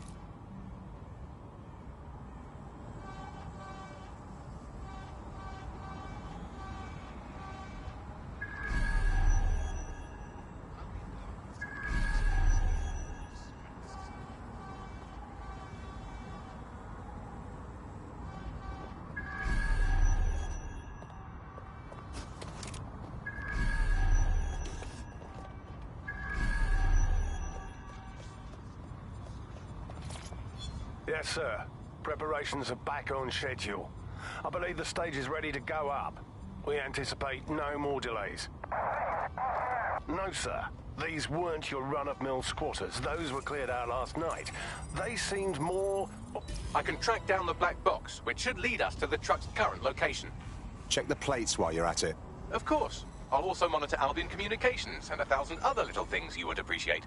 Yes, sir. Preparations are back on schedule. I believe the stage is ready to go up. We anticipate no more delays. No, sir. These weren't your run-of-mill squatters. Those were cleared out last night. They seemed more... I can track down the black box, which should lead us to the truck's current location. Check the plates while you're at it. Of course. I'll also monitor Albion communications and 1,000 other little things you would appreciate.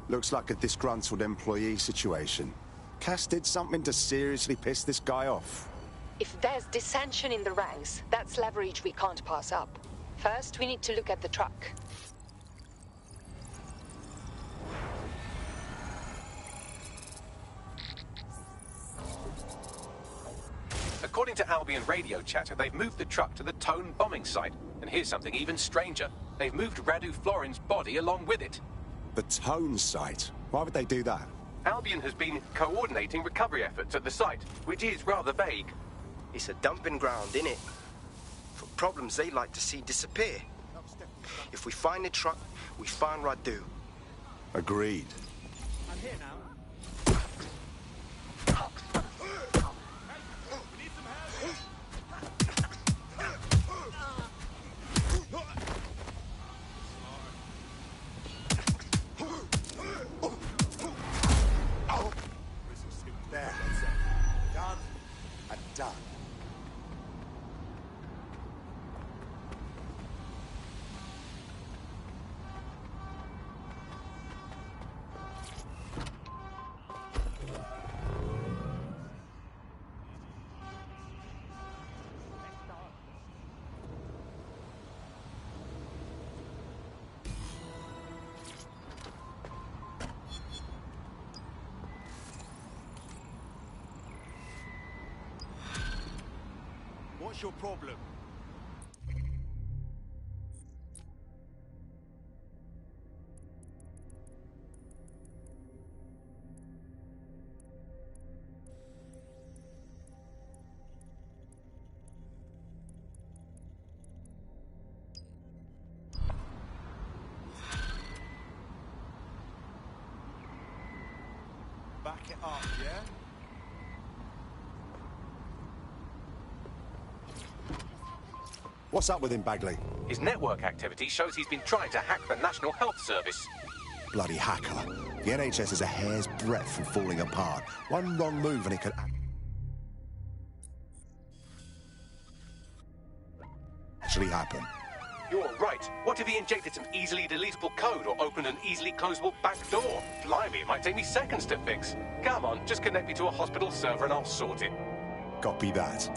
Looks like a disgruntled employee situation. Cass did something to seriously piss this guy off. If there's dissension in the ranks, that's leverage we can't pass up. First, we need to look at the truck. According to Albion radio chatter, they've moved the truck to the Tone bombing site. And here's something even stranger. They've moved Radu Florin's body along with it. The Tone site? Why would they do that? Albion has been coordinating recovery efforts at the site, which is rather vague. It's a dumping ground, innit? For problems they like to see disappear. If we find the truck, we find Radu. Agreed. I'm here now. Done. What's your problem? Back it up, yeah? What's up with him, Bagley? His network activity shows he's been trying to hack the National Health Service. Bloody hacker. The NHS is a hair's breadth from falling apart. One wrong move and it could... actually happen. You're right. What if he injected some easily deletable code or opened an easily closable back door? Blimey, it might take me seconds to fix. Come on, just connect me to a hospital server and I'll sort it. Copy that.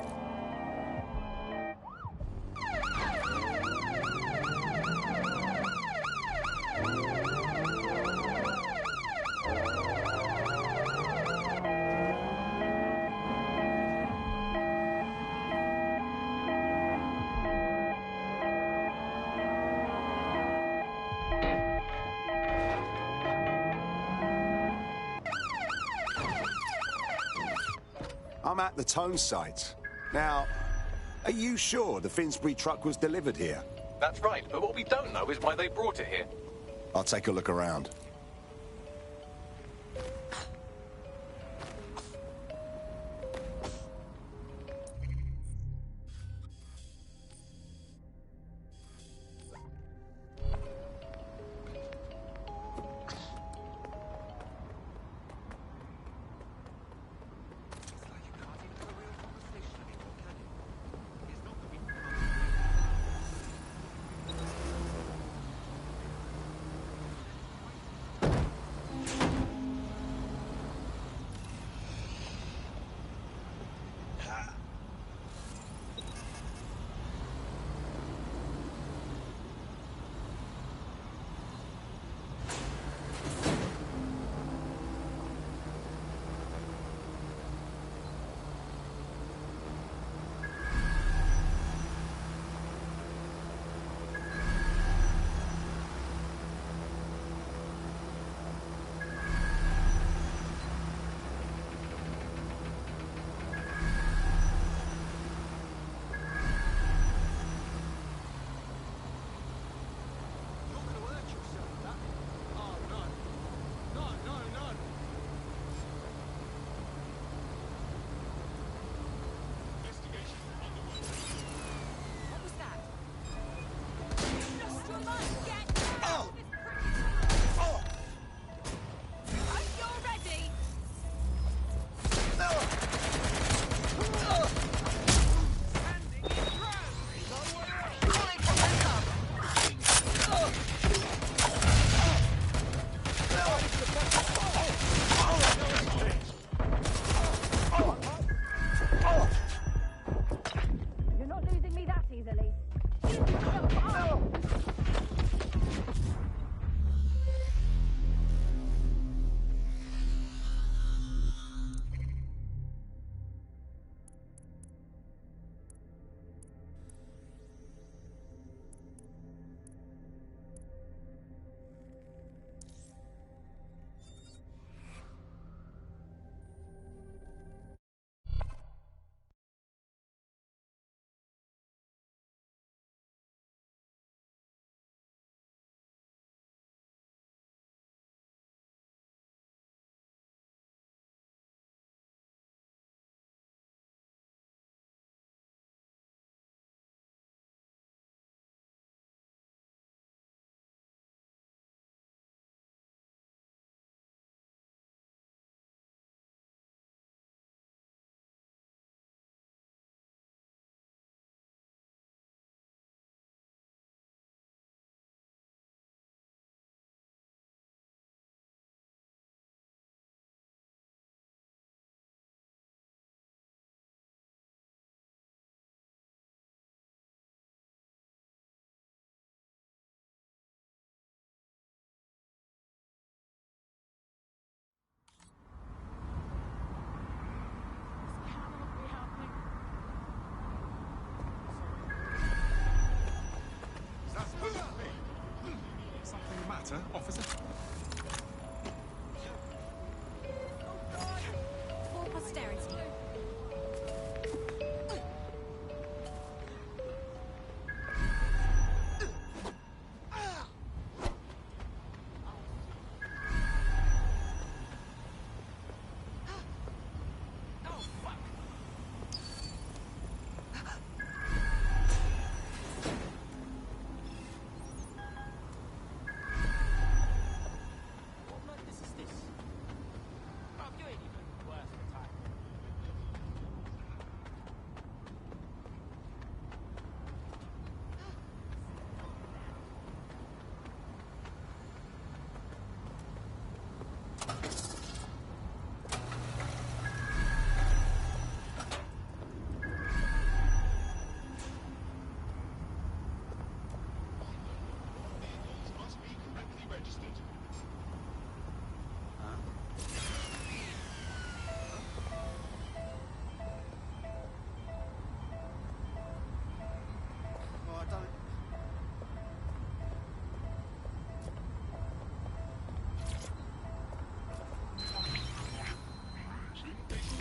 I'm at the Tone site. Now, are you sure the Finsbury truck was delivered here? That's right, but what we don't know is why they brought it here. I'll take a look around.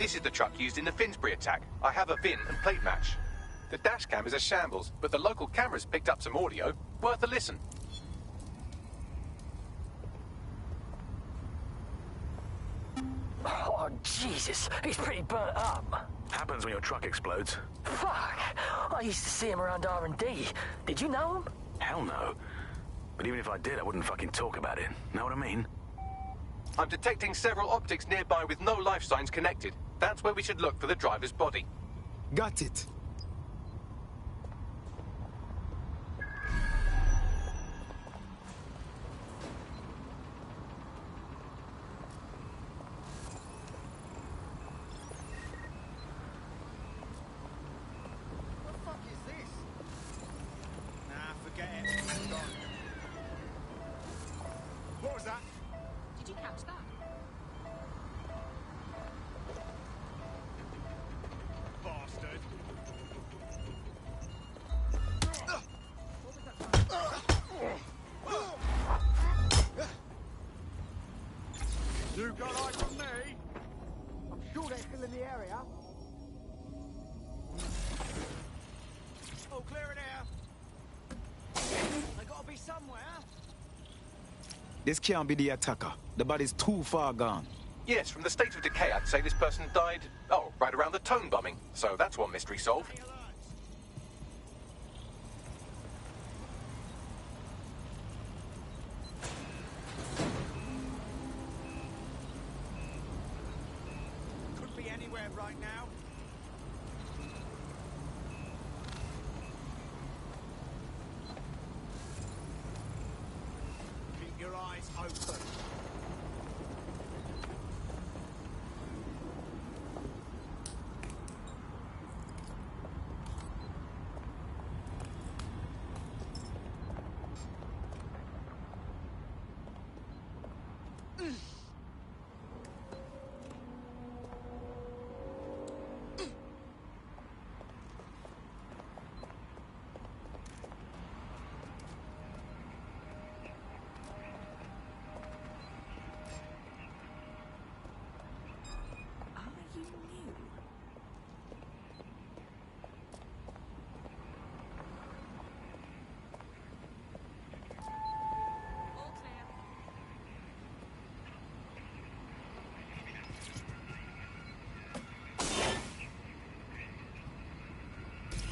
This is the truck used in the Finsbury attack. I have a VIN and plate match. The dash cam is a shambles, but the local cameras picked up some audio. Worth a listen. Oh, Jesus. He's pretty burnt up. Happens when your truck explodes. Fuck. I used to see him around R&D. Did you know him? Hell no. But even if I did, I wouldn't fucking talk about it. Know what I mean? I'm detecting several optics nearby with no life signs connected. That's where we should look for the driver's body. Got it. You got eyes on me? I'm sure they're still in the area. Oh, clear it out. They gotta be somewhere. This can't be the attacker. The body's too far gone. Yes, from the state of decay, I'd say this person died, right around the Tone bombing. So that's one mystery solved. Could be anywhere right now. Keep your eyes open.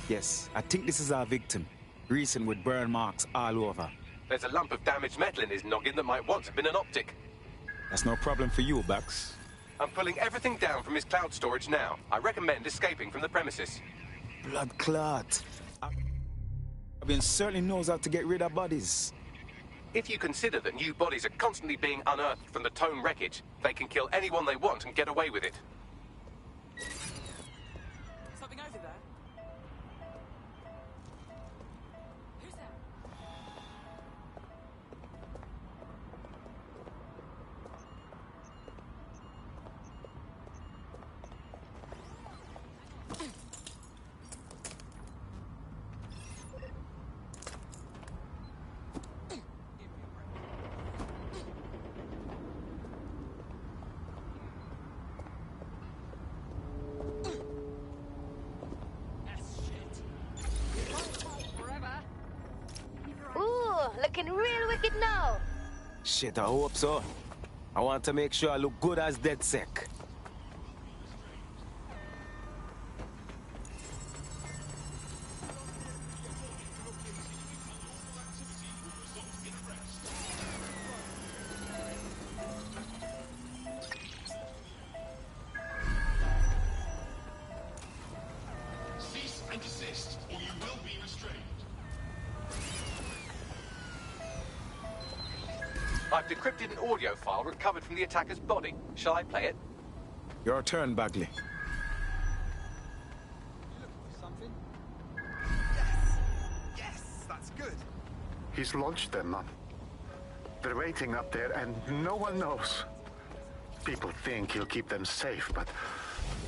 Yes, I think this is our victim. Recent with burn marks all over. There's a lump of damaged metal in his noggin that might once have been an optic. That's no problem for you, Bax. I'm pulling everything down from his cloud storage now. I recommend escaping from the premises. Blood clot. Albion certainly knows how to get rid of bodies. If you consider that new bodies are constantly being unearthed from the Tone wreckage, they can kill anyone they want and get away with it. Something over there? Who's there? Looking real wicked now. Shit, I hope so. I want to make sure I look good as DedSec. Cease and desist, or you will be restrained. I've decrypted an audio file recovered from the attacker's body. Shall I play it? Your turn, Bagley. Something? Yes, that's good. He's launched them, man. They're waiting up there and no one knows. People think he'll keep them safe, but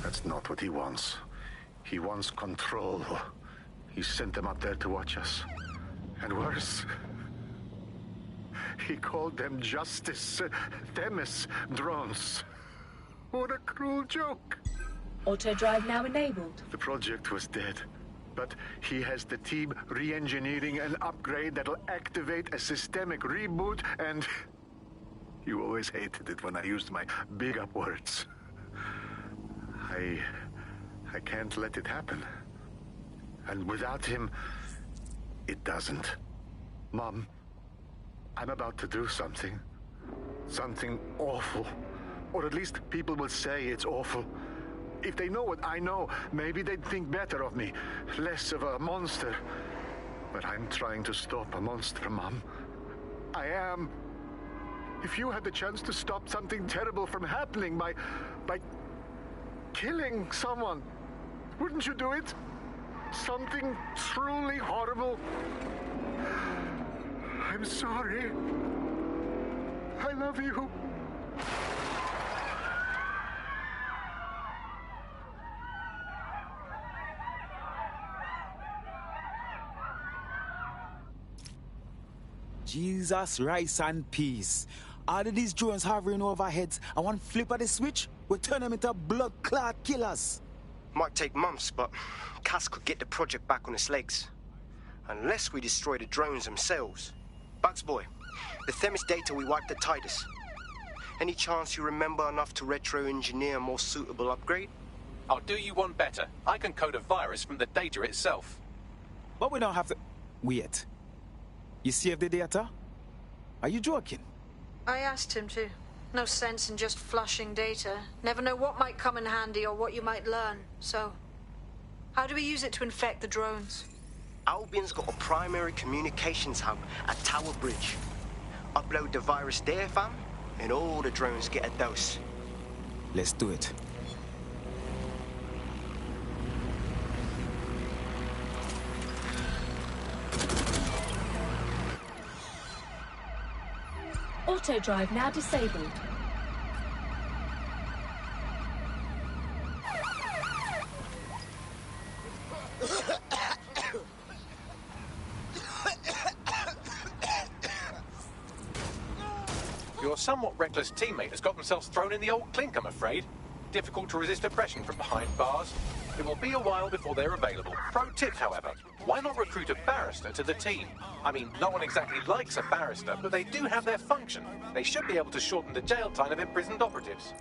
that's not what he wants. He wants control. He sent them up there to watch us. And worse, he called them Justice Themis drones. What a cruel joke. Auto drive now enabled. The project was dead. But he has the team re-engineering an upgrade that'll activate a systemic reboot and... You always hated it when I used my big-up words. I can't let it happen. And without him, it doesn't. Mom, I'm about to do something. Something awful. Or at least people will say it's awful. If they know what I know, maybe they'd think better of me. Less of a monster. But I'm trying to stop a monster, Mom. I am. If you had the chance to stop something terrible from happening by killing someone, wouldn't you do it? Something truly horrible. I'm sorry. I love you. Jesus, rice and peas. All of these drones hovering over our heads, and one flip of the switch, we turn them into blood clot killers. Might take months, but Cass could get the project back on its legs. Unless we destroy the drones themselves. Bugs boy, the Themis data we wiped at Titus. Any chance you remember enough to retro-engineer a more suitable upgrade? I'll do you one better. I can code a virus from the data itself. But we don't have to... Wait. You saved the data? Are you joking? I asked him to. No sense in just flushing data. Never know what might come in handy or what you might learn. So, how do we use it to infect the drones? Albion's got a primary communications hub at Tower Bridge. Upload the virus there, fam, and all the drones get a dose. Let's do it. Auto drive now disabled. Your somewhat reckless teammate has got themselves thrown in the old clink, I'm afraid. Difficult to resist oppression from behind bars. It will be a while before they're available. Pro tip, however, why not recruit a barrister to the team? I mean, no one exactly likes a barrister, but they do have their function. They should be able to shorten the jail time of imprisoned operatives.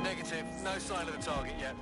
Negative. No sign of the target yet.